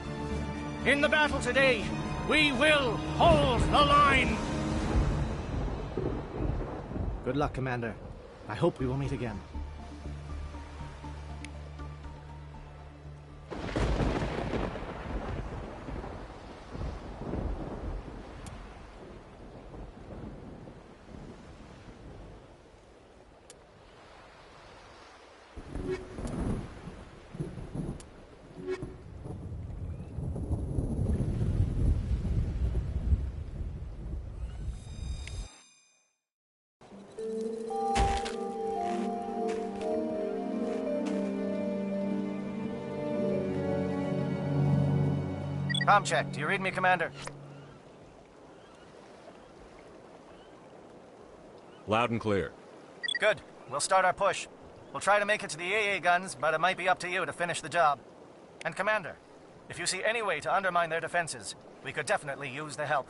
In the battle today, we will hold the line. Good luck, Commander. I hope we will meet again. Comm check. Do you read me, Commander? Loud and clear. Good. We'll start our push. We'll try to make it to the AA guns, but it might be up to you to finish the job. And Commander, if you see any way to undermine their defenses, we could definitely use the help.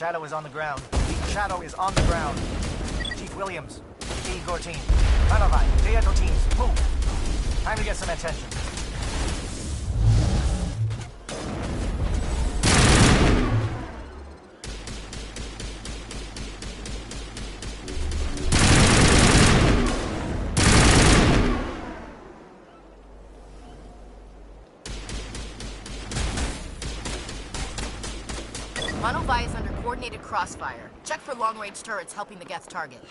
Shadow is on the ground. Shadow is on the ground. Chief Williams, Igor team. Panovai, Diego teams, move. Time to get some attention. Panovai is under coordinated crossfire. Check for long-range turrets helping the Geth target.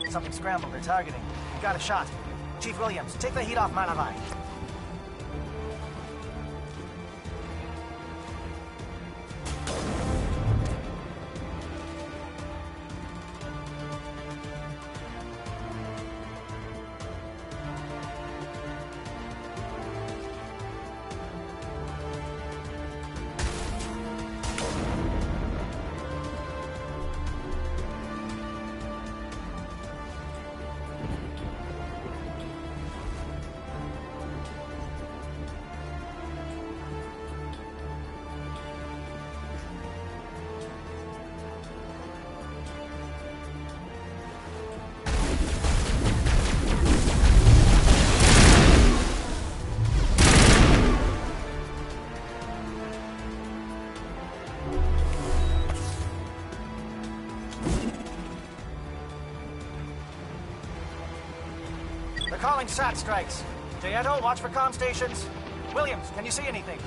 Something scrambled. They're targeting. Got a shot. Chief Williams, take the heat off Malavai. They're calling SAT strikes. Jayeto, watch for comm stations. Williams, can you see anything?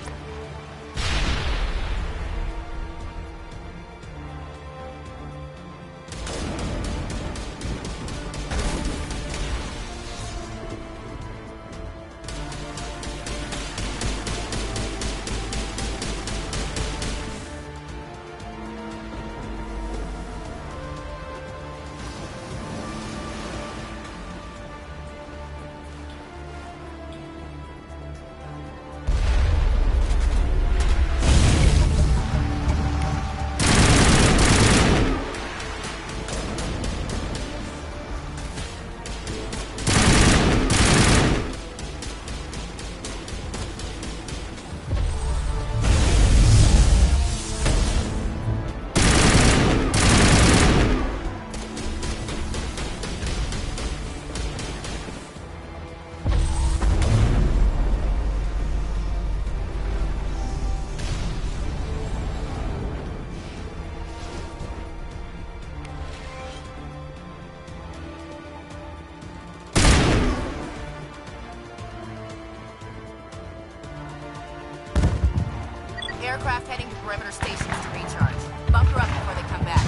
Aircraft heading to perimeter stations to recharge. Bunker up before they come back.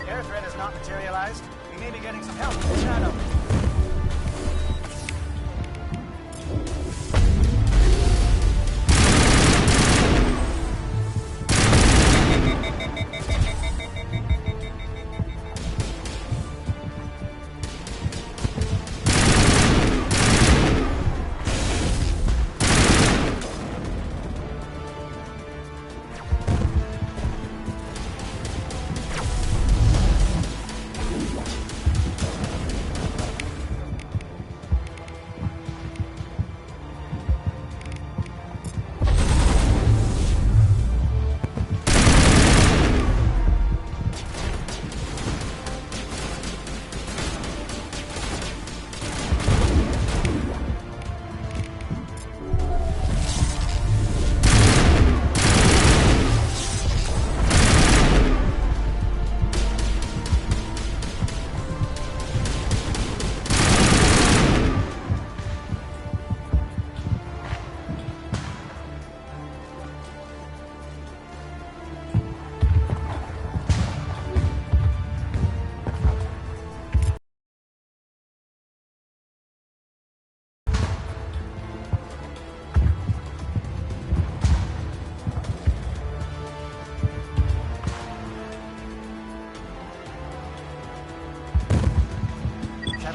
Air threat has not materialized. We may be getting some help from the shadow.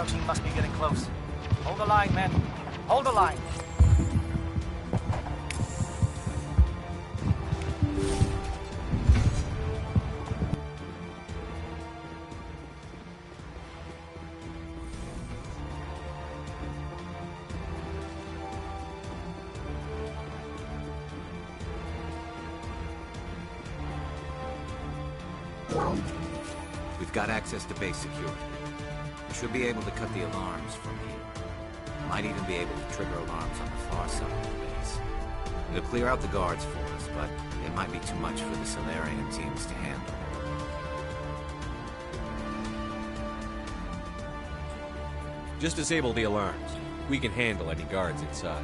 Echo team must be getting close. Hold the line, men. Hold the line. We've got access to base security. We should be able to cut the alarms from here. Might even be able to trigger alarms on the far side of the base. It'll clear out the guards for us, but it might be too much for the Solarian teams to handle. Just disable the alarms. We can handle any guards inside.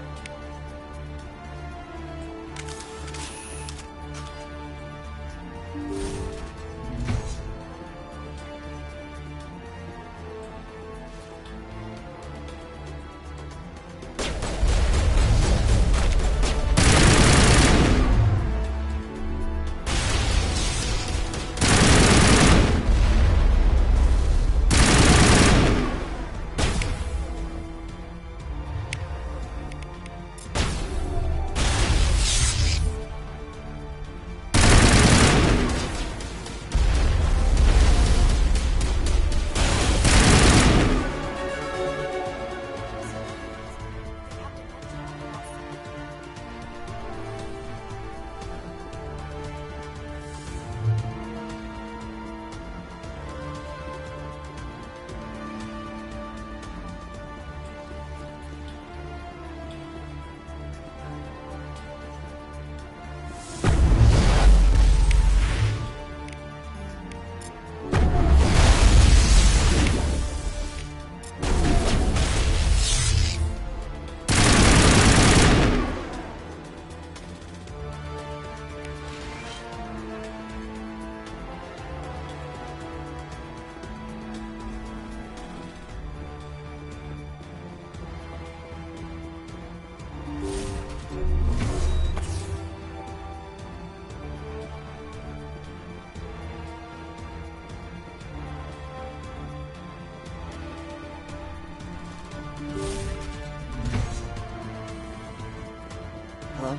Hello?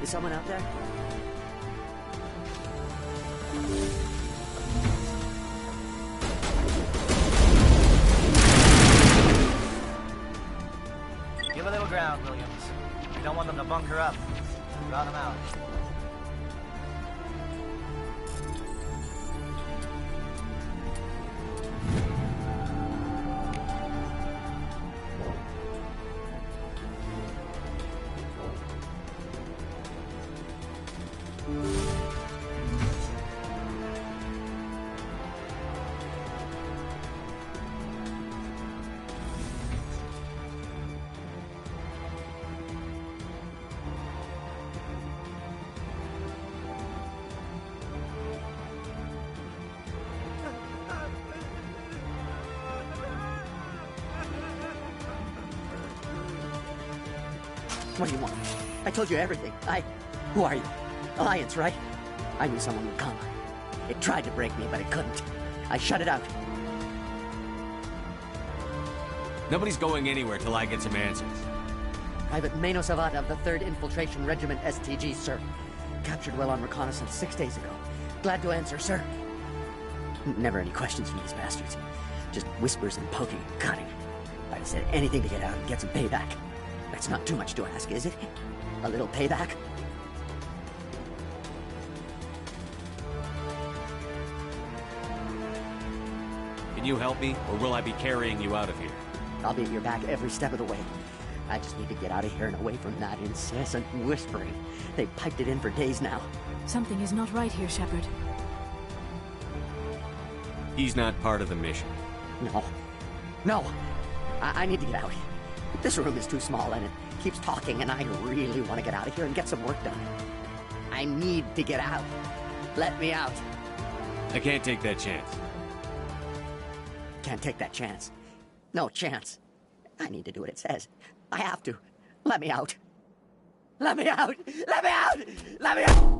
Is someone out there? Give a little ground, Williams. We don't want them to bunker up. Rout them out. What do you want? I told you everything. Who are you? Alliance, right? I knew someone would come. It tried to break me, but it couldn't. I shut it out. Nobody's going anywhere till I get some answers. Private Mano Savata of the 3rd Infiltration Regiment STG, sir. Captured well on reconnaissance 6 days ago. Glad to answer, sir. Never any questions from these bastards. Just whispers and poking and cutting. I'd have said anything to get out and get some payback. That's not too much to ask, is it? A little payback? Can you help me, or will I be carrying you out of here? I'll be at your back every step of the way. I just need to get out of here and away from that incessant whispering. They've piped it in for days now. Something is not right here, Shepard. He's not part of the mission. No. I need to get out. This room is too small and it keeps talking, and I really want to get out of here and get some work done. I need to get out. Let me out. I can't take that chance. Can't take that chance. No chance. I need to do what it says. I have to. Let me out. Let me out! Let me out! Let me out!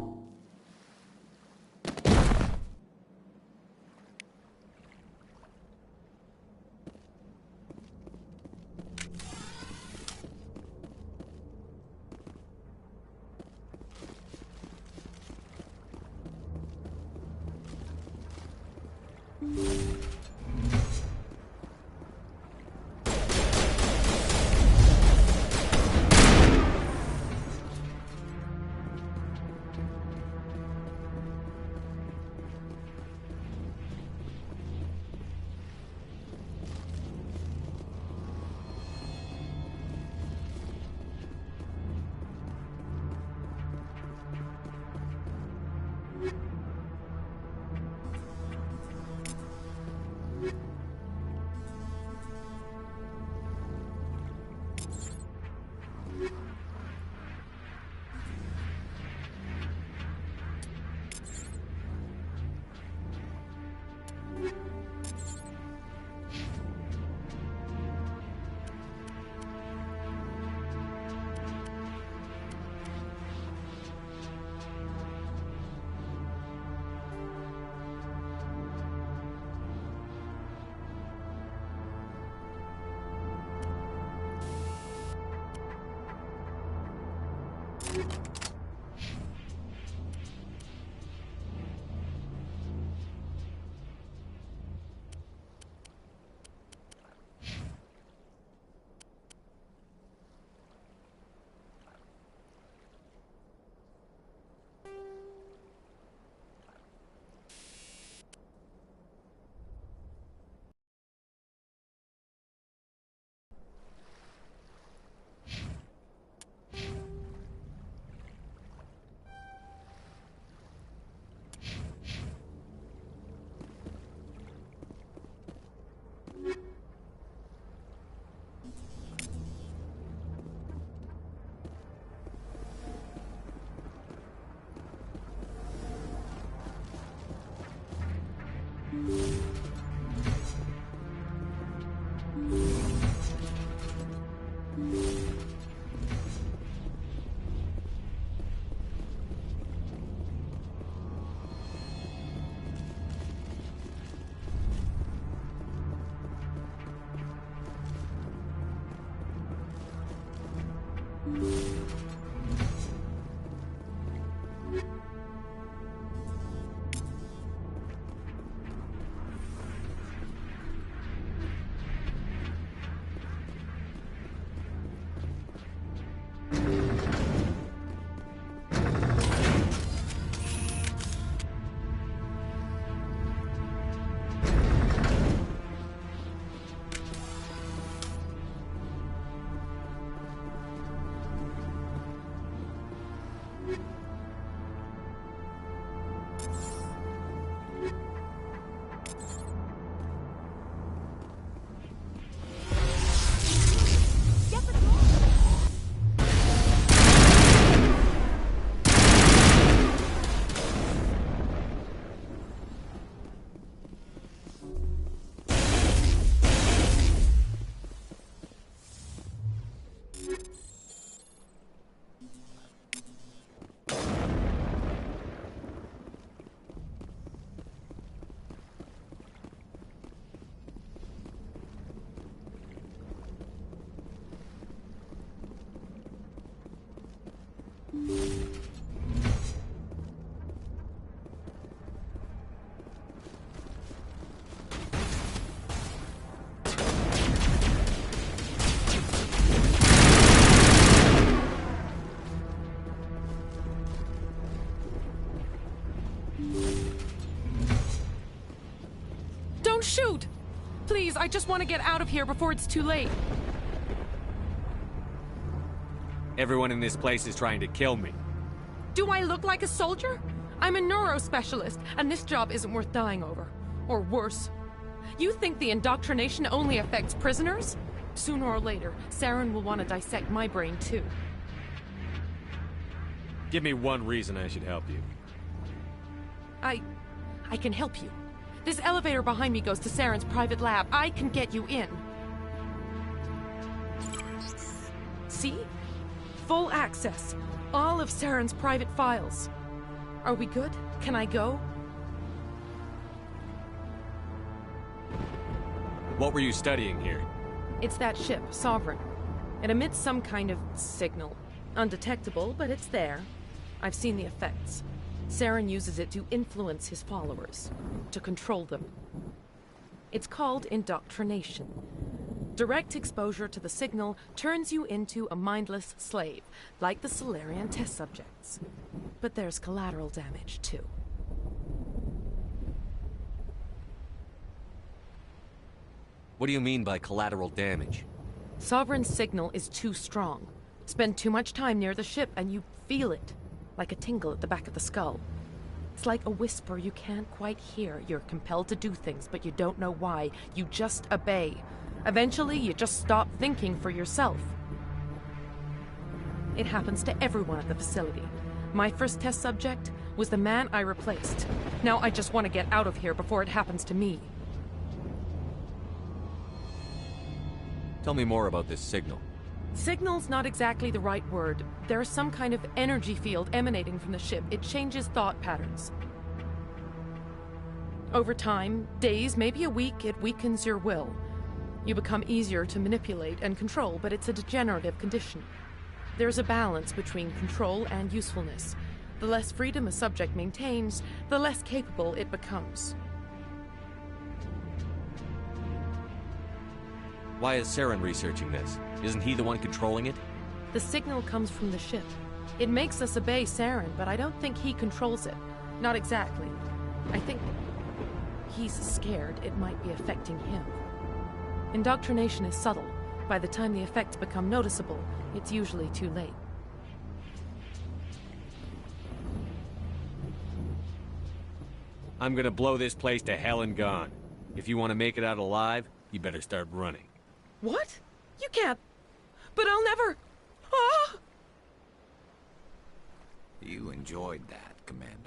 Don't shoot! Please, I just want to get out of here before it's too late. Everyone in this place is trying to kill me. Do I look like a soldier? I'm a neurospecialist, and this job isn't worth dying over. Or worse. You think the indoctrination only affects prisoners? Sooner or later, Saren will want to dissect my brain too. Give me one reason I should help you. I can help you. This elevator behind me goes to Saren's private lab. I can get you in. See? Full access. All of Saren's private files. Are we good? Can I go? What were you studying here? It's that ship, Sovereign. It emits some kind of signal. Undetectable, but it's there. I've seen the effects. Saren uses it to influence his followers, to control them. It's called indoctrination. Direct exposure to the signal turns you into a mindless slave, like the Solarian test subjects. But there's collateral damage, too. What do you mean by collateral damage? Sovereign's signal is too strong. Spend too much time near the ship and you feel it, like a tingle at the back of the skull. It's like a whisper you can't quite hear. You're compelled to do things, but you don't know why. You just obey. Eventually, you just stop thinking for yourself. It happens to everyone at the facility. My first test subject was the man I replaced. Now I just want to get out of here before it happens to me. Tell me more about this signal. Signal's not exactly the right word. There's some kind of energy field emanating from the ship. It changes thought patterns. Over time, days, maybe a week, it weakens your will. You become easier to manipulate and control, but it's a degenerative condition. There's a balance between control and usefulness. The less freedom a subject maintains, the less capable it becomes. Why is Saren researching this? Isn't he the one controlling it? The signal comes from the ship. It makes us obey Saren, but I don't think he controls it. Not exactly. I think he's scared it might be affecting him. Indoctrination is subtle. By the time the effects become noticeable, it's usually too late. I'm gonna blow this place to hell and gone. If you want to make it out alive, you better start running. What? You can't. But I'll never. Ah! You enjoyed that, Commander.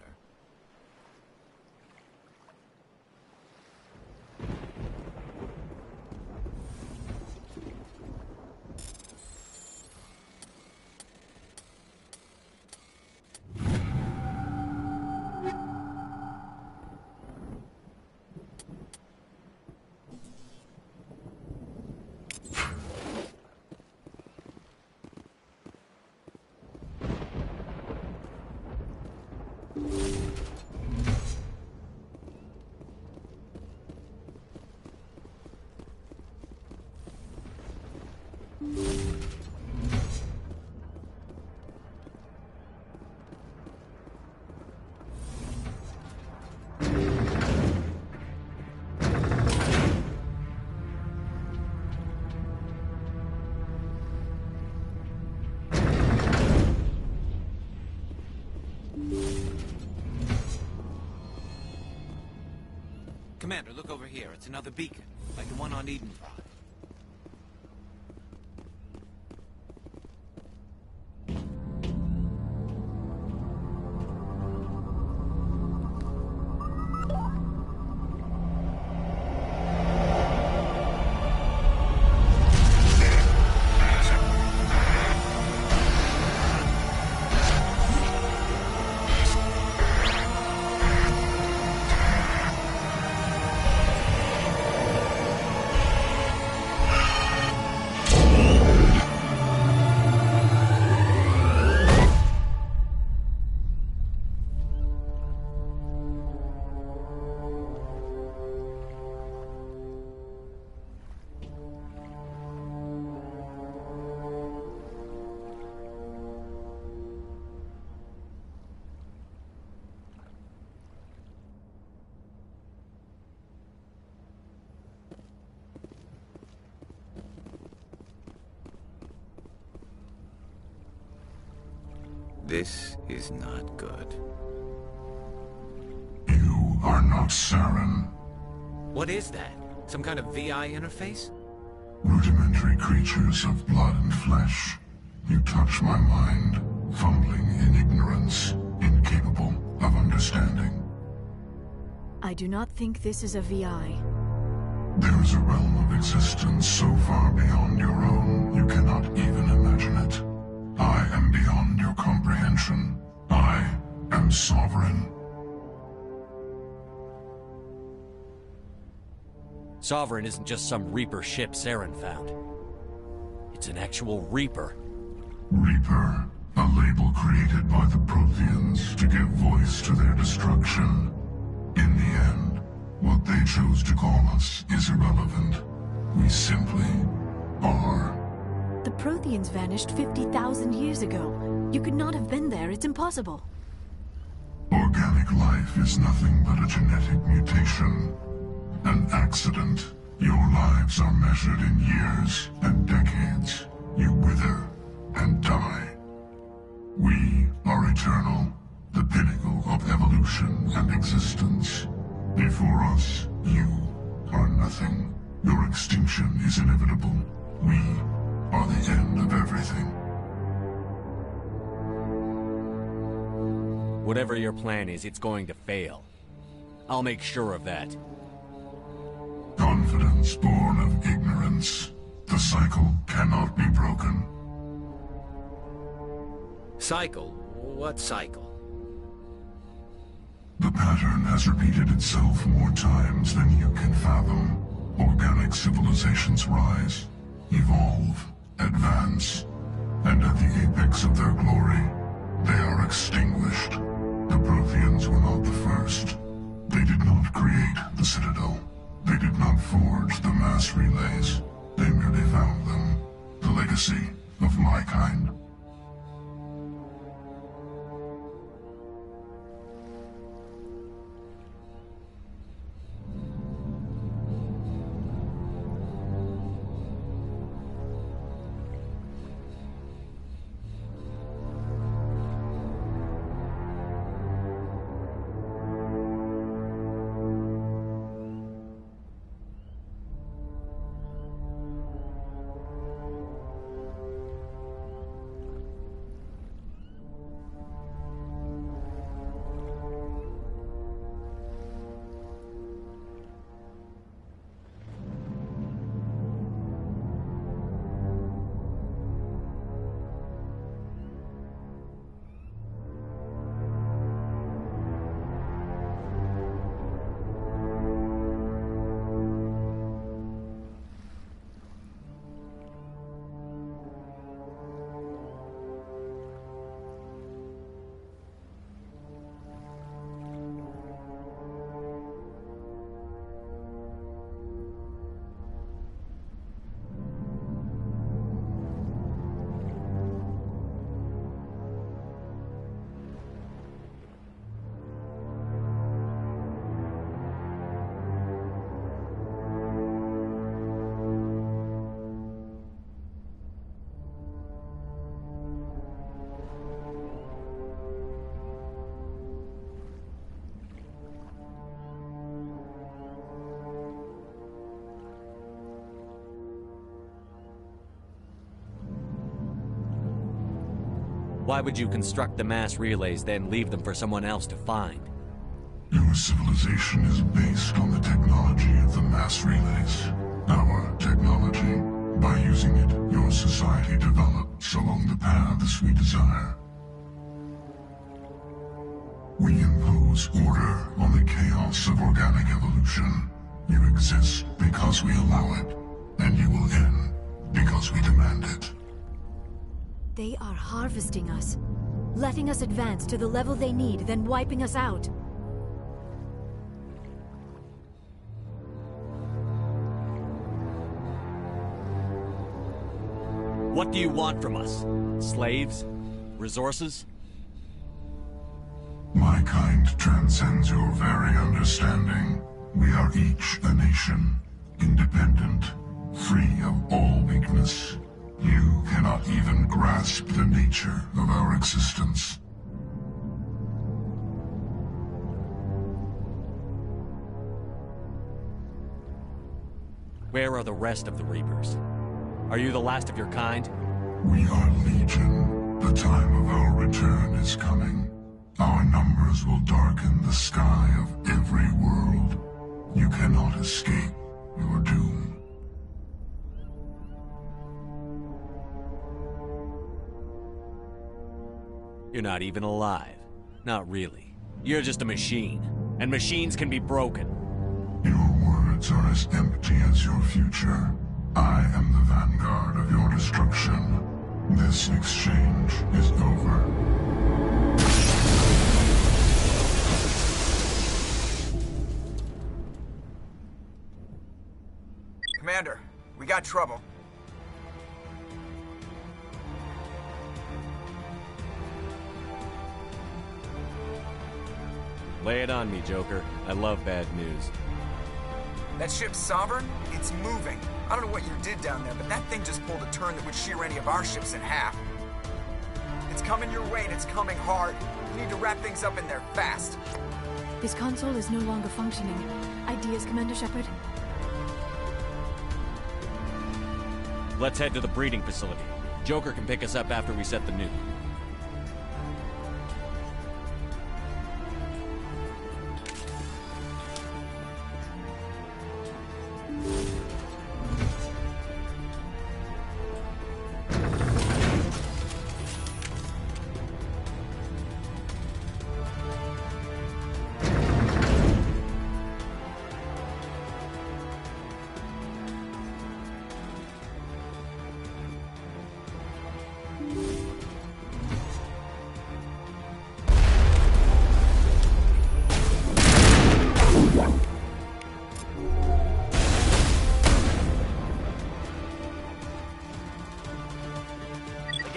Commander, look over here. It's another beacon, like the one on Edenpride. This is not good. You are not Saren. What is that? Some kind of VI interface? Rudimentary creatures of blood and flesh. You touch my mind, fumbling in ignorance, incapable of understanding. I do not think this is a VI. There is a realm of existence so far beyond your own, you cannot even imagine it. I am beyond your comprehension. I am sovereign. Sovereign isn't just some Reaper ship Saren found. It's an actual Reaper. Reaper, a label created by the Protheans to give voice to their destruction. In the end, what they chose to call us is irrelevant. We simply are. The Protheans vanished 50,000 years ago. You could not have been there. It's impossible. Organic life is nothing but a genetic mutation. An accident. Your lives are measured in years and decades. You wither and die. We are eternal, the pinnacle of evolution and existence. Before us, you are nothing. Your extinction is inevitable. We are the end of everything. Whatever your plan is, it's going to fail. I'll make sure of that. Confidence born of ignorance. The cycle cannot be broken. Cycle? What cycle? The pattern has repeated itself more times than you can fathom. Organic civilizations rise, evolve, advance, and stand at the apex of their glory. They are extinguished. The Protheans were not the first. They did not create the Citadel. They did not forge the mass relays. They merely found them. The legacy of my kind. Why would you construct the mass relays, then leave them for someone else to find? Your civilization is based on the technology of the mass relays. Our technology. By using it, your society develops along the paths we desire. We impose order on the chaos of organic evolution. You exist because we allow it, and you will end because we demand it. They are harvesting us, letting us advance to the level they need, then wiping us out. What do you want from us? Slaves? Resources? My kind transcends your very understanding. We are each a nation, independent, free of all weakness. You cannot even grasp the nature of our existence. Where are the rest of the Reapers? Are you the last of your kind? We are Legion. The time of our return is coming. Our numbers will darken the sky of every world. You cannot escape your doom. You're not even alive. Not really. You're just a machine. And machines can be broken. Your words are as empty as your future. I am the vanguard of your destruction. This exchange is over. Commander, we got trouble. Lay it on me, Joker. I love bad news. That ship's Sovereign? It's moving. I don't know what you did down there, but that thing just pulled a turn that would shear any of our ships in half. It's coming your way, and it's coming hard. You need to wrap things up in there fast. This console is no longer functioning. Ideas, Commander Shepard? Let's head to the breeding facility. Joker can pick us up after we set the nuke.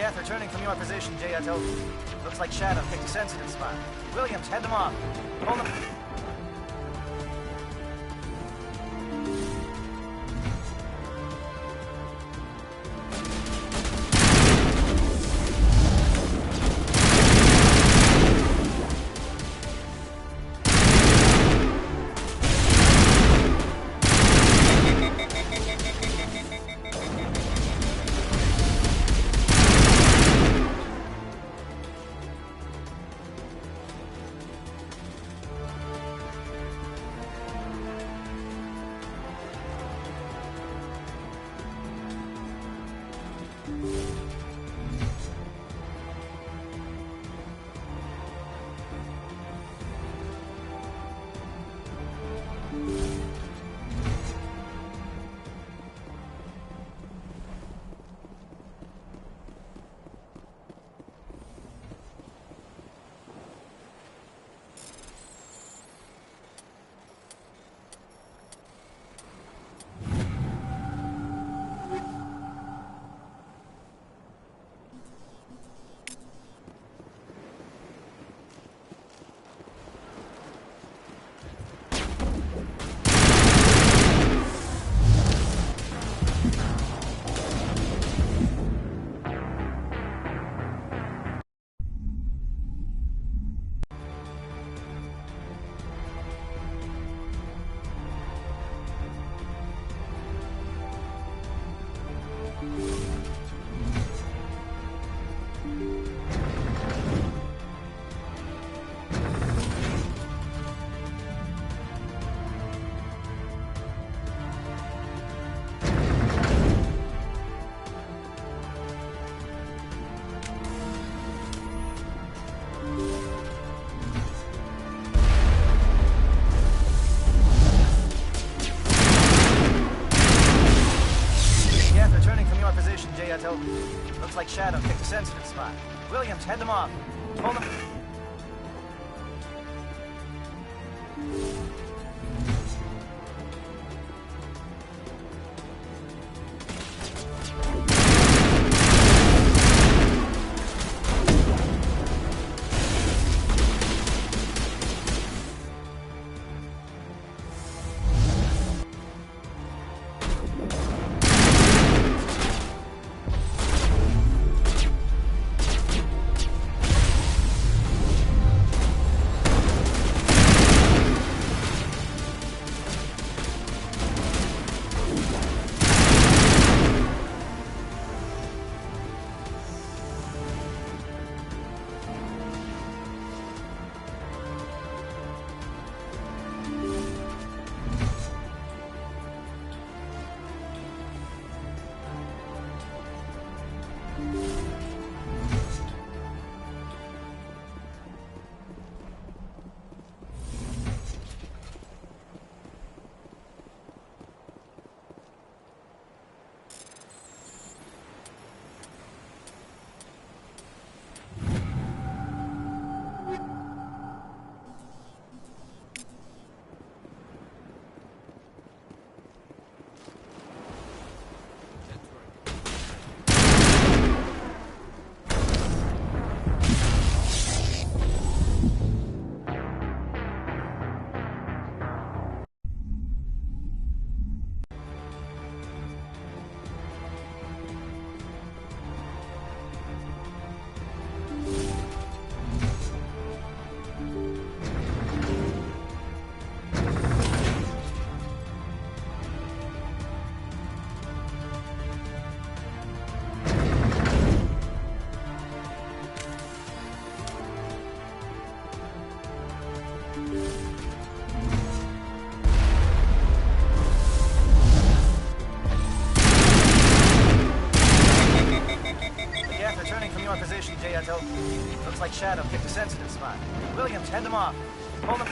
Geth returning from your position, J.O. Looks like Shadow picked a sensitive spot. Williams, head them off. Hold them. Looks like Shadow picked a sensitive spot. Williams, head them off. Hold them. Looks like Shadow picked a sensitive spot. Williams, head them off. Hold them.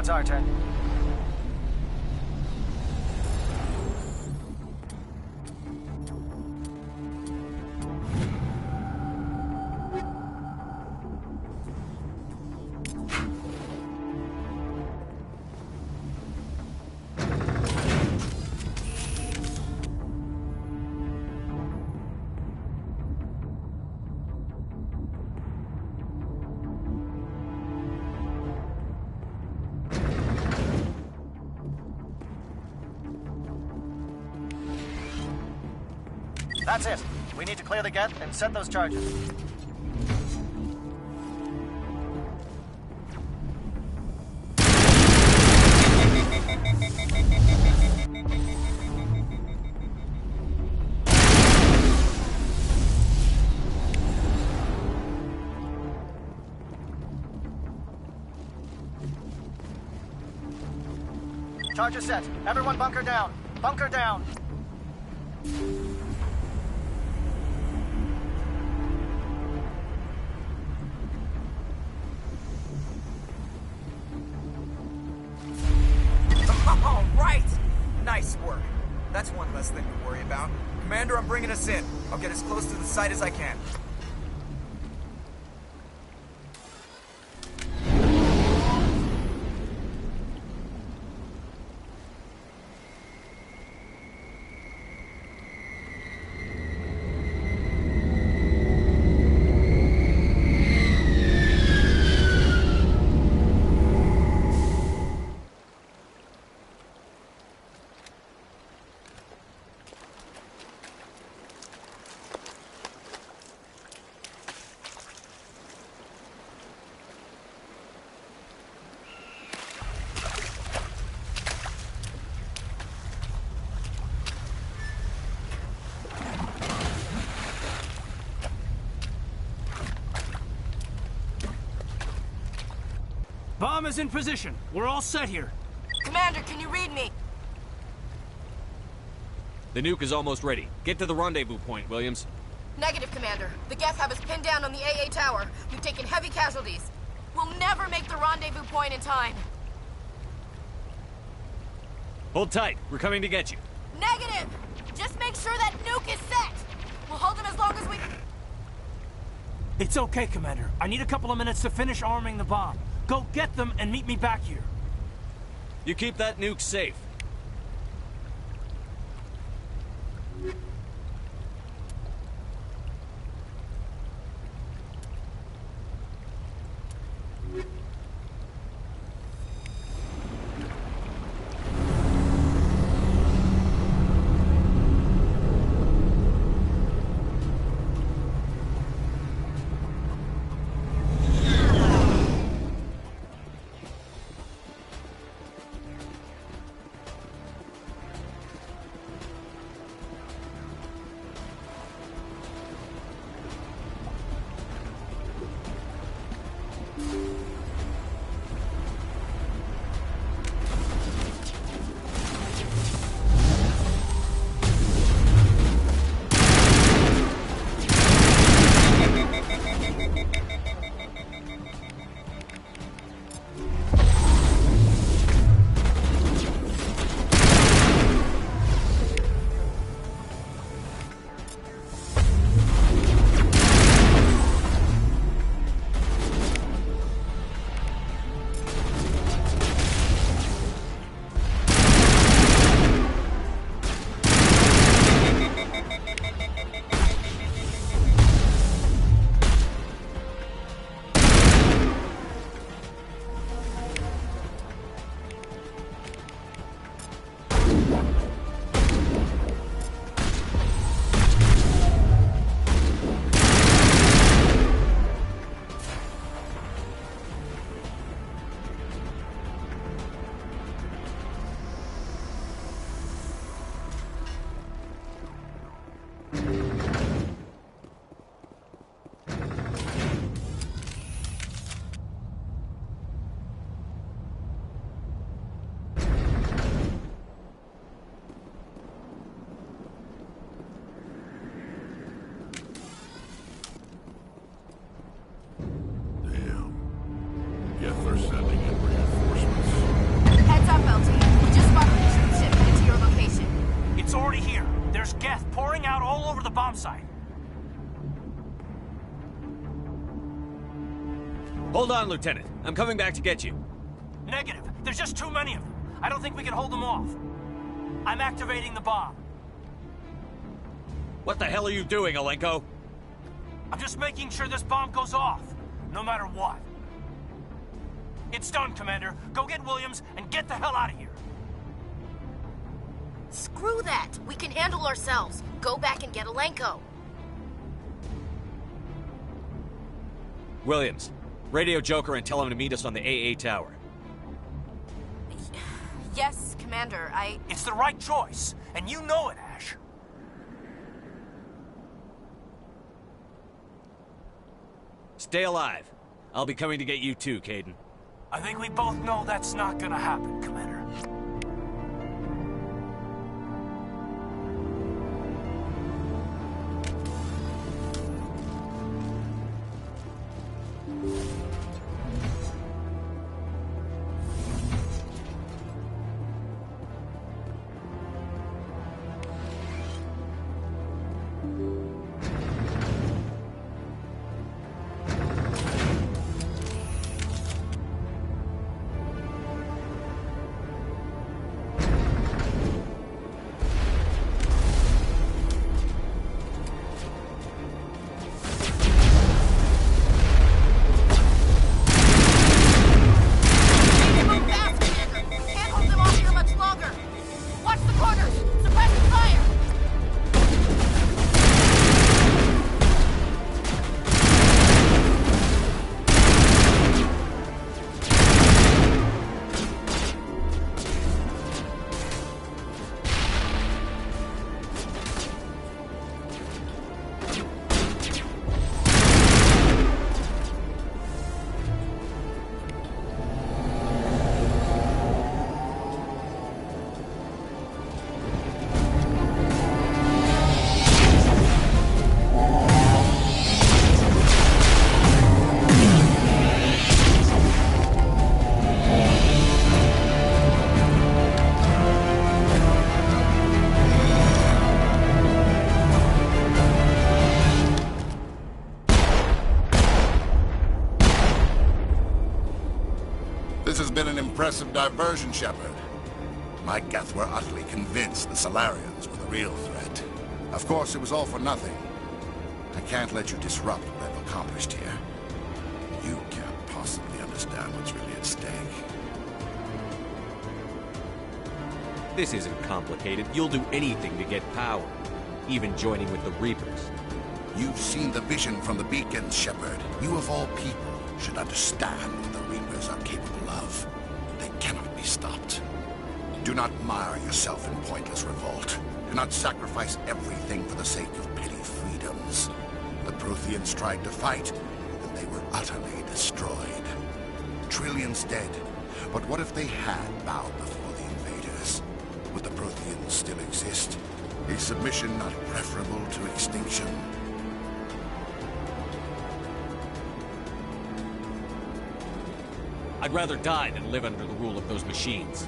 it's our turn. That's it. We need to clear the gate and set those charges. Charges set. Everyone bunker down. Bunker down. All right! Nice work. That's one less thing to worry about. Commander, I'm bringing us in. I'll get as close to the site as I can. Bomb is in position. We're all set here. Commander, can you read me? The nuke is almost ready. Get to the rendezvous point, Williams. Negative, Commander. The Geth have us pinned down on the AA tower. We've taken heavy casualties. We'll never make the rendezvous point in time. Hold tight. We're coming to get you. Negative! Just make sure that nuke is set! We'll hold them as long as we... It's okay, Commander. I need a couple of minutes to finish arming the bomb. Go get them and meet me back here. You keep that nuke safe. bomb site. Hold on, Lieutenant. I'm coming back to get you. Negative. There's just too many of them. I don't think we can hold them off. I'm activating the bomb. What the hell are you doing, Alenko? I'm just making sure this bomb goes off, no matter what. It's done, Commander. Go get Williams and get the hell out of here. Screw that. We can handle ourselves. Go back and get Alenko. Williams, radio Joker and tell him to meet us on the AA tower. Yes, Commander, It's the right choice, and you know it, Ash. Stay alive. I'll be coming to get you too, Caden. I think we both know that's not gonna happen, Commander. This has been an impressive diversion, Shepard. My Geth were utterly convinced the Solarians were the real threat. Of course, it was all for nothing. I can't let you disrupt what I've accomplished here. You can't possibly understand what's really at stake. This isn't complicated. You'll do anything to get power, even joining with the Reapers. You've seen the vision from the beacons, Shepard. You of all people should understand what the Reapers are capable of. They cannot be stopped. Do not mire yourself in pointless revolt. Do not sacrifice everything for the sake of petty freedoms. The Protheans tried to fight, and they were utterly destroyed. Trillions dead. But what if they had bowed before the invaders? Would the Protheans still exist? Is submission not preferable to extinction? I'd rather die than live under the rule of those machines.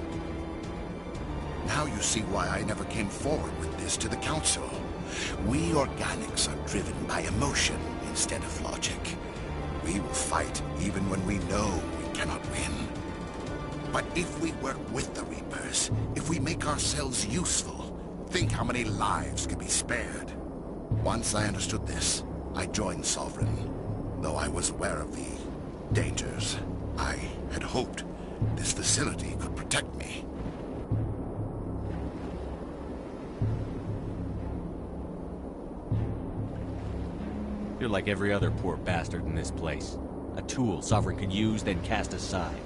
Now you see why I never came forward with this to the Council. We organics are driven by emotion instead of logic. We will fight even when we know we cannot win. But if we work with the Reapers, if we make ourselves useful, think how many lives could be spared. Once I understood this, I joined Sovereign, though I was aware of the dangers. I had hoped this facility could protect me. You're like every other poor bastard in this place. A tool Sovereign can use, then cast aside.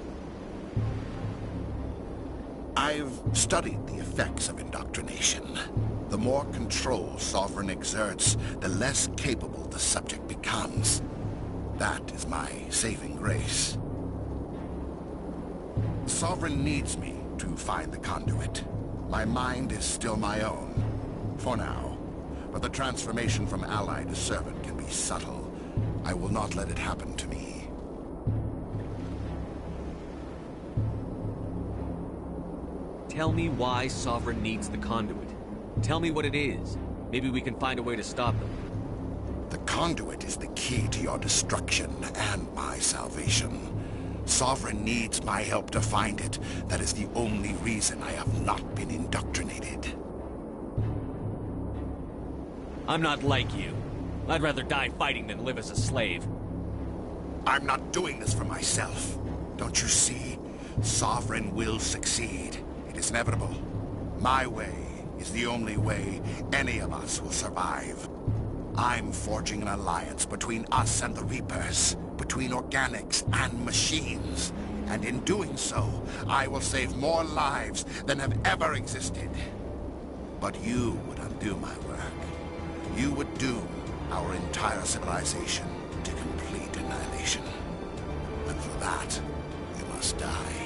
I've studied the effects of indoctrination. The more control Sovereign exerts, the less capable the subject becomes. That is my saving grace. Sovereign needs me to find the conduit. My mind is still my own, for now. But the transformation from ally to servant can be subtle. I will not let it happen to me. Tell me why Sovereign needs the conduit. Tell me what it is. Maybe we can find a way to stop them. The conduit is the key to your destruction and my salvation. Sovereign needs my help to find it. That is the only reason I have not been indoctrinated. I'm not like you. I'd rather die fighting than live as a slave. I'm not doing this for myself. Don't you see? Sovereign will succeed. It is inevitable. My way is the only way any of us will survive. I'm forging an alliance between us and the Reapers, between organics and machines. And in doing so, I will save more lives than have ever existed. But you would undo my work. You would doom our entire civilization to complete annihilation. And for that, you must die.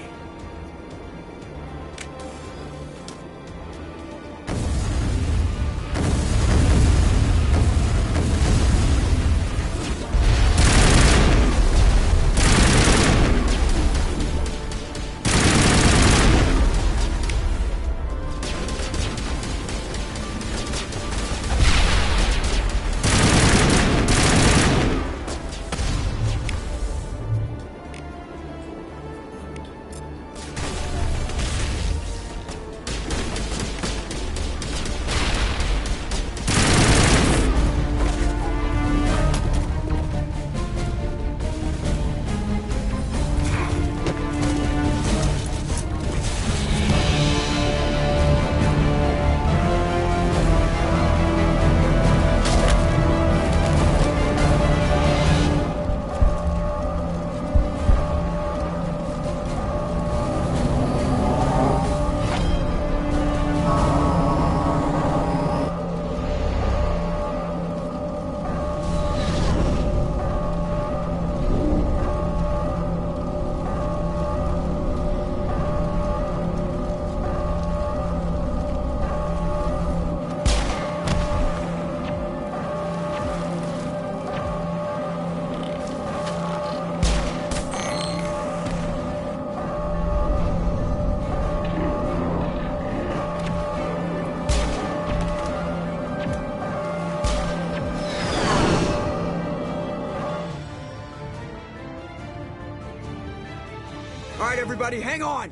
All right, everybody, hang on!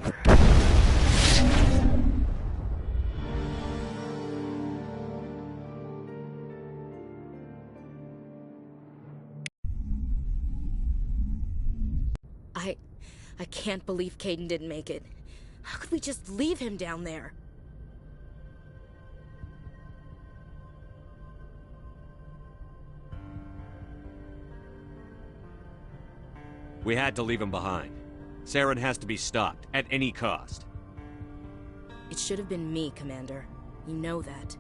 I can't believe Caden didn't make it. How could we just leave him down there? We had to leave him behind. Saren has to be stopped, at any cost. It should have been me, Commander. You know that.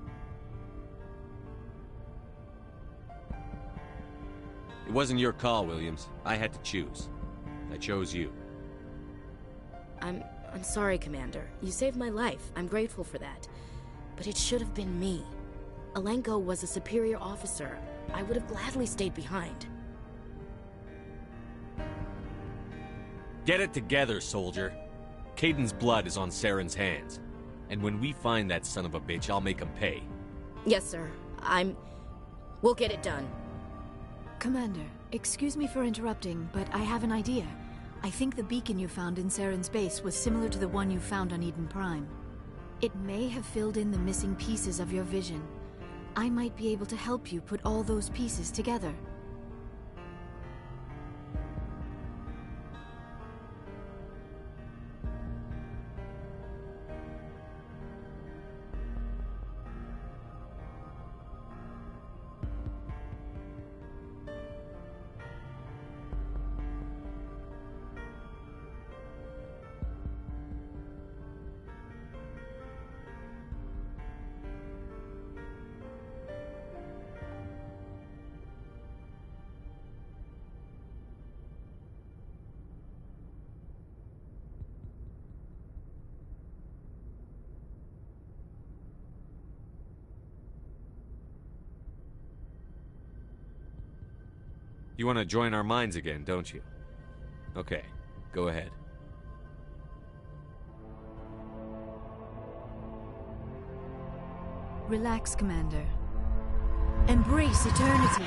It wasn't your call, Williams. I had to choose. I chose you. I'm sorry, Commander. You saved my life. I'm grateful for that. But it should have been me. Alenko was a superior officer. I would have gladly stayed behind. Get it together, soldier. Caden's blood is on Saren's hands. And when we find that son of a bitch, I'll make him pay. Yes, sir. We'll get it done. Commander, excuse me for interrupting, but I have an idea. I think the beacon you found in Saren's base was similar to the one you found on Eden Prime. It may have filled in the missing pieces of your vision. I might be able to help you put all those pieces together. You want to join our minds again, don't you? Okay, go ahead. Relax, Commander. Embrace eternity.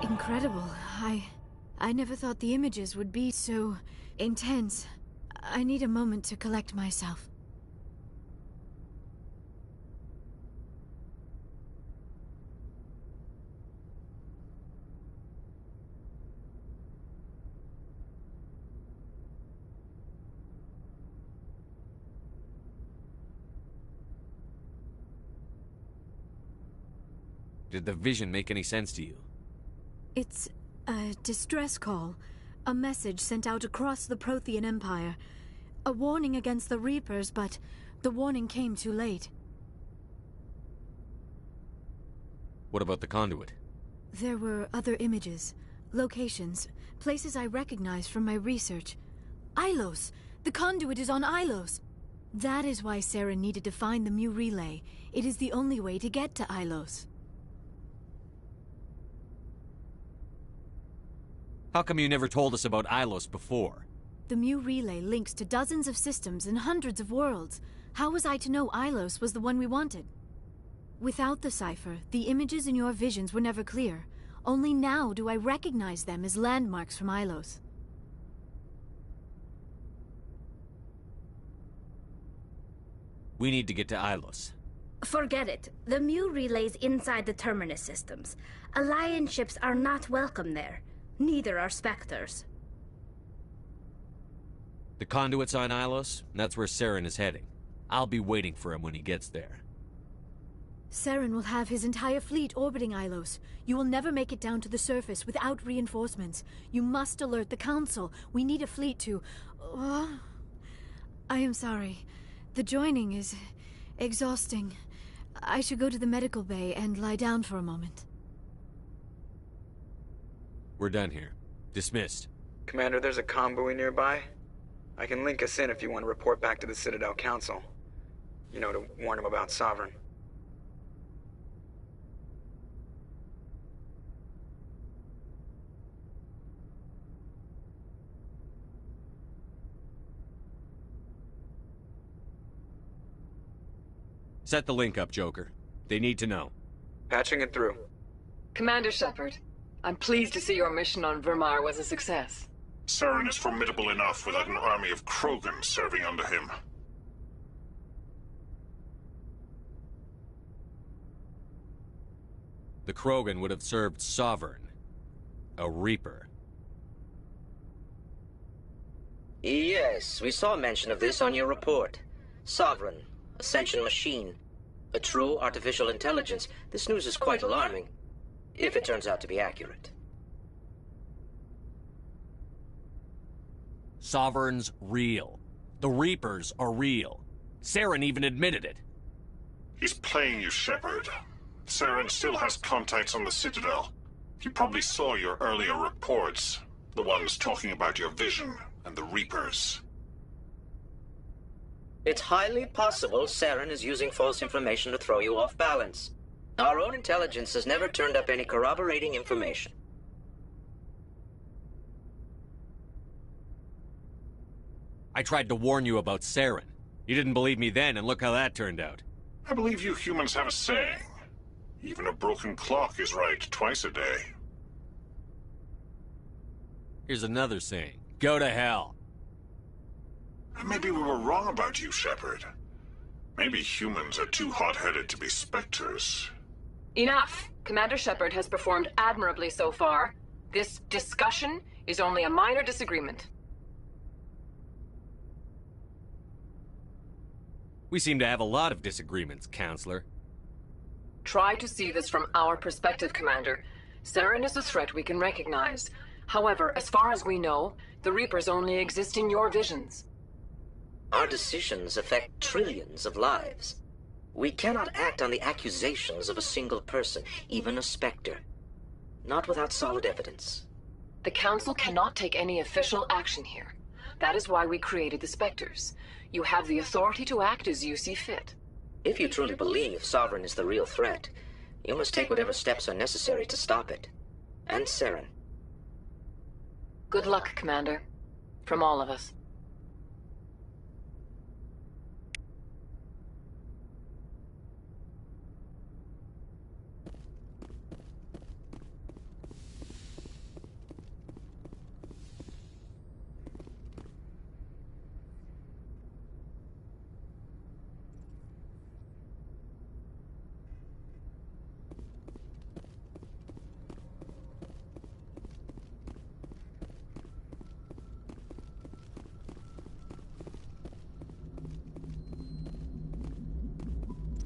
Incredible. I never thought the images would be so intense. I need a moment to collect myself. Did the vision make any sense to you? It's a distress call. A message sent out across the Prothean Empire. A warning against the Reapers, but the warning came too late. What about the conduit? There were other images, locations, places I recognized from my research. Ilos! The conduit is on Ilos! That is why Saren needed to find the Mu relay. It is the only way to get to Ilos. How come you never told us about Ilos before? The Mu relay links to dozens of systems and hundreds of worlds. How was I to know Ilos was the one we wanted? Without the cipher, the images in your visions were never clear. Only now do I recognize them as landmarks from Ilos. We need to get to Ilos. Forget it. The Mu relay's inside the Terminus systems. Alliance ships are not welcome there. Neither are Spectres. The conduit's on Ilos, and that's where Saren is heading. I'll be waiting for him when he gets there. Saren will have his entire fleet orbiting Ilos. You will never make it down to the surface without reinforcements. You must alert the Council. We need a fleet to... I am sorry. The joining is exhausting. I should go to the medical bay and lie down for a moment. We're done here. Dismissed. Commander, there's a convoy nearby. I can link us in if you want to report back to the Citadel Council. You know, to warn them about Sovereign. Set the link up, Joker. They need to know. Patching it through. Commander Shepard, I'm pleased to see your mission on Vermar was a success. Saren is formidable enough without an army of Krogan serving under him. The Krogan would have served Sovereign. A Reaper. Yes, we saw mention of this on your report. Sovereign, Ascension machine, a true artificial intelligence. This news is quite alarming, if it turns out to be accurate. Sovereign's real. The Reapers are real. Saren even admitted it. He's playing you, Shepard. Saren still has contacts on the Citadel. He probably saw your earlier reports. The ones talking about your vision and the Reapers. It's highly possible Saren is using false information to throw you off balance. Our own intelligence has never turned up any corroborating information. I tried to warn you about Saren. You didn't believe me then, and look how that turned out. I believe you humans have a saying. Even a broken clock is right twice a day. Here's another saying. Go to hell. Maybe we were wrong about you, Shepard. Maybe humans are too hot-headed to be Spectres. Enough! Commander Shepard has performed admirably so far. This discussion is only a minor disagreement. We seem to have a lot of disagreements, Counselor. Try to see this from our perspective, Commander. Saren is a threat we can recognize. However, as far as we know, the Reapers only exist in your visions. Our decisions affect trillions of lives. We cannot act on the accusations of a single person, even a Spectre. Not without solid evidence. The Council cannot take any official action here. That is why we created the Spectres. You have the authority to act as you see fit. If you truly believe Sovereign is the real threat, you must take whatever steps are necessary to stop it. And Saren. Good luck, Commander. From all of us.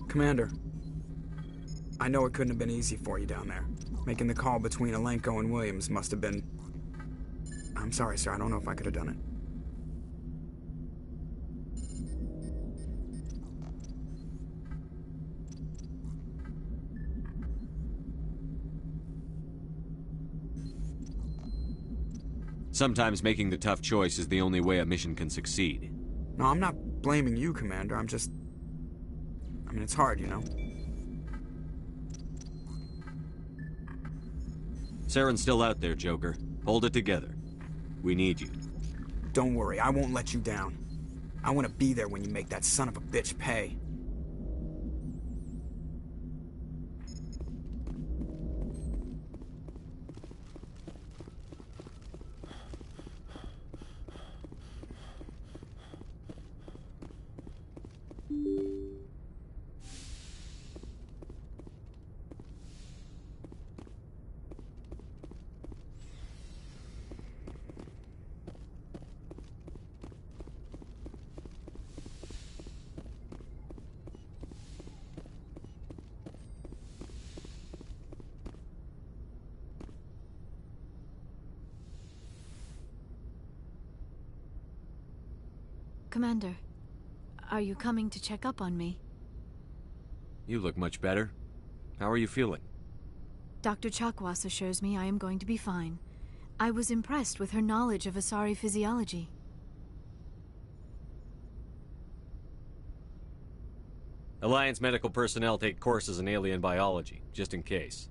Commander, I know it couldn't have been easy for you down there. Making the call between Alenko and Williams must have been... I'm sorry, sir. I don't know if I could have done it. Sometimes making the tough choice is the only way a mission can succeed. No, I'm not blaming you, Commander. I'm just... I mean, it's hard, you know? Saren's still out there, Joker. Hold it together. We need you. Don't worry, I won't let you down. I want to be there when you make that son of a bitch pay. Commander, are you coming to check up on me? You look much better. How are you feeling? Dr. Chakwas assures me I am going to be fine. I was impressed with her knowledge of Asari physiology. Alliance medical personnel take courses in alien biology, just in case.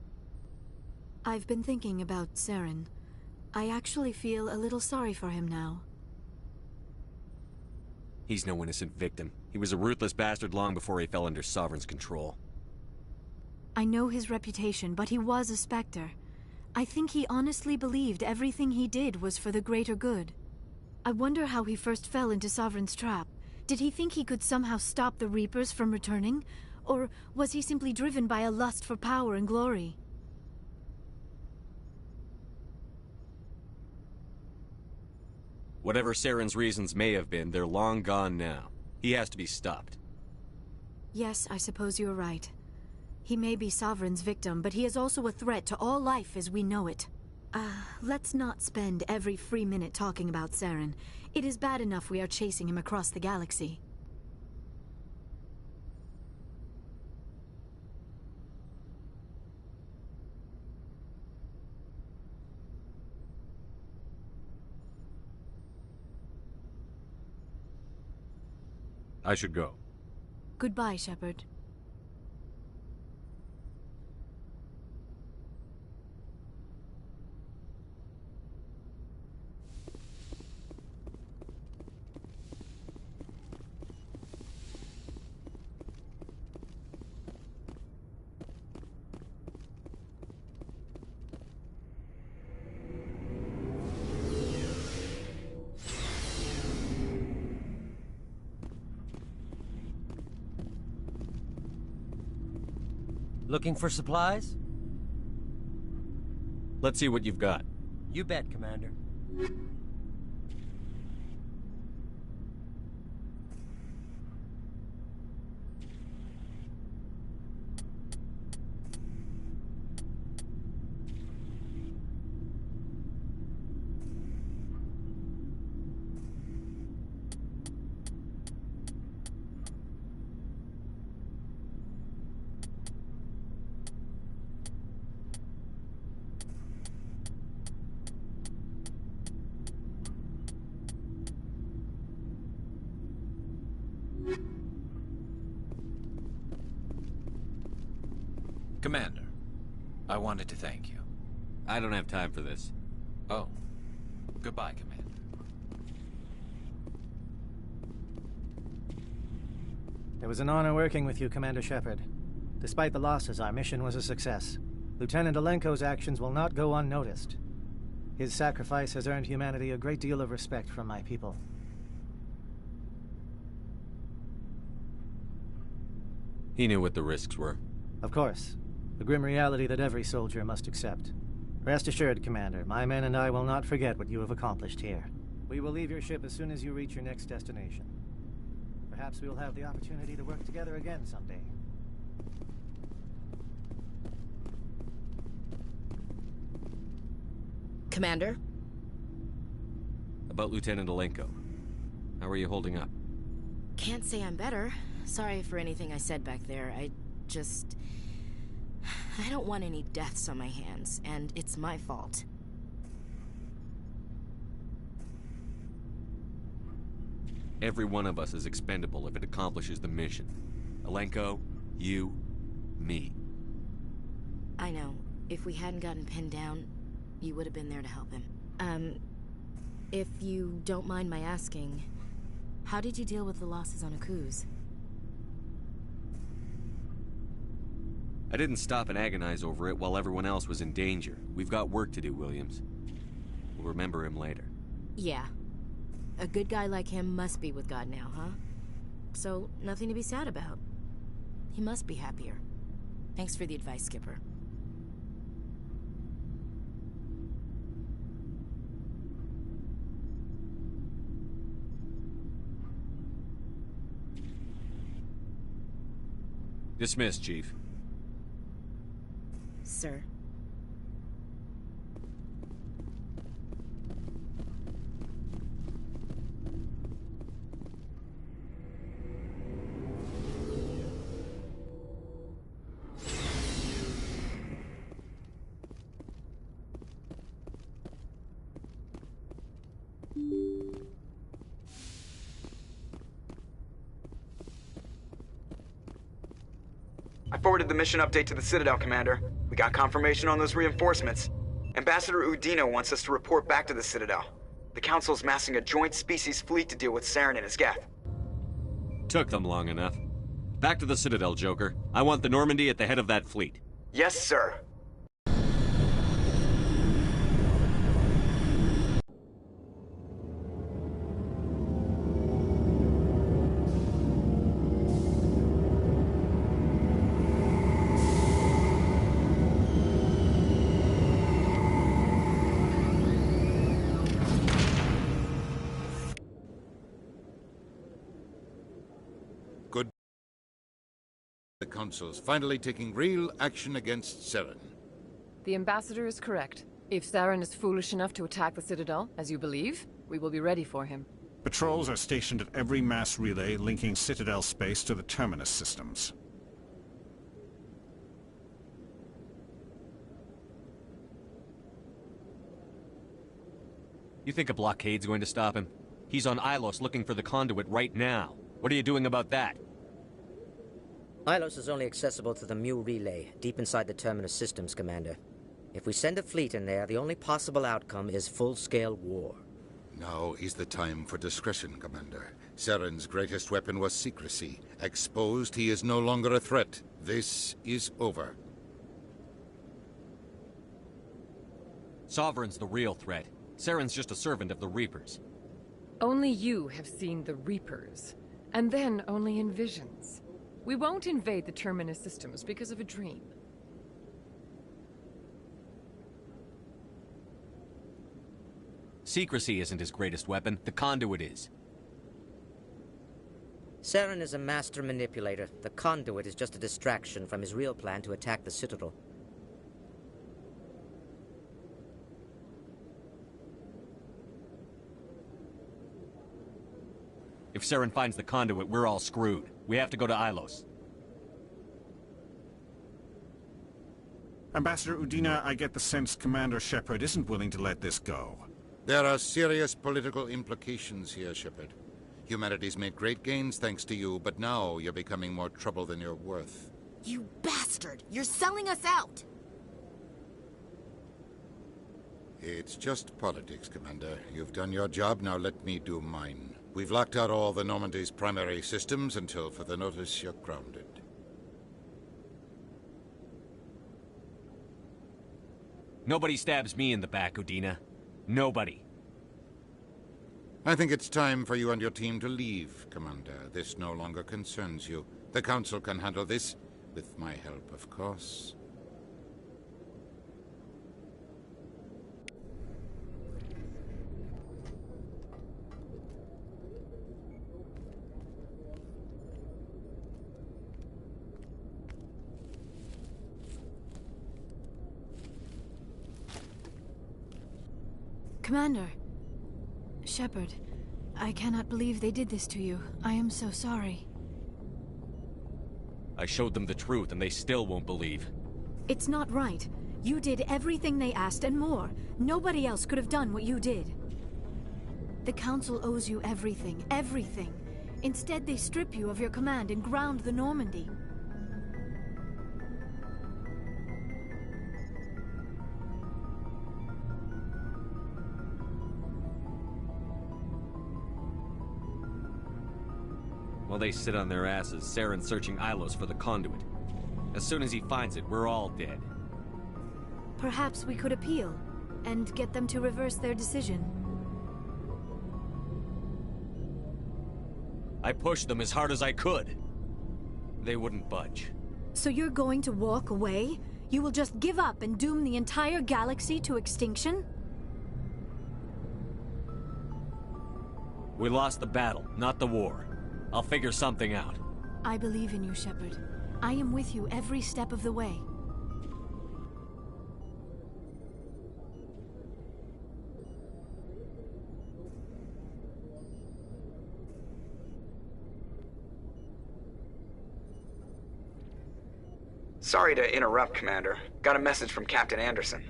I've been thinking about Saren. I actually feel a little sorry for him now. He's no innocent victim. He was a ruthless bastard long before he fell under Sovereign's control. I know his reputation, but he was a Spectre. I think he honestly believed everything he did was for the greater good. I wonder how he first fell into Sovereign's trap. Did he think he could somehow stop the Reapers from returning? Or was he simply driven by a lust for power and glory? Whatever Saren's reasons may have been, they're long gone now. He has to be stopped. Yes, I suppose you're right. He may be Sovereign's victim, but he is also a threat to all life as we know it. Let's not spend every free minute talking about Saren. It is bad enough we are chasing him across the galaxy. I should go. Goodbye, Shepard. Looking for supplies? Let's see what you've got. You bet, Commander. wanted to thank you. I don't have time for this. Oh. Goodbye, Commander. It was an honor working with you, Commander Shepard. Despite the losses, our mission was a success. Lieutenant Alenko's actions will not go unnoticed. His sacrifice has earned humanity a great deal of respect from my people. He knew what the risks were. Of course. The grim reality that every soldier must accept. Rest assured, Commander, my men and I will not forget what you have accomplished here. We will leave your ship as soon as you reach your next destination. Perhaps we will have the opportunity to work together again someday. Commander? About Lieutenant Alenko. How are you holding up? Can't say I'm better. Sorry for anything I said back there. I don't want any deaths on my hands, and it's my fault. Every one of us is expendable if it accomplishes the mission. Alenko, you, me. I know. If we hadn't gotten pinned down, you would have been there to help him. If you don't mind my asking, how did you deal with the losses on Akuz? I didn't stop and agonize over it while everyone else was in danger. We've got work to do, Williams. We'll remember him later. Yeah. A good guy like him must be with God now, huh? So, nothing to be sad about. He must be happier. Thanks for the advice, Skipper. Dismissed, Chief. Sir. I forwarded the mission update to the Citadel, Commander. We got confirmation on those reinforcements. Ambassador Udina wants us to report back to the Citadel. The Council's massing a joint species fleet to deal with Saren and his Geth. Took them long enough. Back to the Citadel, Joker. I want the Normandy at the head of that fleet. Yes, sir. The Council's finally taking real action against Saren. The Ambassador is correct. If Saren is foolish enough to attack the Citadel, as you believe, we will be ready for him. Patrols are stationed at every mass relay linking Citadel space to the Terminus systems. You think a blockade's going to stop him? He's on Ilos looking for the conduit right now. What are you doing about that? Ilos is only accessible to the Mu relay, deep inside the Terminus systems, Commander. If we send a fleet in there, the only possible outcome is full-scale war. Now is the time for discretion, Commander. Saren's greatest weapon was secrecy. Exposed, he is no longer a threat. This is over. Sovereign's the real threat. Saren's just a servant of the Reapers. Only you have seen the Reapers, and then only in visions. We won't invade the Terminus systems because of a dream. Secrecy isn't his greatest weapon. The conduit is. Saren is a master manipulator. The conduit is just a distraction from his real plan to attack the Citadel. If Saren finds the conduit, we're all screwed. We have to go to Ilos. Ambassador Udina, I get the sense Commander Shepard isn't willing to let this go. There are serious political implications here, Shepard. Humanity's made great gains thanks to you, but now you're becoming more trouble than you're worth. You bastard! You're selling us out! It's just politics, Commander. You've done your job, now let me do mine. We've locked out all the Normandy's primary systems until further notice you're grounded. Nobody stabs me in the back, Udina. Nobody. I think it's time for you and your team to leave, Commander. This no longer concerns you. The Council can handle this, with my help, of course. Commander. Shepard, I cannot believe they did this to you. I am so sorry. I showed them the truth and they still won't believe. It's not right. You did everything they asked and more. Nobody else could have done what you did. The Council owes you everything, everything. Instead, they strip you of your command and ground the Normandy. While they sit on their asses, Saren's searching Ilos for the conduit. As soon as he finds it, we're all dead. Perhaps we could appeal, and get them to reverse their decision. I pushed them as hard as I could. They wouldn't budge. So you're going to walk away? You will just give up and doom the entire galaxy to extinction? We lost the battle, not the war. I'll figure something out. I believe in you, Shepard. I am with you every step of the way. Sorry to interrupt, Commander. Got a message from Captain Anderson.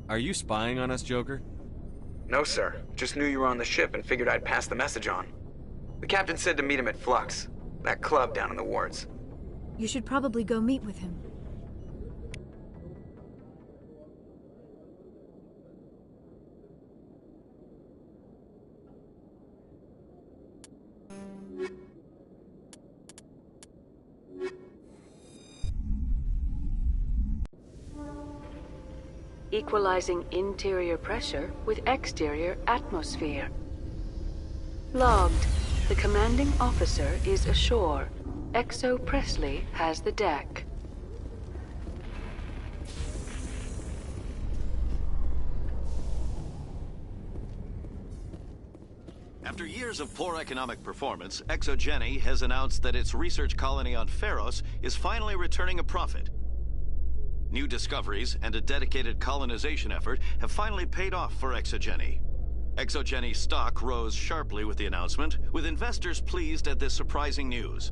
Are you spying on us, Joker? No, sir. Just knew you were on the ship and figured I'd pass the message on. The captain said to meet him at Flux, that club down in the wards. You should probably go meet with him. Equalizing interior pressure with exterior atmosphere. Logged. The commanding officer is ashore. Exo Presley has the deck. After years of poor economic performance, ExoGeni has announced that its research colony on Pharos is finally returning a profit. New discoveries and a dedicated colonization effort have finally paid off for ExoGeni. ExoGeni stock rose sharply with the announcement, with investors pleased at this surprising news.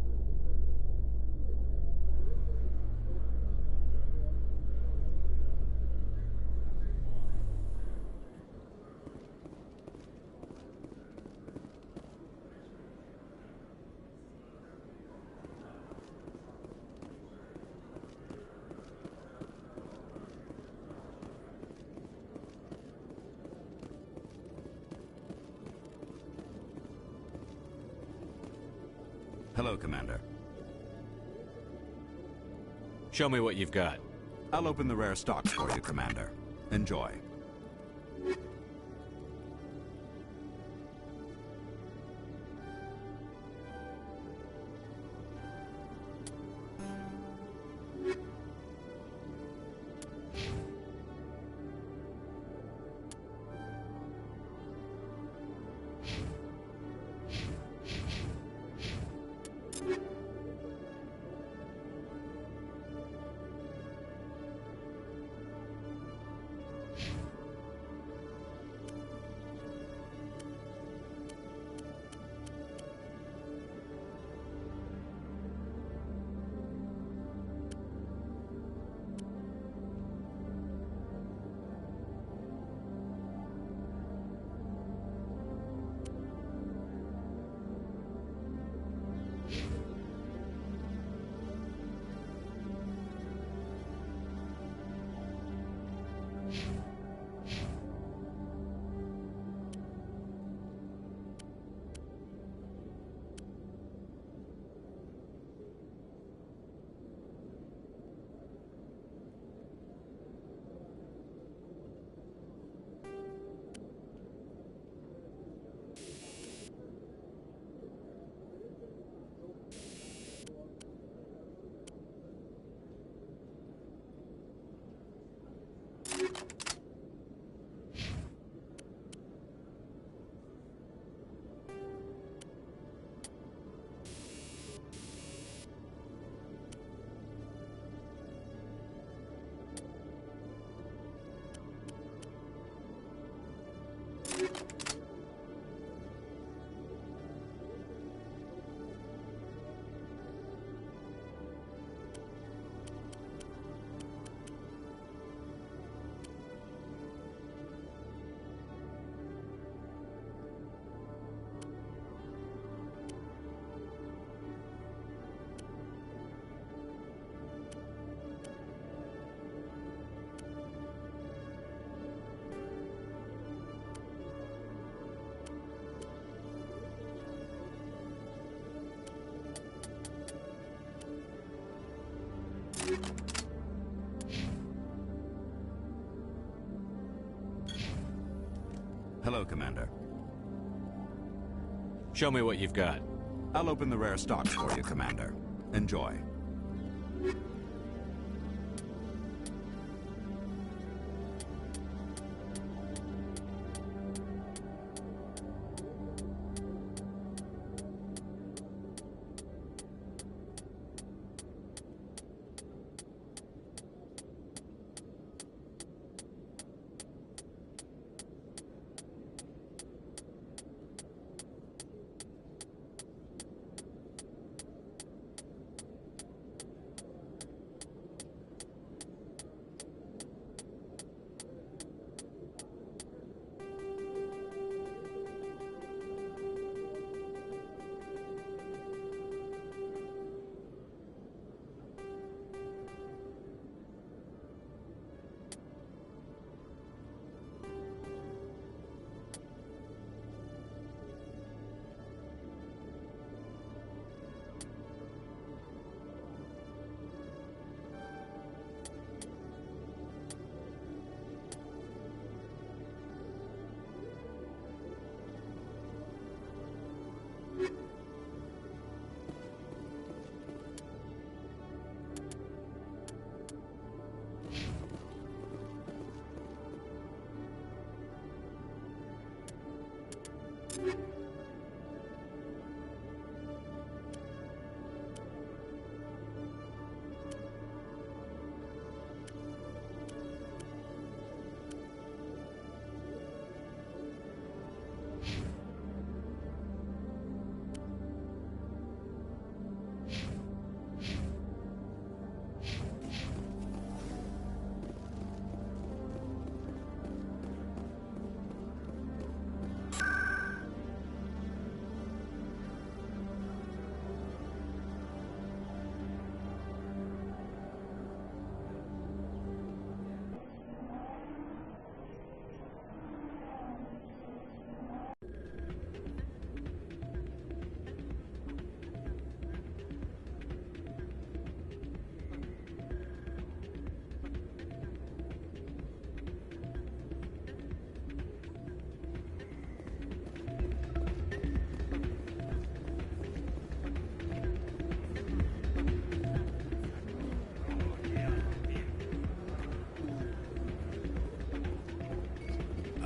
Hello, Commander. Show me what you've got. I'll open the rare stocks for you, Commander. Enjoy. Hello, Commander. Show me what you've got. I'll open the rare stocks for you, Commander. Enjoy.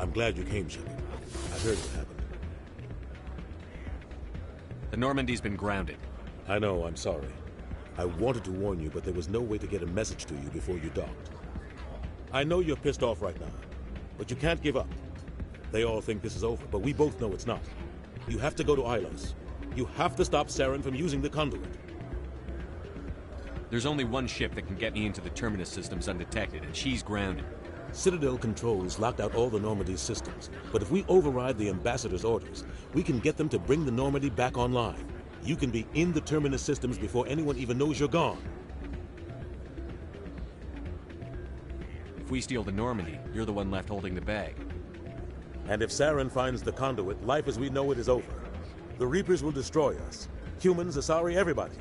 I'm glad you came, Shepard. I heard what happened. The Normandy's been grounded. I know, I'm sorry. I wanted to warn you, but there was no way to get a message to you before you docked. I know you're pissed off right now, but you can't give up. They all think this is over, but we both know it's not. You have to go to Ilos. You have to stop Saren from using the conduit. There's only one ship that can get me into the Terminus systems undetected, and she's grounded. Citadel controls locked out all the Normandy's systems, but if we override the Ambassador's orders, we can get them to bring the Normandy back online. You can be in the Terminus systems before anyone even knows you're gone. If we steal the Normandy, you're the one left holding the bag. And if Saren finds the conduit, life as we know it is over. The Reapers will destroy us. Humans, Asari, everybody.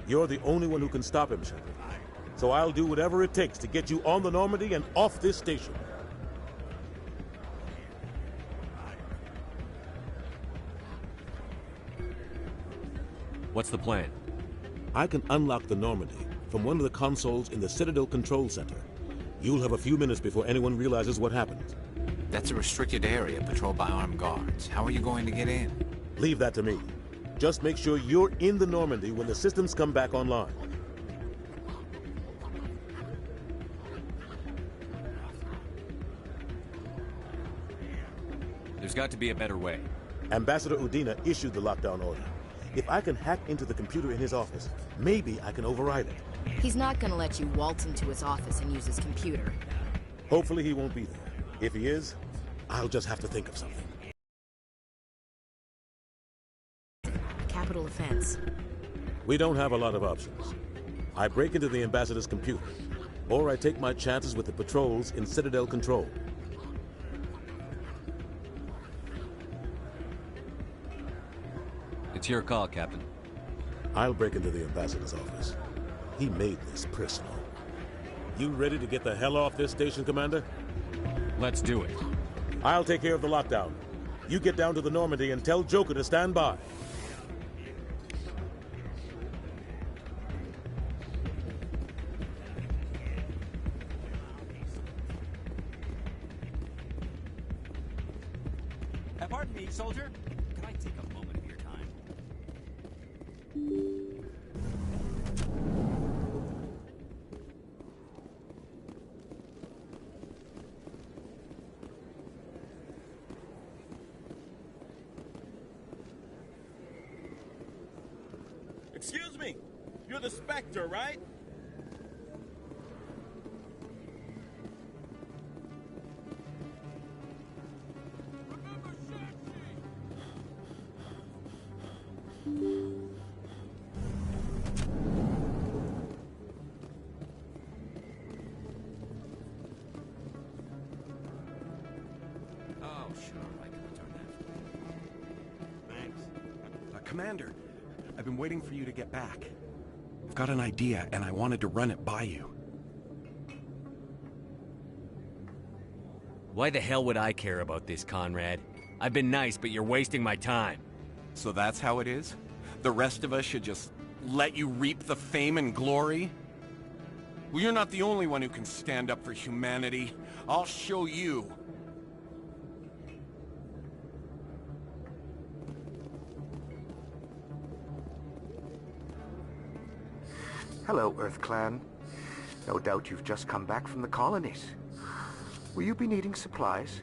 You're the only one who can stop him, Shepard. So I'll do whatever it takes to get you on the Normandy and off this station. What's the plan? I can unlock the Normandy from one of the consoles in the Citadel Control Center. You'll have a few minutes before anyone realizes what happened. That's a restricted area patrolled by armed guards. How are you going to get in? Leave that to me. Just make sure you're in the Normandy when the systems come back online. There's got to be a better way. Ambassador Udina issued the lockdown order. If I can hack into the computer in his office, maybe I can override it. He's not gonna let you waltz into his office and use his computer. Hopefully he won't be there. If he is, I'll just have to think of something. Capital offense. We don't have a lot of options. I break into the Ambassador's computer, or I take my chances with the patrols in Citadel Control. It's your call, Captain. I'll break into the Ambassador's office. He made this personal. You ready to get the hell off this station, Commander? Let's do it. I'll take care of the lockdown. You get down to the Normandy and tell Joker to stand by. Pardon me, soldier. Can I take a moment of your time? Excuse me. You're the Spectre, right? Oh, sure. I can return that. Thanks. Commander, I've been waiting for you to get back. I've got an idea, and I wanted to run it by you. Why the hell would I care about this, Conrad? I've been nice, but you're wasting my time. So that's how it is? The rest of us should just let you reap the fame and glory? Well, you're not the only one who can stand up for humanity. I'll show you. Hello, Earth Clan. No doubt you've just come back from the colonies. Will you be needing supplies?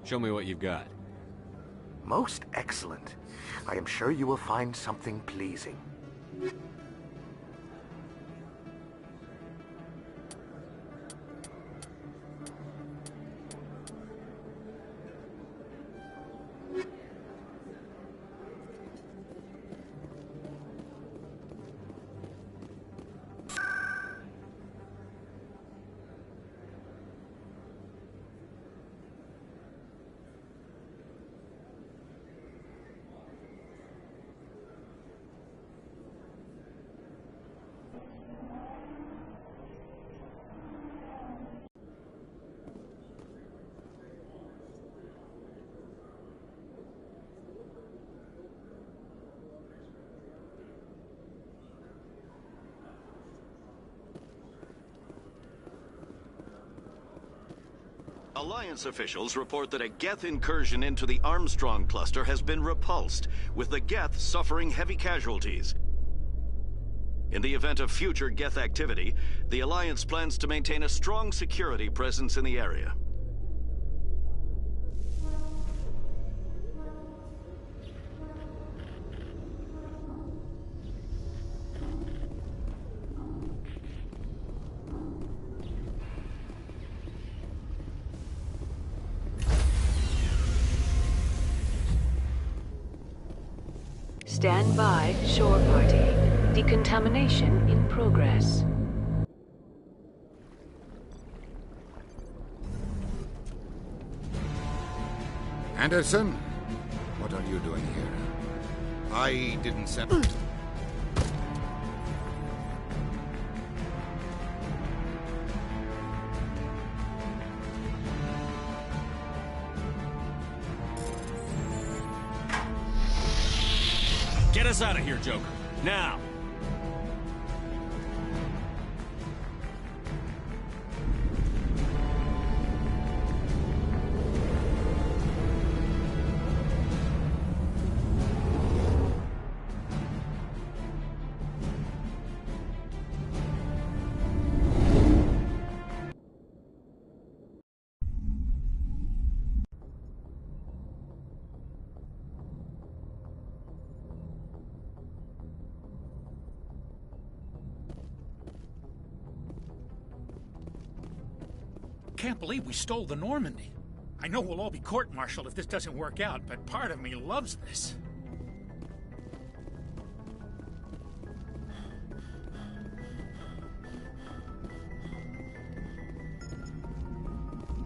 Show me what you've got. Most excellent. I am sure you will find something pleasing. Alliance officials report that a Geth incursion into the Armstrong cluster has been repulsed, with the Geth suffering heavy casualties. In the event of future Geth activity, the Alliance plans to maintain a strong security presence in the area. Stand by, shore party. Decontamination in progress. Anderson, what are you doing here? I didn't send... Get us out of here, Joker. Now! Can't believe we stole the Normandy. I know we'll all be court-martialed if this doesn't work out, but part of me loves this.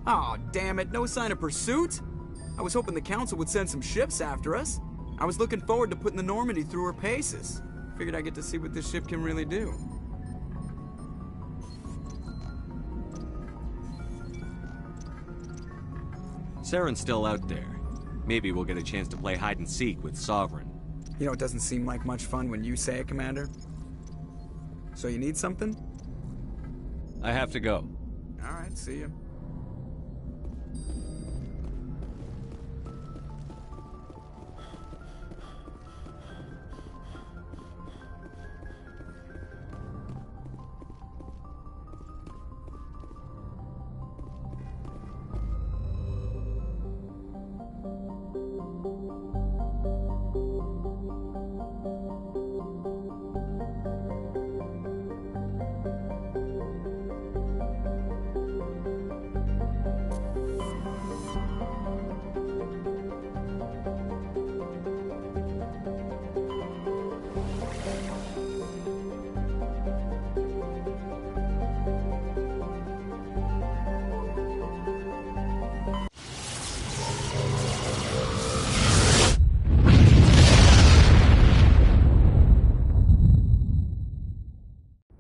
Aw, damn it, no sign of pursuit? I was hoping the Council would send some ships after us. I was looking forward to putting the Normandy through her paces. Figured I'd get to see what this ship can really do. Saren's still out there. Maybe we'll get a chance to play hide-and-seek with Sovereign. You know, it doesn't seem like much fun when you say it, Commander. So you need something? I have to go. Alright, see you.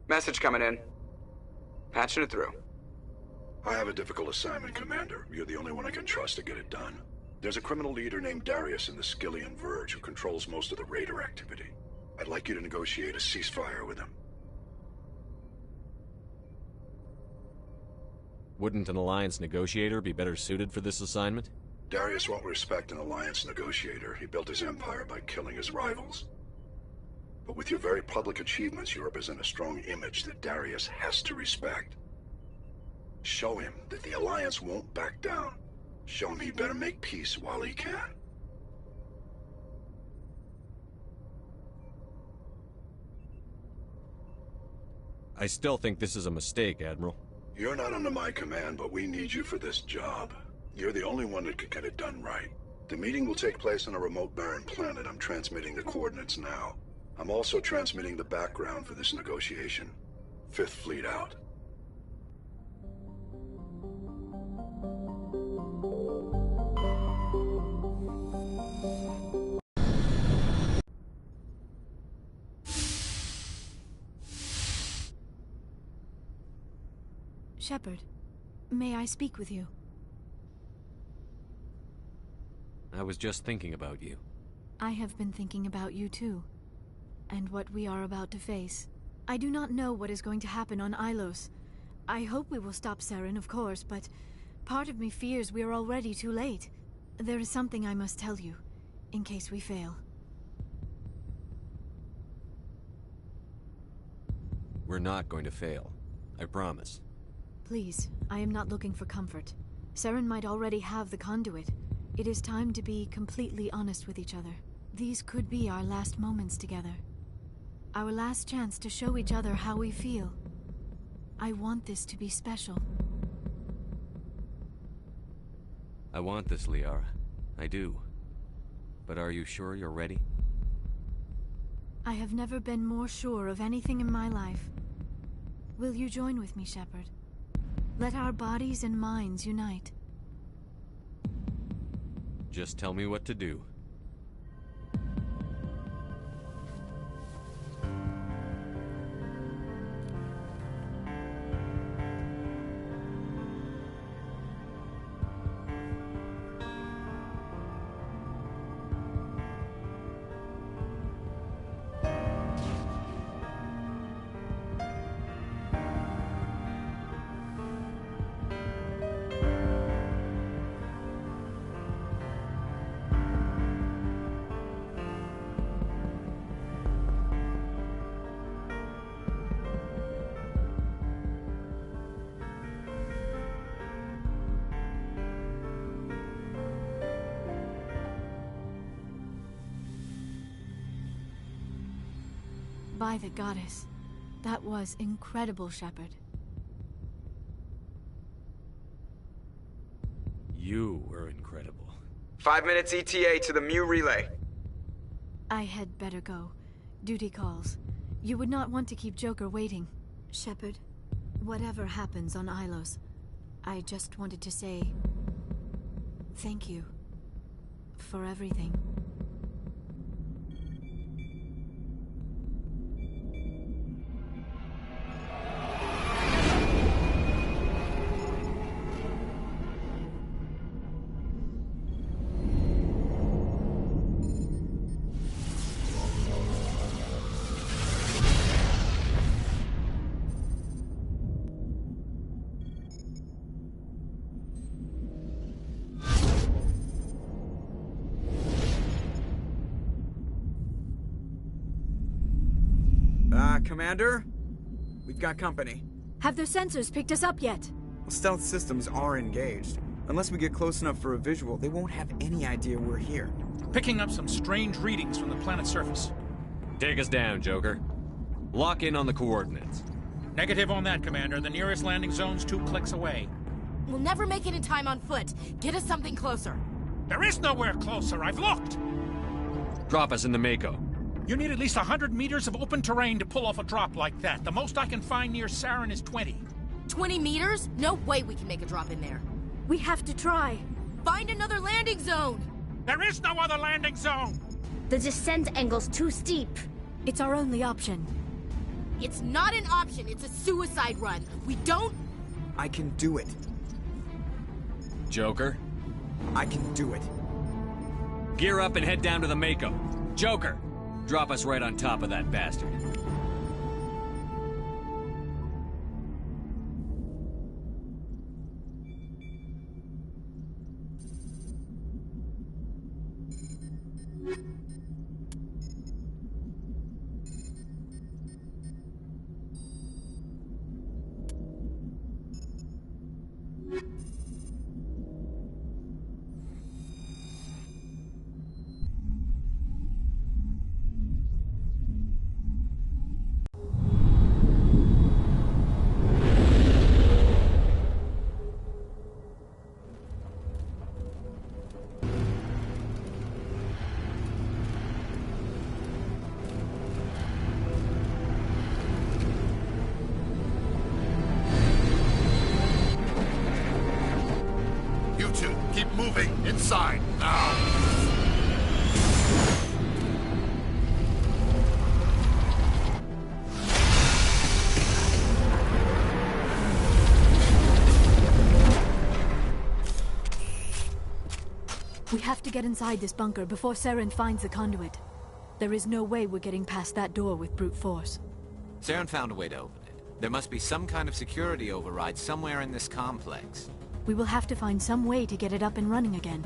Message coming in. Patching it through. I have a difficult assignment, Commander. You're the only one I can trust to get it done. There's a criminal leader named Darius in the Skillian Verge who controls most of the Raider activity. I'd like you to negotiate a ceasefire with him. Wouldn't an Alliance negotiator be better suited for this assignment? Darius won't respect an Alliance negotiator. He built his empire by killing his rivals. But with your very public achievements, you represent a strong image that Darius has to respect. Show him that the Alliance won't back down. Show him he better make peace while he can. I still think this is a mistake, Admiral. You're not under my command, but we need you for this job. You're the only one that could get it done right. The meeting will take place on a remote barren planet. I'm transmitting the coordinates now. I'm also transmitting the background for this negotiation. 5th Fleet out. Shepard, may I speak with you? I was just thinking about you. I have been thinking about you too, and what we are about to face. I do not know what is going to happen on Ilos. I hope we will stop Saren, of course, but part of me fears we are already too late. There is something I must tell you, in case we fail. We're not going to fail. I promise. Please, I am not looking for comfort. Saren might already have the conduit. It is time to be completely honest with each other. These could be our last moments together. Our last chance to show each other how we feel. I want this to be special. I want this, Liara. I do. But are you sure you're ready? I have never been more sure of anything in my life. Will you join with me, Shepard? Let our bodies and minds unite. Just tell me what to do. By the goddess, that was incredible, Shepard. You were incredible. 5 minutes ETA to the Mu relay. I had better go. Duty calls. You would not want to keep Joker waiting. Shepard, whatever happens on Ilos, I just wanted to say thank you for everything. Commander? We've got company. Have their sensors picked us up yet? Well, stealth systems are engaged. Unless we get close enough for a visual, they won't have any idea we're here. Picking up some strange readings from the planet's surface. Take us down, Joker. Lock in on the coordinates. Negative on that, Commander. The nearest landing zone's 2 clicks away. We'll never make it in time on foot. Get us something closer. There is nowhere closer. I've looked. Drop us in the Mako. You need at least 100 meters of open terrain to pull off a drop like that. The most I can find near Saren is 20. 20 meters? No way we can make a drop in there. We have to try. Find another landing zone. There is no other landing zone. The descent angle's too steep. It's our only option. It's not an option. It's a suicide run. We don't... I can do it. Joker? I can do it. Gear up and head down to the Mako. Joker, drop us right on top of that bastard. Keep moving inside now. We have to get inside this bunker before Saren finds the conduit. There is no way we're getting past that door with brute force. Saren found a way to open it. There must be some kind of security override somewhere in this complex. We will have to find some way to get it up and running again.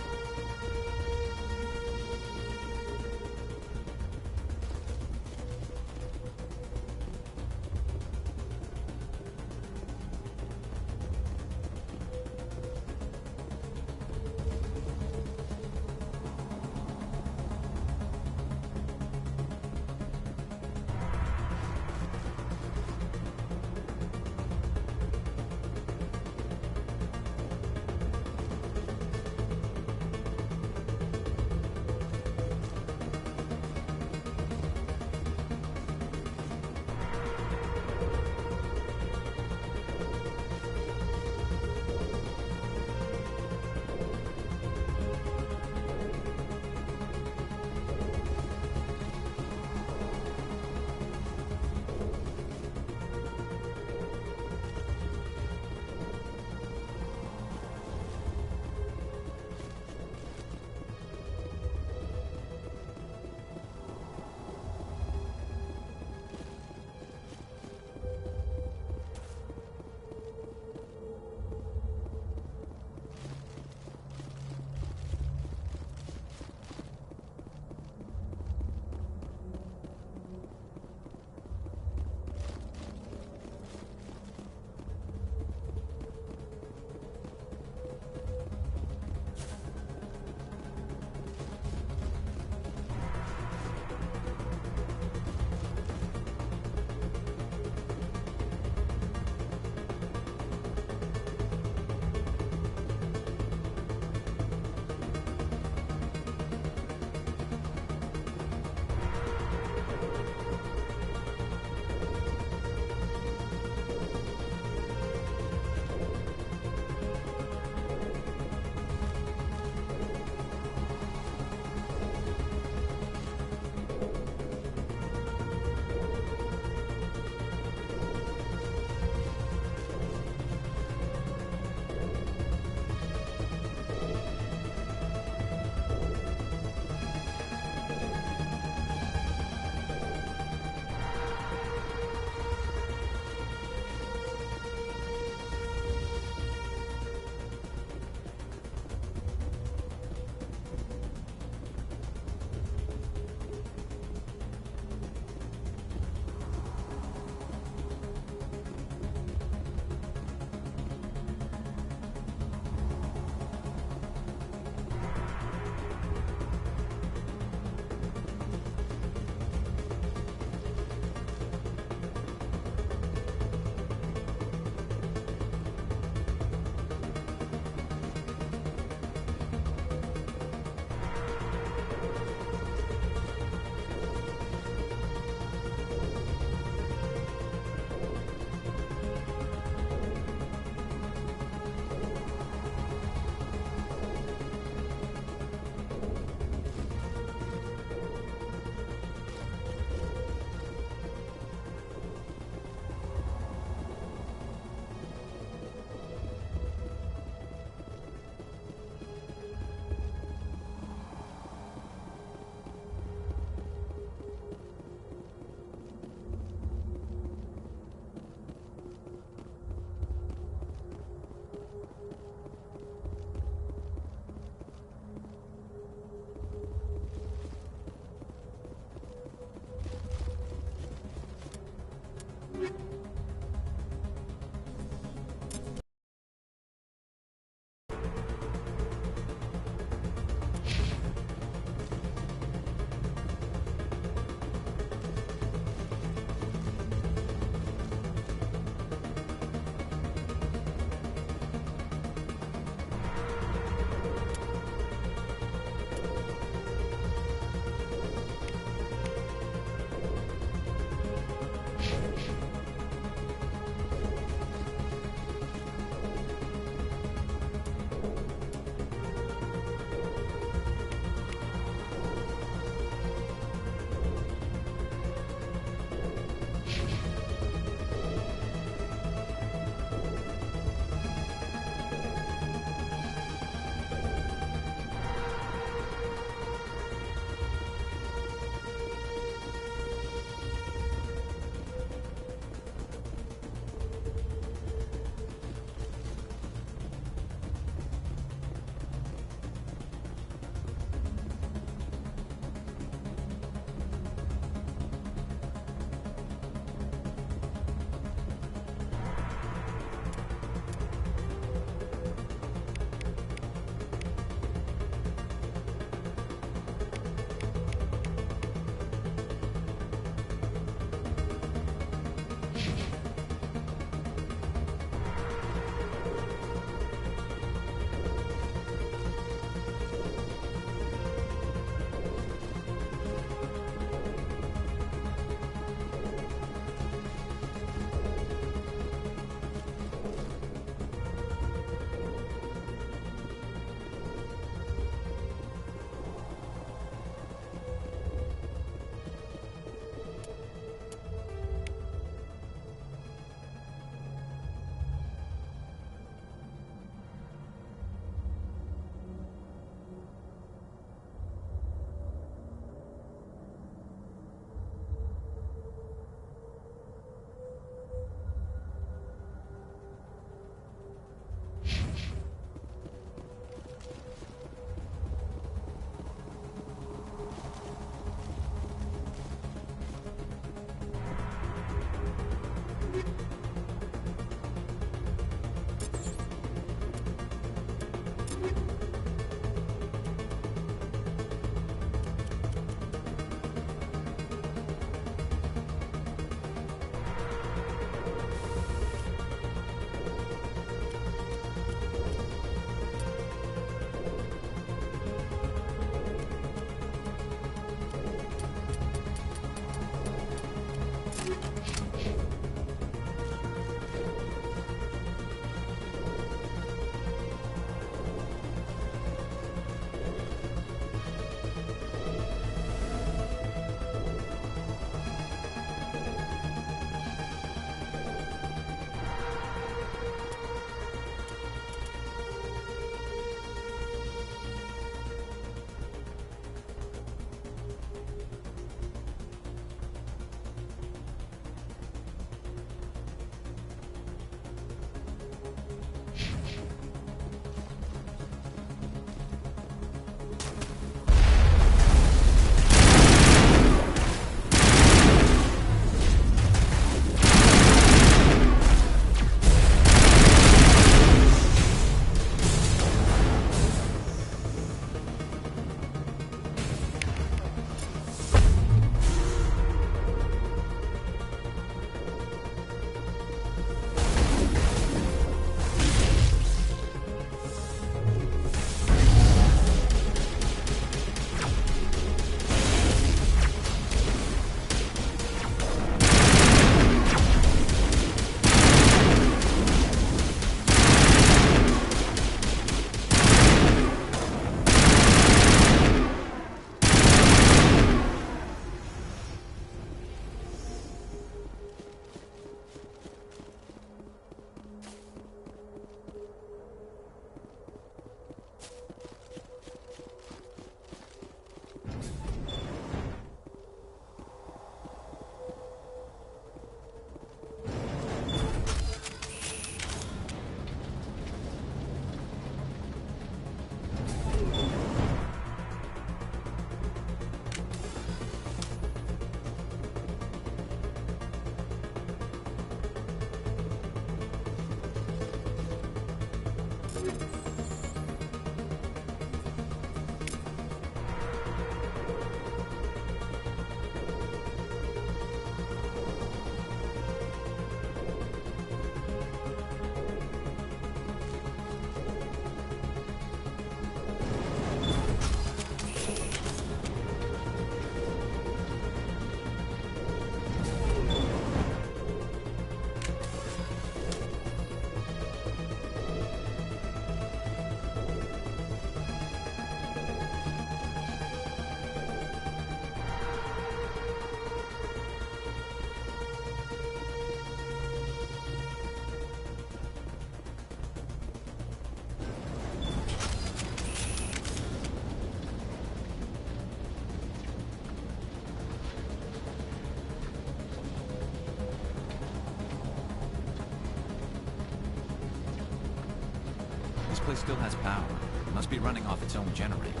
This place still has power. It must be running off its own generator.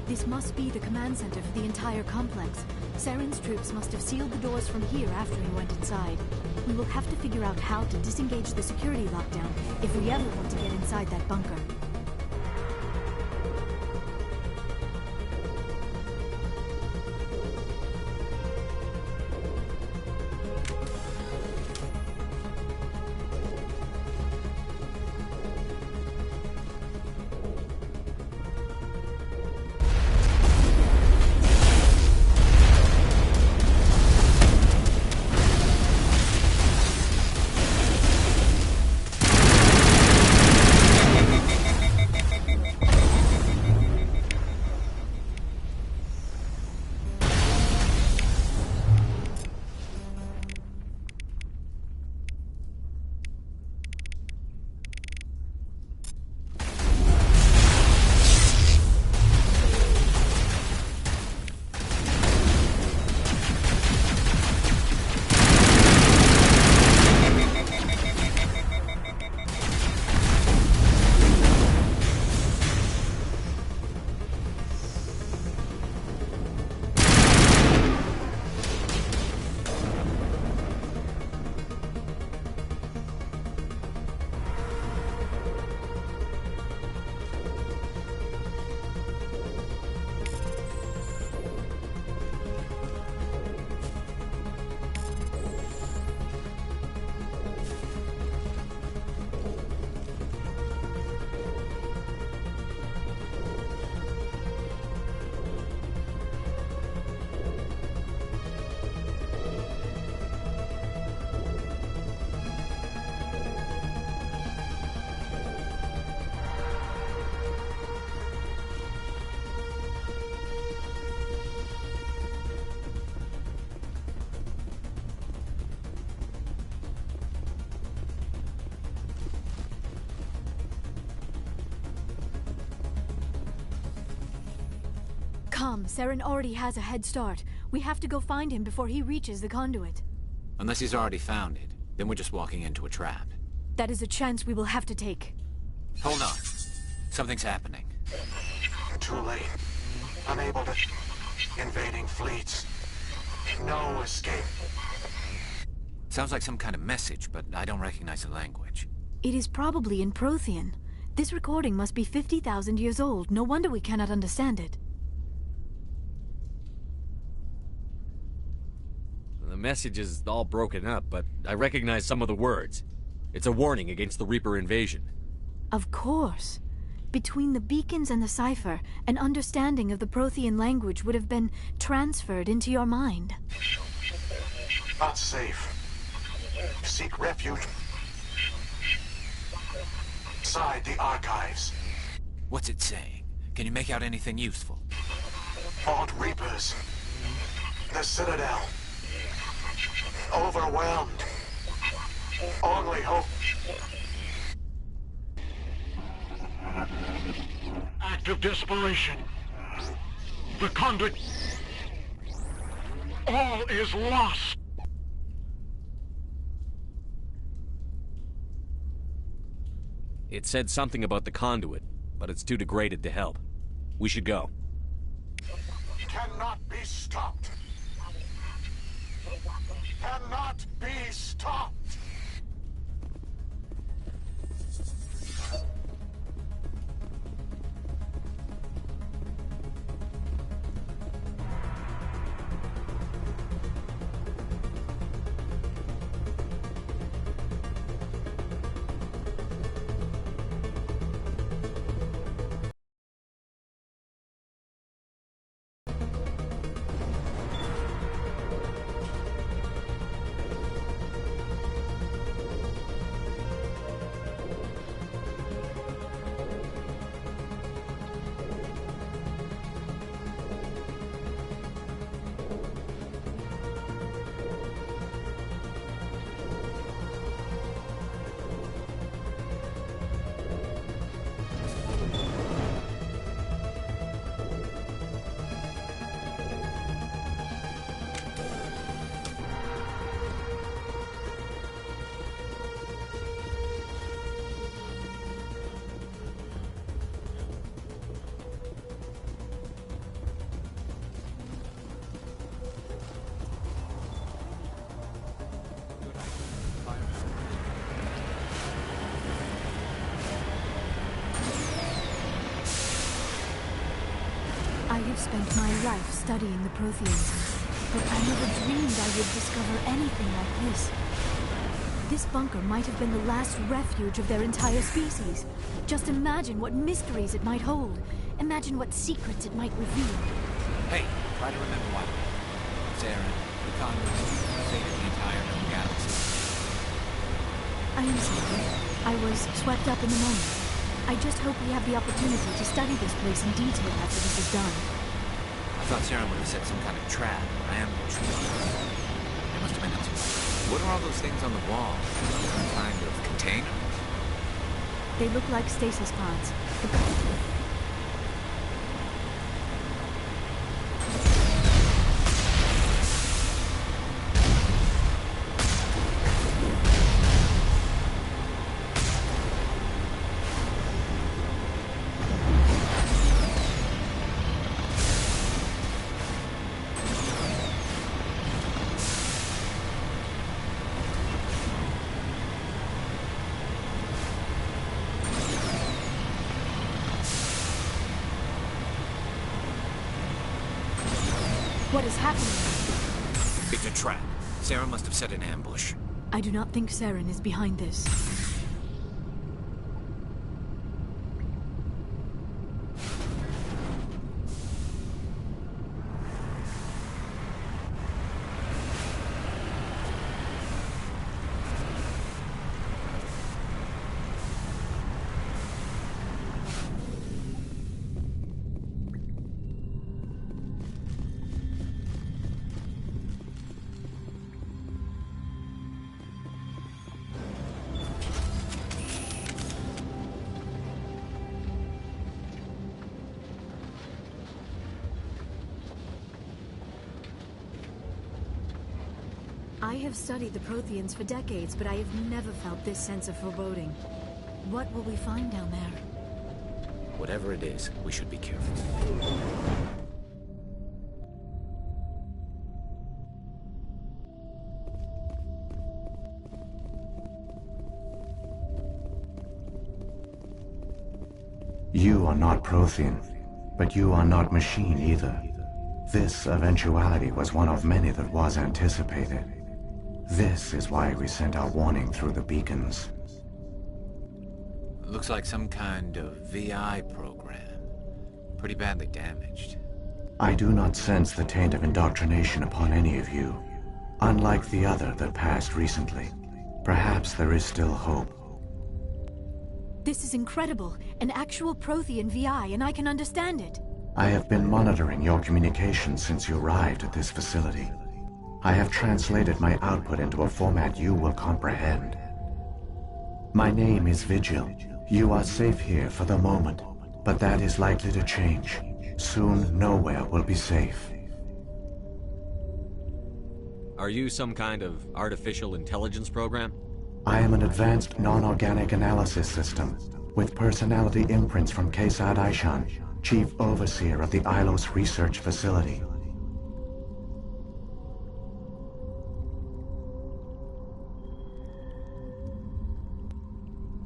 This must be the command center for the entire complex. Saren's troops must have sealed the doors from here after he went inside. We will have to figure out how to disengage the security lockdown if we ever want to get inside that bunker. Come, Saren already has a head start. We have to go find him before he reaches the conduit. Unless he's already found it, then we're just walking into a trap. That is a chance we will have to take. Hold on. Something's happening. Too late. Unable to... Invading fleets. No escape. Sounds like some kind of message, but I don't recognize the language. It is probably in Prothean. This recording must be 50,000 years old. No wonder we cannot understand it. The message is all broken up, but I recognize some of the words. It's a warning against the Reaper invasion. Of course. Between the beacons and the cipher, an understanding of the Prothean language would have been transferred into your mind. Not safe. Seek refuge inside the archives. What's it saying? Can you make out anything useful? Fought Reapers. The Citadel. Overwhelmed. Only hope. Act of desperation. The conduit. All is lost. It said something about the conduit, but it's too degraded to help. We should go. Cannot be stopped. Cannot be stopped. I have spent my life studying the Protheans, but I never dreamed I would discover anything like this. This bunker might have been the last refuge of their entire species. Just imagine what mysteries it might hold. Imagine what secrets it might reveal. Hey, try to remember why. Saren, the Congress, saved the entire known galaxy. I am sorry. I was swept up in the moment. I just hope we have the opportunity to study this place in detail after this is done. I thought Saren would have set some kind of trap or ambush. They must have been into it. What are all those things on the wall? Some kind of container? They look like stasis pods. What is happening? It's a trap. Saren must have set an ambush. I do not think Saren is behind this. I have studied the Protheans for decades, but I have never felt this sense of foreboding. What will we find down there? Whatever it is, we should be careful. You are not Prothean, but you are not machine either. This eventuality was one of many that was anticipated. This is why we sent our warning through the beacons. Looks like some kind of VI program. Pretty badly damaged. I do not sense the taint of indoctrination upon any of you, unlike the other that passed recently. Perhaps there is still hope. This is incredible. An actual Prothean VI, and I can understand it. I have been monitoring your communications since you arrived at this facility. I have translated my output into a format you will comprehend. My name is Vigil. You are safe here for the moment, but that is likely to change. Soon, nowhere will be safe. Are you some kind of artificial intelligence program? I am an advanced non-organic analysis system, with personality imprints from Kesad Aishan, Chief Overseer of the Ilos Research Facility.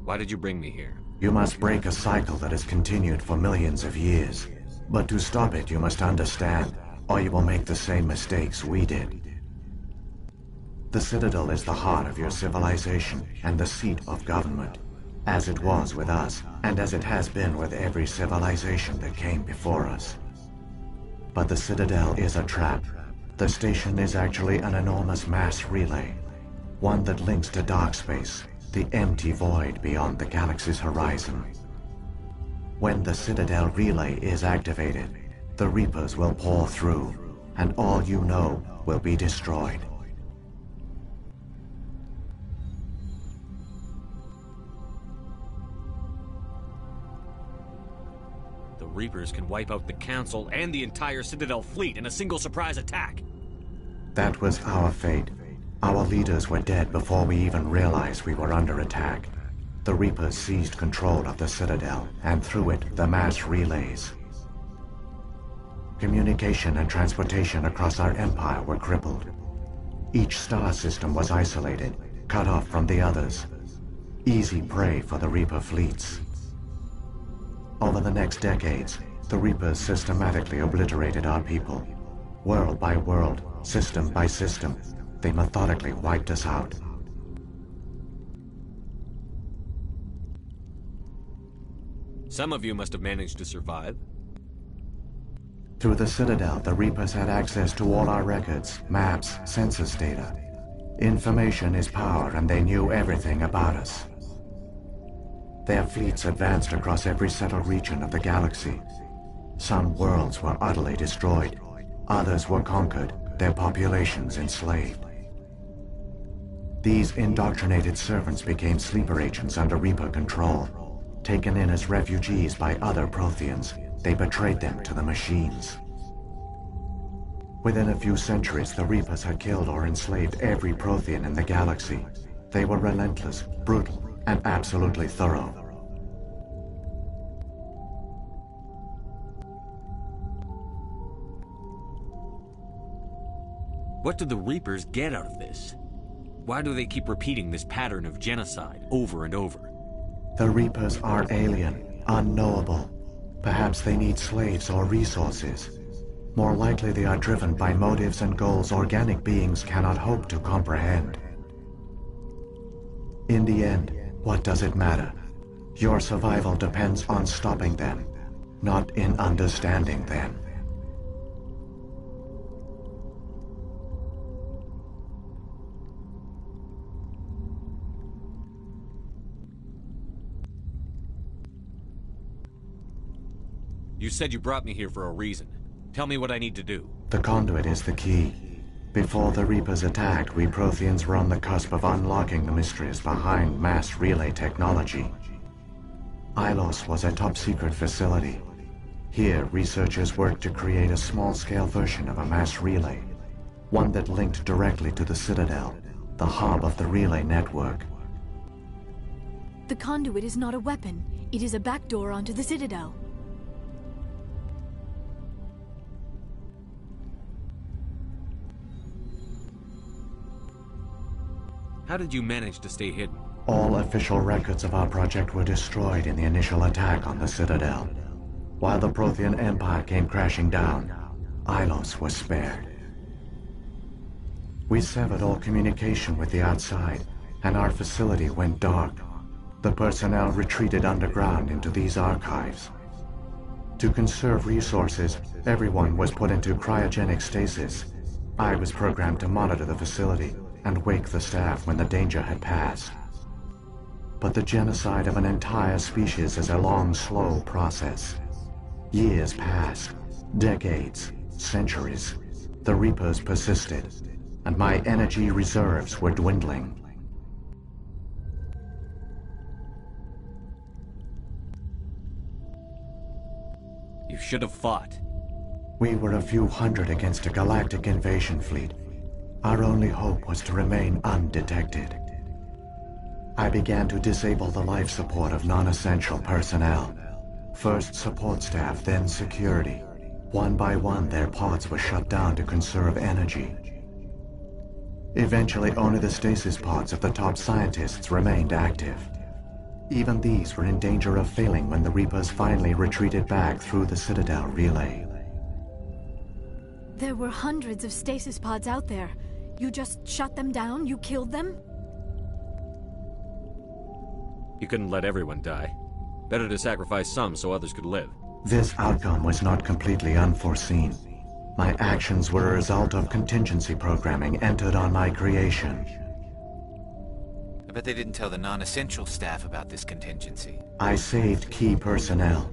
Why did you bring me here? You must break a cycle that has continued for millions of years. But to stop it, you must understand, or you will make the same mistakes we did. The Citadel is the heart of your civilization and the seat of government, as it was with us, and as it has been with every civilization that came before us. But the Citadel is a trap. The station is actually an enormous mass relay, one that links to dark space, the empty void beyond the galaxy's horizon. When the Citadel relay is activated, the Reapers will pour through, and all you know will be destroyed. The Reapers can wipe out the Council and the entire Citadel fleet in a single surprise attack. That was our fate. Our leaders were dead before we even realized we were under attack. The Reapers seized control of the Citadel, and through it, the mass relays. Communication and transportation across our empire were crippled. Each star system was isolated, cut off from the others. Easy prey for the Reaper fleets. Over the next decades, the Reapers systematically obliterated our people. World by world, system by system, they methodically wiped us out. Some of you must have managed to survive. Through the Citadel, the Reapers had access to all our records, maps, census data. Information is power, and they knew everything about us. Their fleets advanced across every settled region of the galaxy. Some worlds were utterly destroyed. Others were conquered, their populations enslaved. These indoctrinated servants became sleeper agents under Reaper control. Taken in as refugees by other Protheans, they betrayed them to the machines. Within a few centuries, the Reapers had killed or enslaved every Prothean in the galaxy. They were relentless, brutal, and absolutely thorough. What do the Reapers get out of this? Why do they keep repeating this pattern of genocide over and over? The Reapers are alien, unknowable. Perhaps they need slaves or resources. More likely they are driven by motives and goals organic beings cannot hope to comprehend. In the end, what does it matter? Your survival depends on stopping them, not in understanding them. You said you brought me here for a reason. Tell me what I need to do. The conduit is the key. Before the Reapers attacked, we Protheans were on the cusp of unlocking the mysteries behind mass relay technology. Ilos was a top-secret facility. Here, researchers worked to create a small-scale version of a mass relay. one that linked directly to the Citadel, the hub of the relay network. The conduit is not a weapon. It is a backdoor onto the Citadel. How did you manage to stay hidden? All official records of our project were destroyed in the initial attack on the Citadel. While the Prothean Empire came crashing down, Ilos was spared. We severed all communication with the outside, and our facility went dark. The personnel retreated underground into these archives. To conserve resources, everyone was put into cryogenic stasis. I was programmed to monitor the facility and wake the staff when the danger had passed. But the genocide of an entire species is a long, slow process. Years passed, decades, centuries. The Reapers persisted, and my energy reserves were dwindling. You should have fought. We were a few hundred against a galactic invasion fleet. Our only hope was to remain undetected. I began to disable the life support of non-essential personnel. First support staff, then security. One by one, their pods were shut down to conserve energy. Eventually, only the stasis pods of the top scientists remained active. Even these were in danger of failing when the Reapers finally retreated back through the Citadel relay. There were hundreds of stasis pods out there. You just shut them down? You killed them? You couldn't let everyone die. Better to sacrifice some so others could live. This outcome was not completely unforeseen. My actions were a result of contingency programming entered on my creation. I bet they didn't tell the non-essential staff about this contingency. I saved key personnel.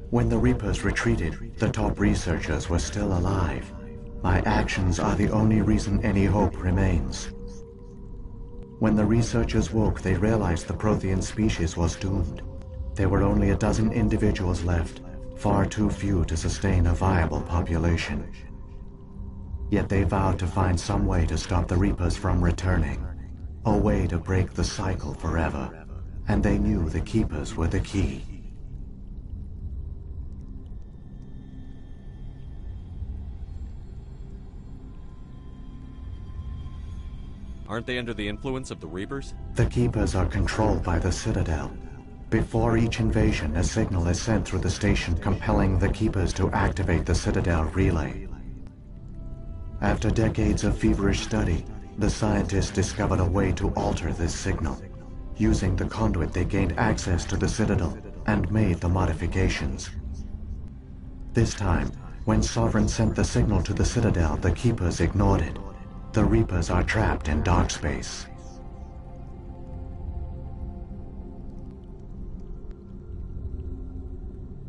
When the Reapers retreated, the top researchers were still alive. My actions are the only reason any hope remains. When the researchers woke, they realized the Prothean species was doomed. There were only a dozen individuals left, far too few to sustain a viable population. Yet they vowed to find some way to stop the Reapers from returning, a way to break the cycle forever, and they knew the Keepers were the key. Aren't they under the influence of the Reapers? The Keepers are controlled by the Citadel. Before each invasion, a signal is sent through the station compelling the Keepers to activate the Citadel relay. After decades of feverish study, the scientists discovered a way to alter this signal. Using the conduit, they gained access to the Citadel and made the modifications. This time, when Sovereign sent the signal to the Citadel, the Keepers ignored it. The Reapers are trapped in dark space.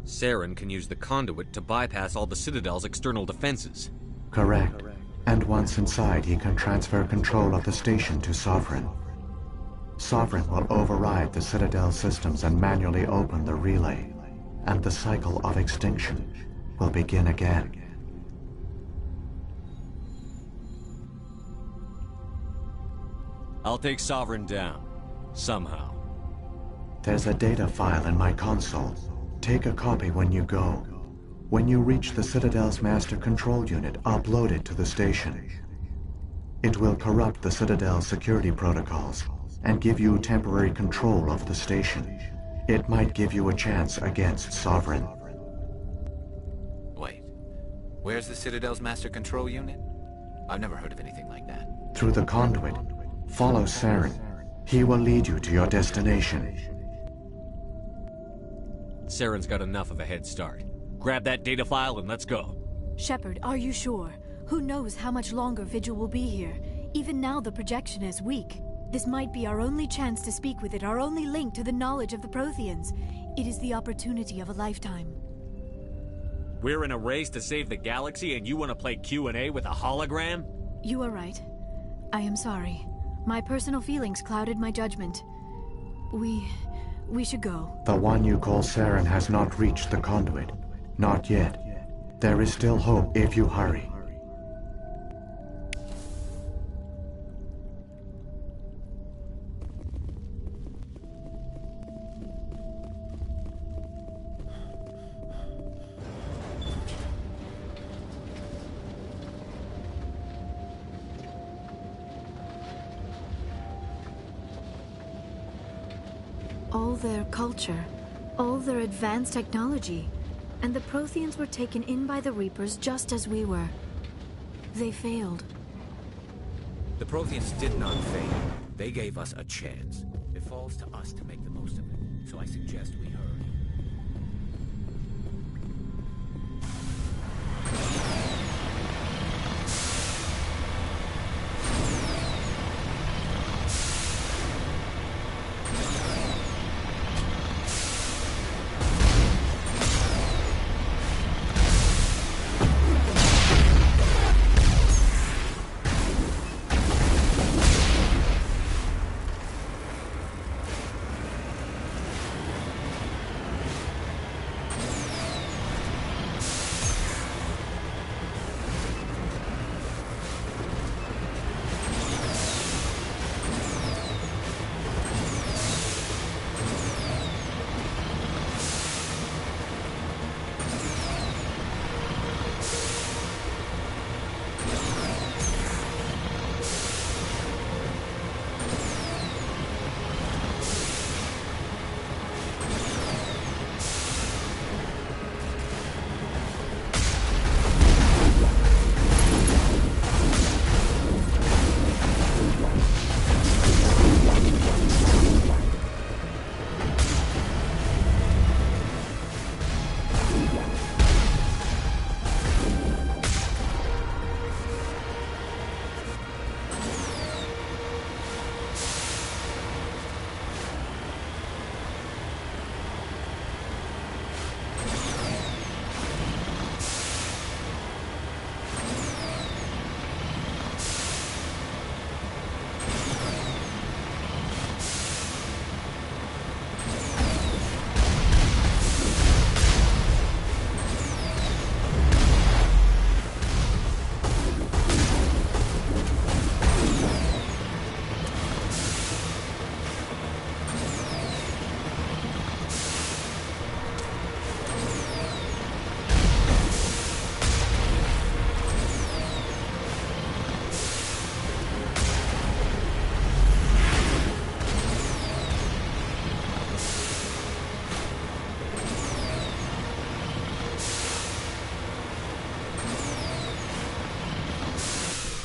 Saren can use the conduit to bypass all the Citadel's external defenses. Correct. And once inside, he can transfer control of the station to Sovereign. Sovereign will override the Citadel systems and manually open the relay, and the cycle of extinction will begin again. I'll take Sovereign down. Somehow. There's a data file in my console. Take a copy when you go. When you reach the Citadel's master control unit, upload it to the station. It will corrupt the Citadel's security protocols and give you temporary control of the station. It might give you a chance against Sovereign. Wait. Where's the Citadel's master control unit? I've never heard of anything like that. Through the conduit. Follow Saren. He will lead you to your destination. Saren's got enough of a head start. Grab that data file and let's go. Shepard, are you sure? Who knows how much longer Vigil will be here? Even now the projection is weak. This might be our only chance to speak with it, our only link to the knowledge of the Protheans. It is the opportunity of a lifetime. We're in a race to save the galaxy and you want to play Q&A with a hologram? You are right. I am sorry. My personal feelings clouded my judgment. We should go. The one you call Saren has not reached the conduit. Not yet. There is still hope if you hurry. all their culture, all their advanced technology, and the Protheans were taken in by the Reapers just as we were. They failed. The Protheans did not fail. They gave us a chance. It falls to us to make the most of it. So I suggest we hurry.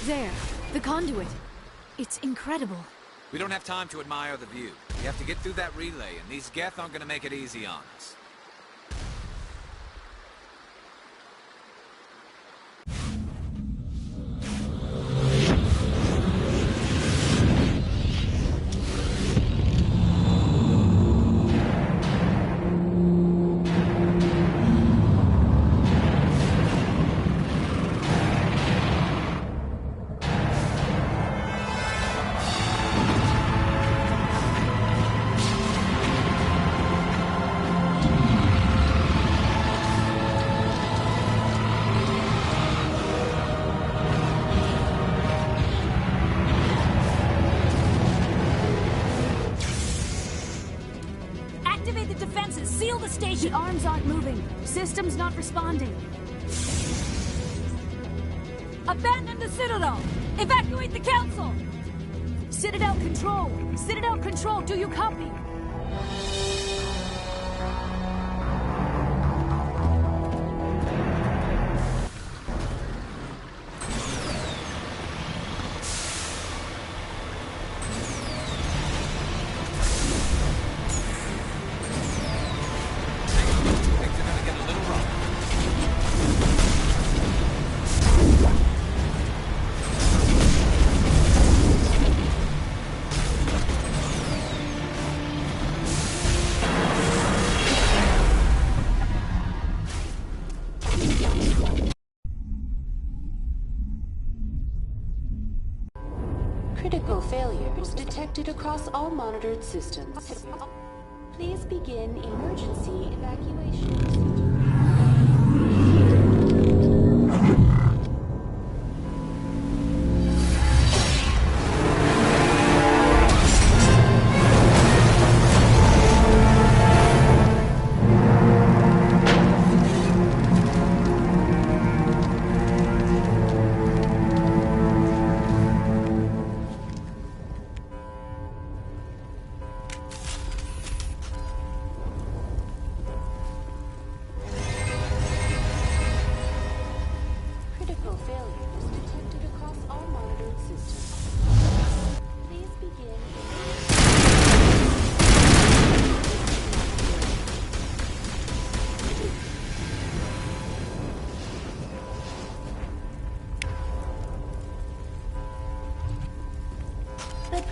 There, the conduit. It's incredible. We don't have time to admire the view. We have to get through that relay, and these Geth aren't gonna make it easy on us. Seal the station! The arms aren't moving. Systems not responding. Abandon the Citadel! Evacuate the Council! Citadel Control! Citadel Control, do you copy? Critical failures detected across all monitored systems. Please begin emergency evacuation.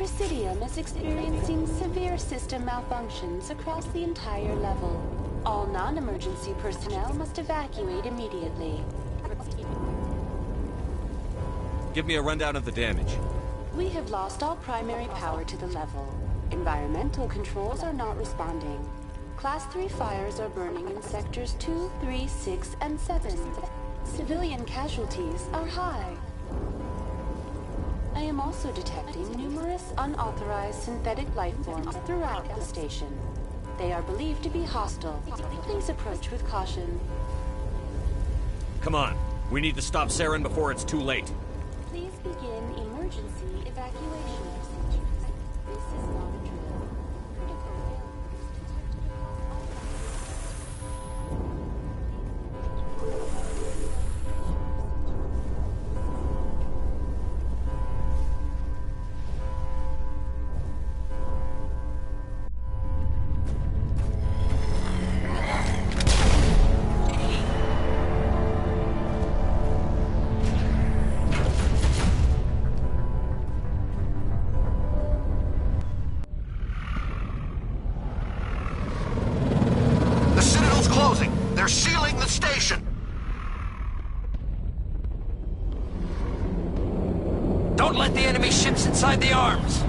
Presidium is experiencing severe system malfunctions across the entire level. All non-emergency personnel must evacuate immediately. Give me a rundown of the damage. We have lost all primary power to the level. Environmental controls are not responding. Class 3 fires are burning in sectors 2, 3, 6, and 7. Civilian casualties are high. I am also detecting numerous unauthorized synthetic life forms throughout the station. They are believed to be hostile. Please approach with caution. Come on. We need to stop Saren before it's too late. Please begin emergency evacuation procedures. This is not a drill. Critical They're sealing the station! Don't let the enemy ships inside the arms!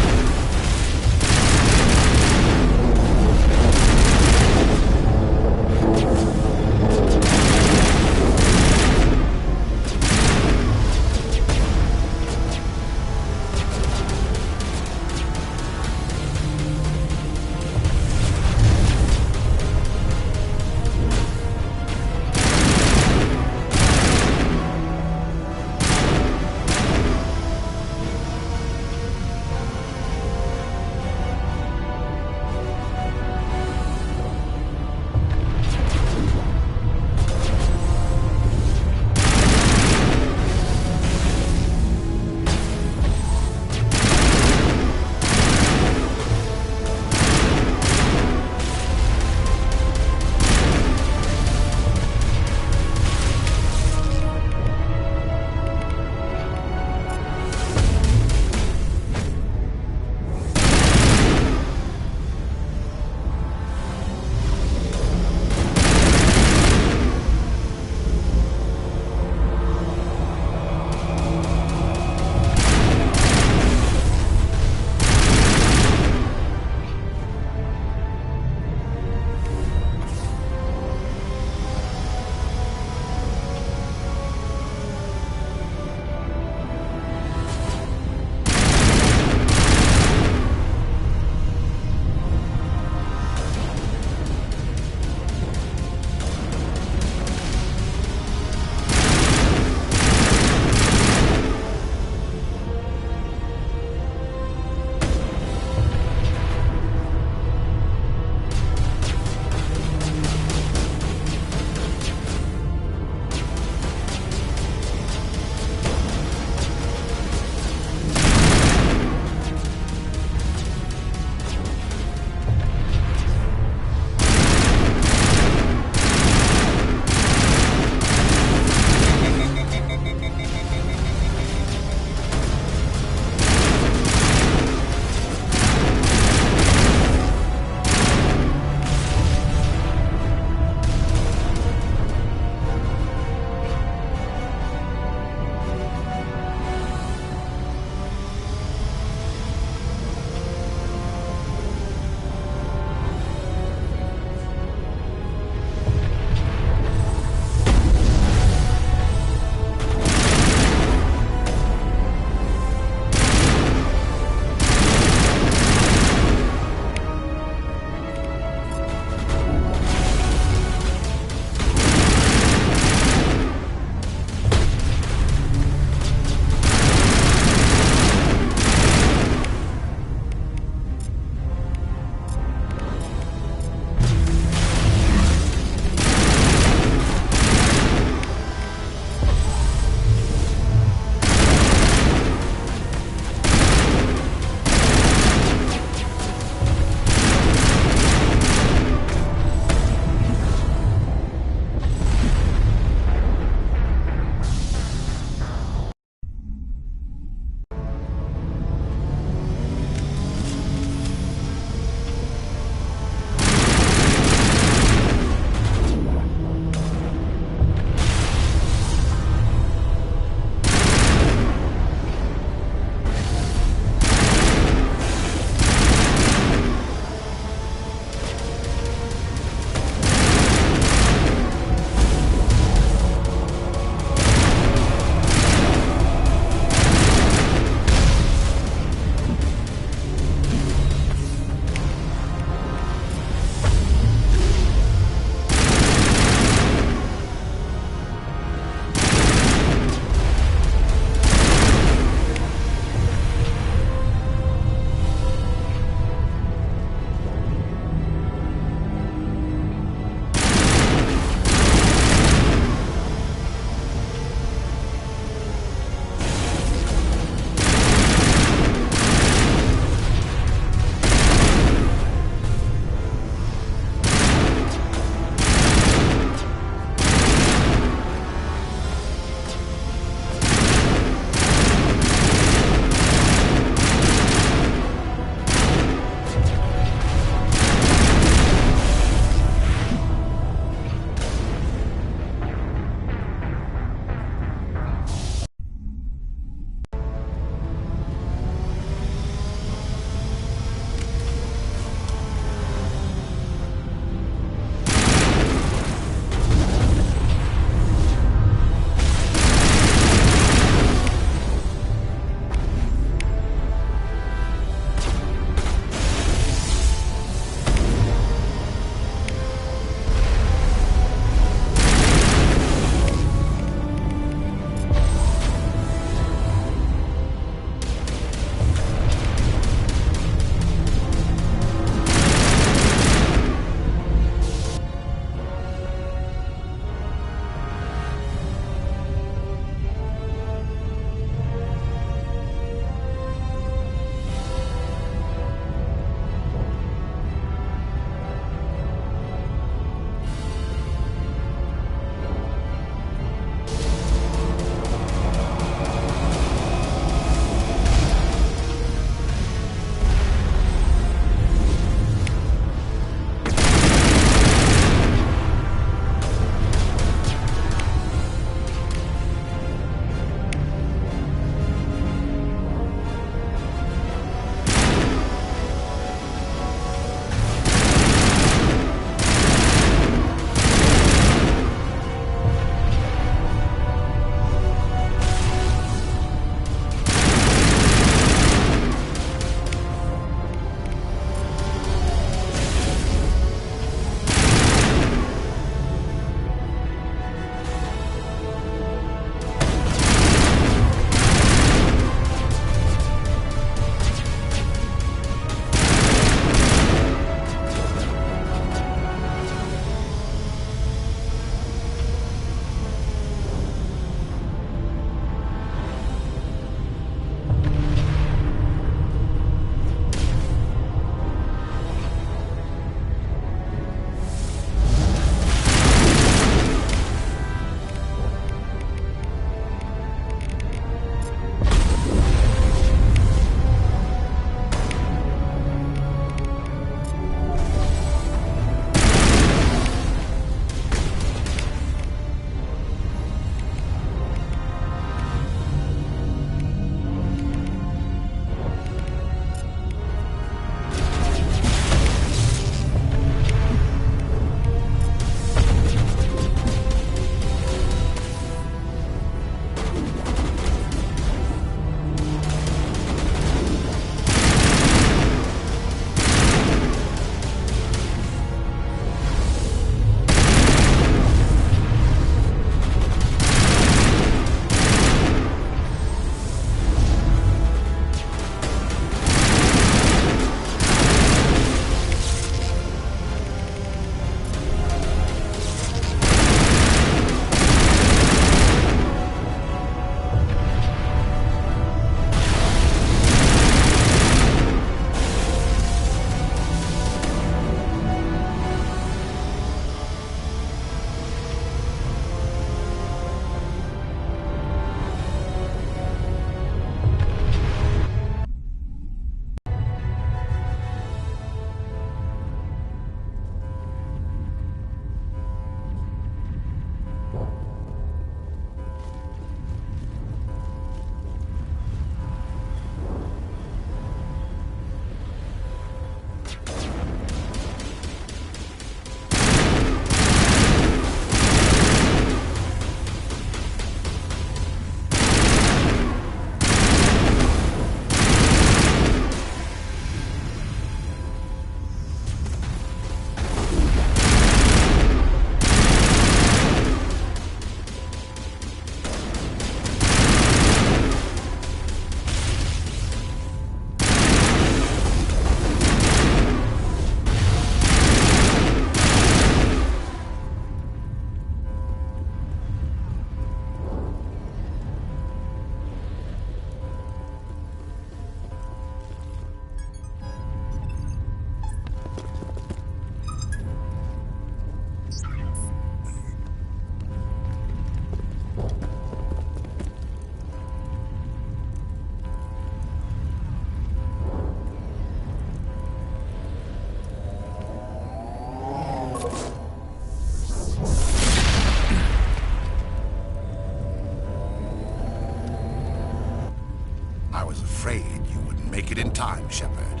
it in time, Shepard.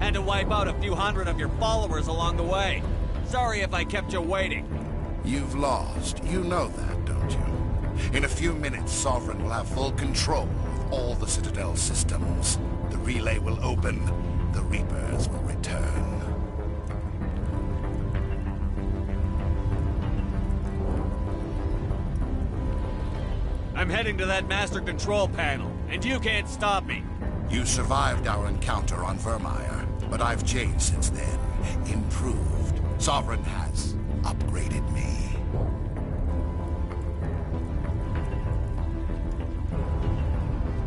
Had to wipe out a few hundred of your followers along the way. Sorry if I kept you waiting. You've lost. You know that, don't you? In a few minutes, Sovereign will have full control of all the Citadel systems. The relay will open. The Reapers will return. I'm heading to that master control panel, and you can't stop me. You survived our encounter on Vermeer, but I've changed since then. Improved. Sovereign has upgraded me.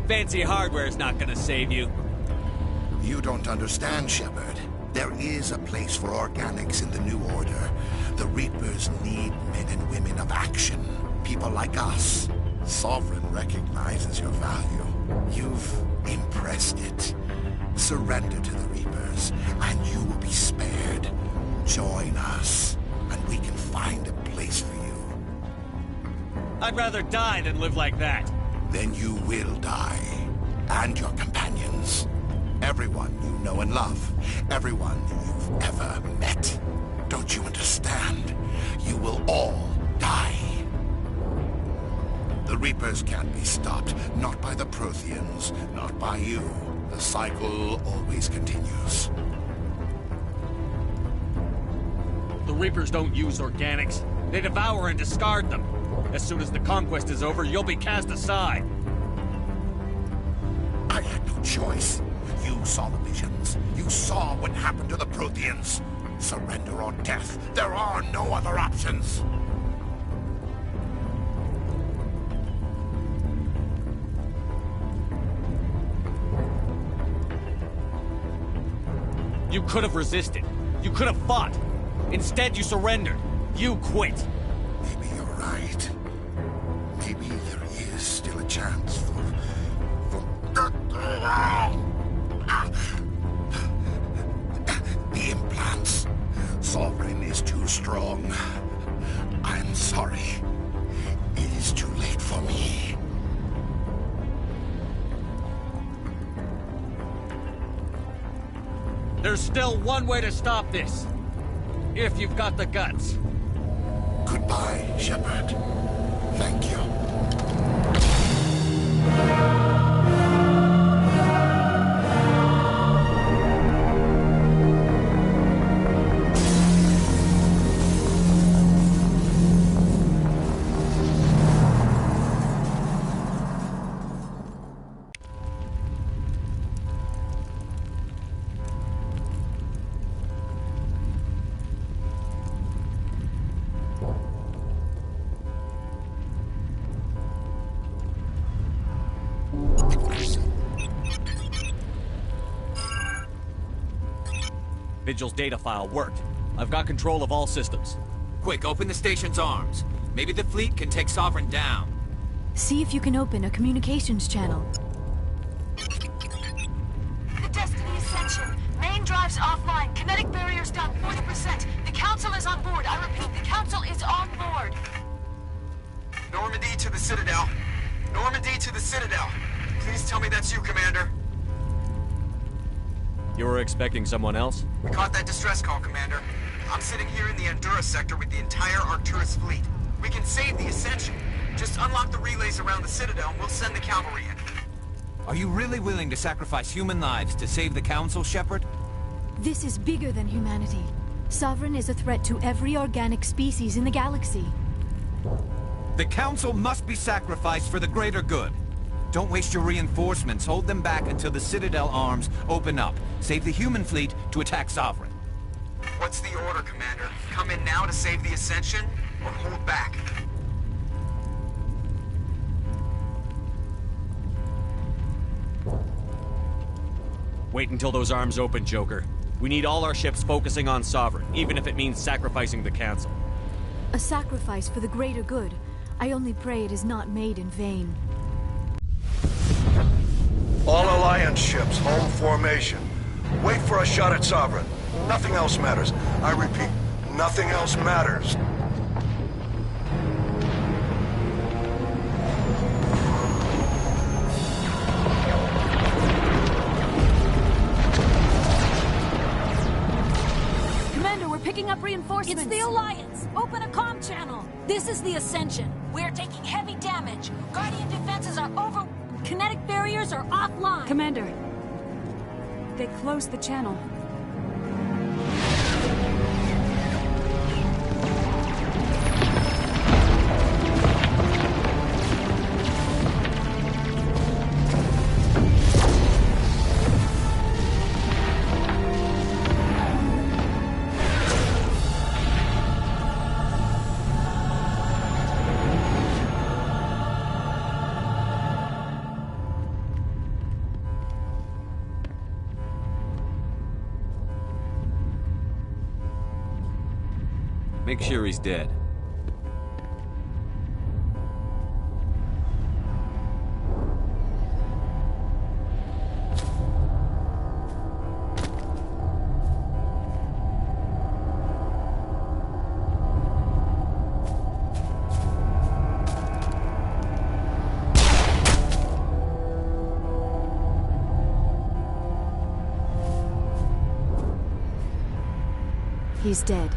Fancy hardware's not gonna save you. You don't understand, Shepard. There is a place for organics in the New Order. The Reapers need men and women of action. People like us. Sovereign recognizes your value. You've impressed it. Surrender to the Reapers, and you will be spared. Join us, and we can find a place for you. I'd rather die than live like that. Then you will die. And your companions. Everyone you know and love. Everyone you've ever met. Don't you understand? You will all die. The Reapers can't be stopped. Not by the Protheans. Not by you. The cycle always continues. The Reapers don't use organics. They devour and discard them. As soon as the conquest is over, you'll be cast aside. I had no choice. You saw the visions. You saw what happened to the Protheans. Surrender or death. There are no other options. You could have resisted. You could have fought. Instead, you surrendered. You quit. Maybe you're right. Maybe there is still a chance for... The implants. Sovereign is too strong. I'm sorry. It is too late for me. There's still one way to stop this. If you've got the guts. Goodbye, Shepard. Thank you. Vigil's data file worked. I've got control of all systems. Quick, open the station's arms. Maybe the fleet can take Sovereign down. See if you can open a communications channel. The Destiny Ascension. Main drives offline. Kinetic barriers down 40%. The Council is on board. I repeat, the Council is on board. Normandy to the Citadel. Normandy to the Citadel. Please tell me that's you, Commander. You were expecting someone else? We caught that distress call, Commander. I'm sitting here in the Endura sector with the entire Arcturus fleet. We can save the Ascension. Just unlock the relays around the Citadel and we'll send the cavalry in. Are you really willing to sacrifice human lives to save the Council, Shepard? This is bigger than humanity. Sovereign is a threat to every organic species in the galaxy. The Council must be sacrificed for the greater good. Don't waste your reinforcements. Hold them back until the Citadel arms open up. Save the human fleet to attack Sovereign. What's the order, Commander? Come in now to save the Ascension, or hold back? Wait until those arms open, Joker. We need all our ships focusing on Sovereign, even if it means sacrificing the Council. A sacrifice for the greater good. I only pray it is not made in vain. All Alliance ships, home formation. Wait for a shot at Sovereign. Nothing else matters. I repeat, nothing else matters. reinforcements. It's the Alliance. Open a comm channel. This is the Ascension. We're taking heavy damage. Guardian defenses are over. Kinetic barriers are offline. Commander, they closed the channel. Make sure he's dead. He's dead.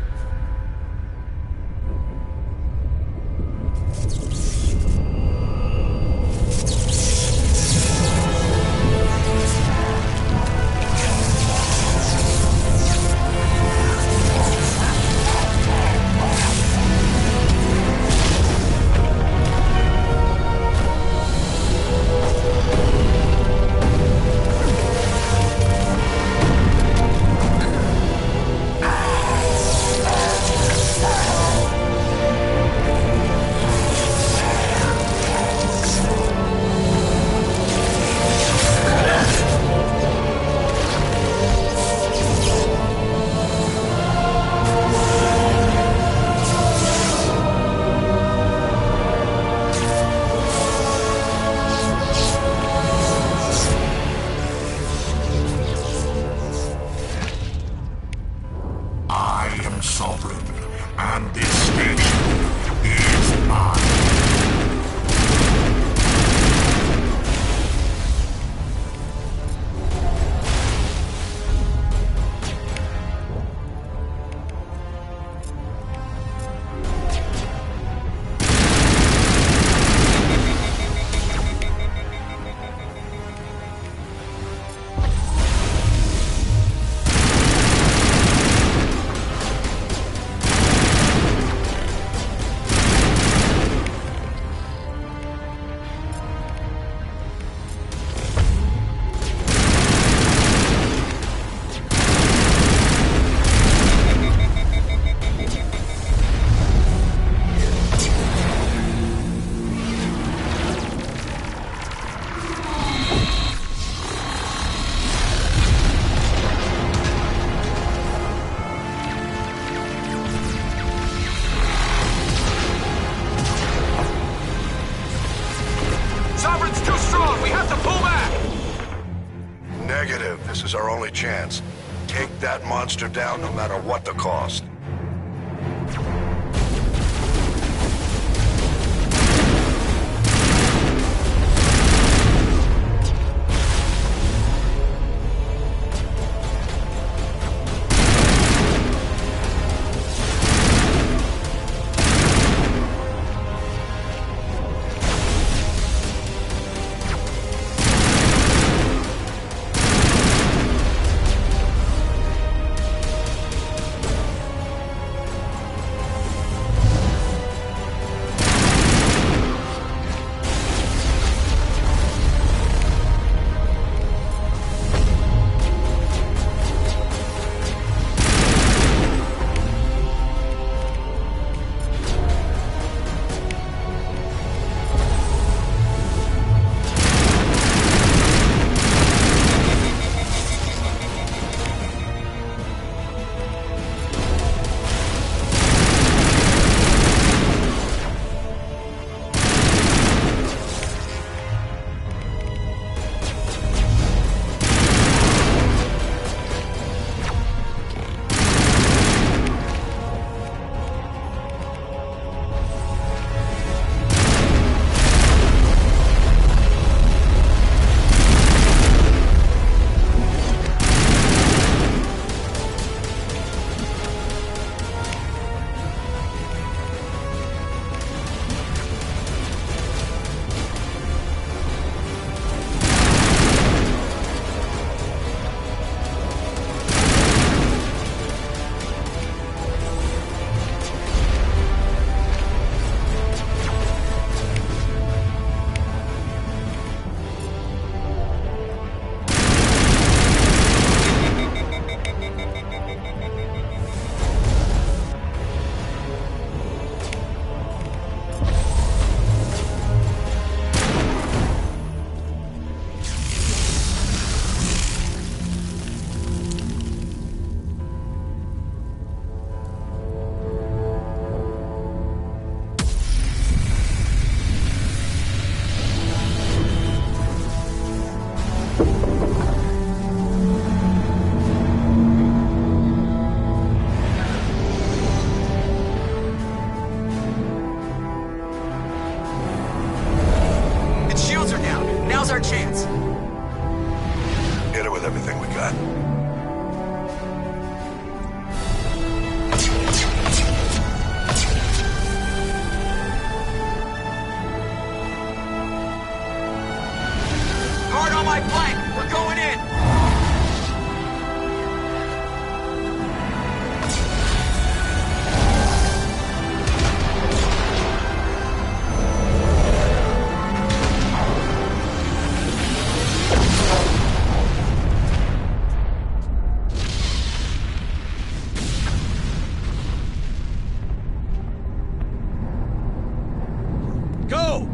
This is our only chance. Take that monster down no matter what the cost. our chance. Hit it with everything we got. Guard on my flank! We're going in! Go!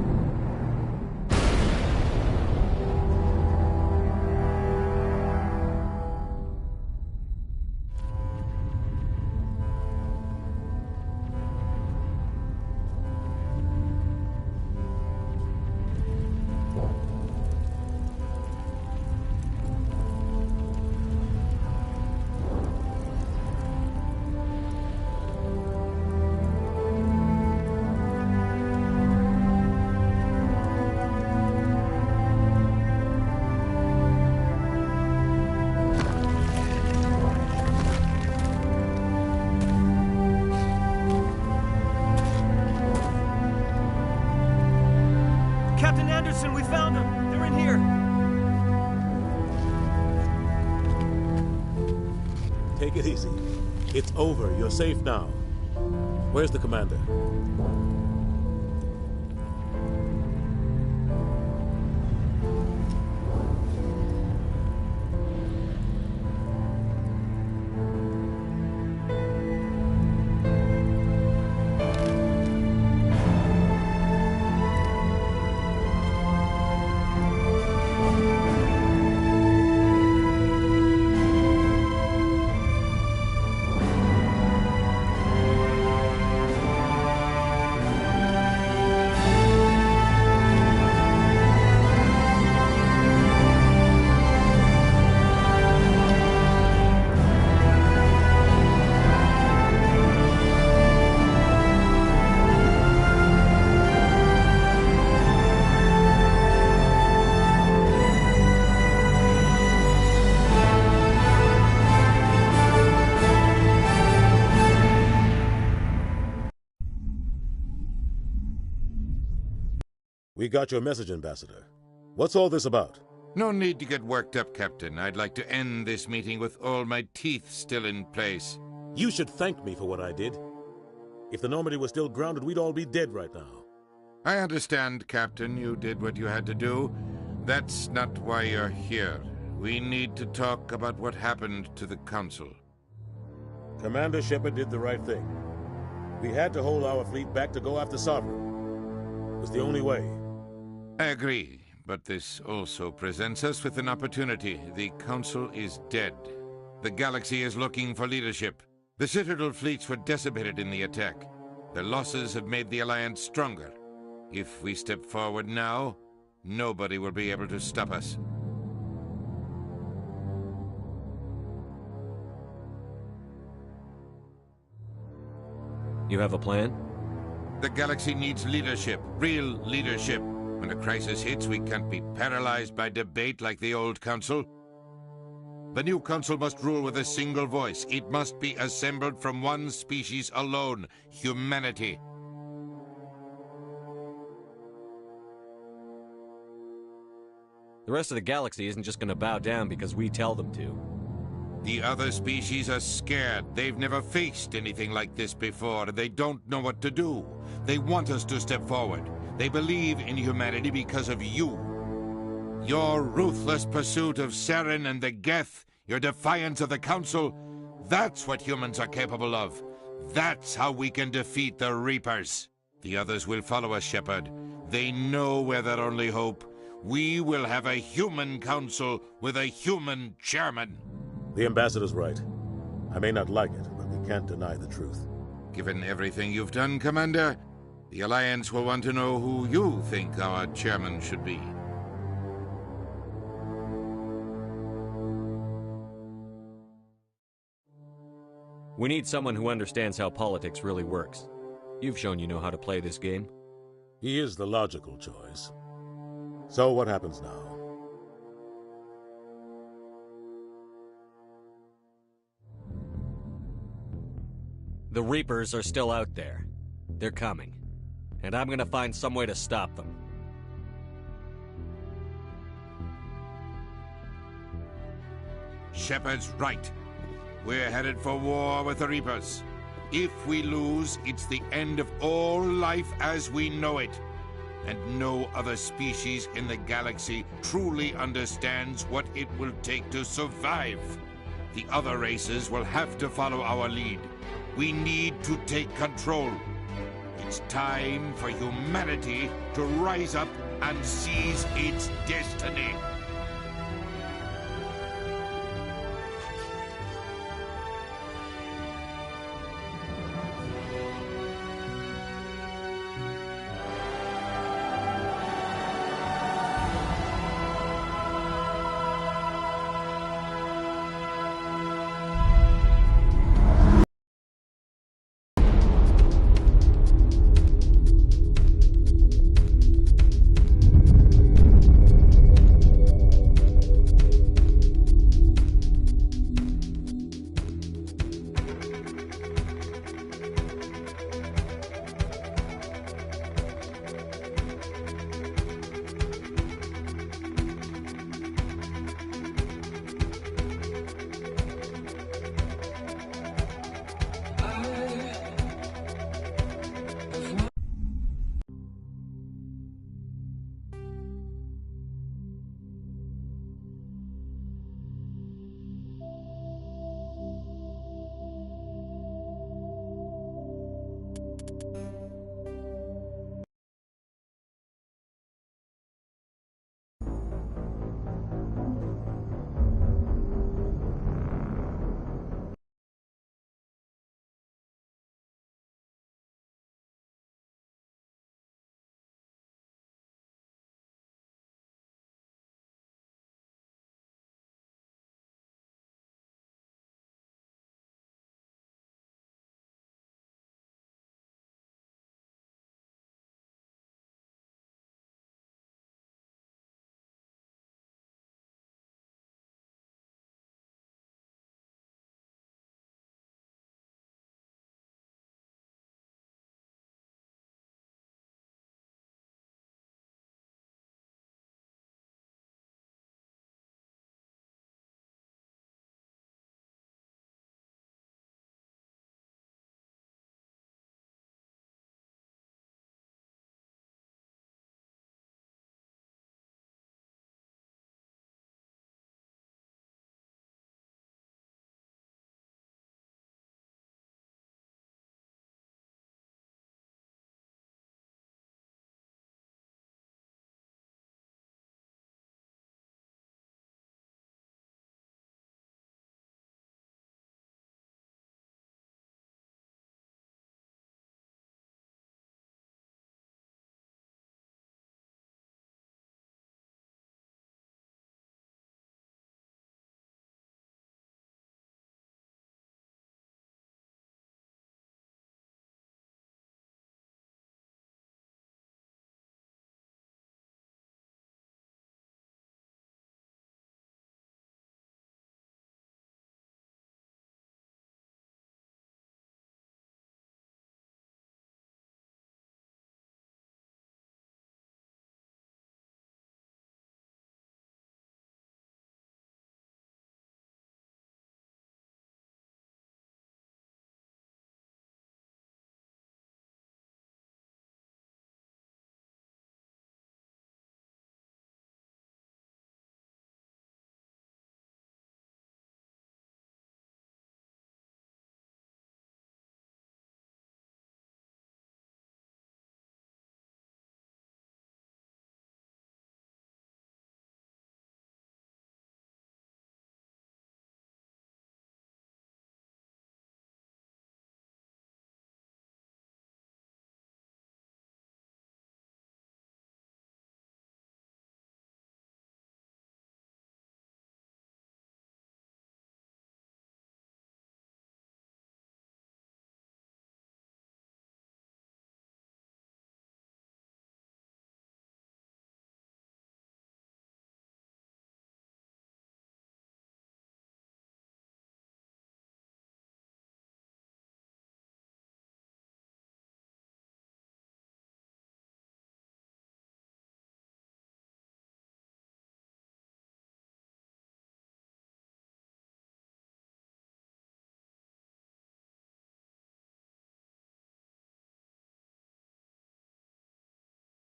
Captain Anderson, we found them. They're in here. Take it easy. It's over. You're safe now. Where's the commander? We got your message, Ambassador. What's all this about? No need to get worked up, Captain. I'd like to end this meeting with all my teeth still in place. You should thank me for what I did. If the Normandy was still grounded, we'd all be dead right now. I understand, Captain. You did what you had to do. That's not why you're here. We need to talk about what happened to the Council. Commander Shepard did the right thing. We had to hold our fleet back to go after Sovereign. It was the only way. I agree, but this also presents us with an opportunity. The Council is dead. The galaxy is looking for leadership. The Citadel fleets were decimated in the attack. Their losses have made the Alliance stronger. If we step forward now, nobody will be able to stop us. You have a plan? The galaxy needs leadership, real leadership. When a crisis hits, we can't be paralyzed by debate like the old Council. The new Council must rule with a single voice. It must be assembled from one species alone, humanity. The rest of the galaxy isn't just gonna bow down because we tell them to. The other species are scared. They've never faced anything like this before, and they don't know what to do. They want us to step forward. They believe in humanity because of you. Your ruthless pursuit of Saren and the Geth, your defiance of the Council, that's what humans are capable of. That's how we can defeat the Reapers. The others will follow us, Shepard. They know we're their only hope. We will have a human council with a human chairman. The Ambassador's right. I may not like it, but we can't deny the truth. Given everything you've done, Commander, the Alliance will want to know who you think our chairman should be. We need someone who understands how politics really works. You've shown you know how to play this game. He is the logical choice. So what happens now? The Reapers are still out there. They're coming. And I'm gonna find some way to stop them. Shepard's right. We're headed for war with the Reapers. If we lose, it's the end of all life as we know it. And no other species in the galaxy truly understands what it will take to survive. The other races will have to follow our lead. We need to take control. It's time for humanity to rise up and seize its destiny.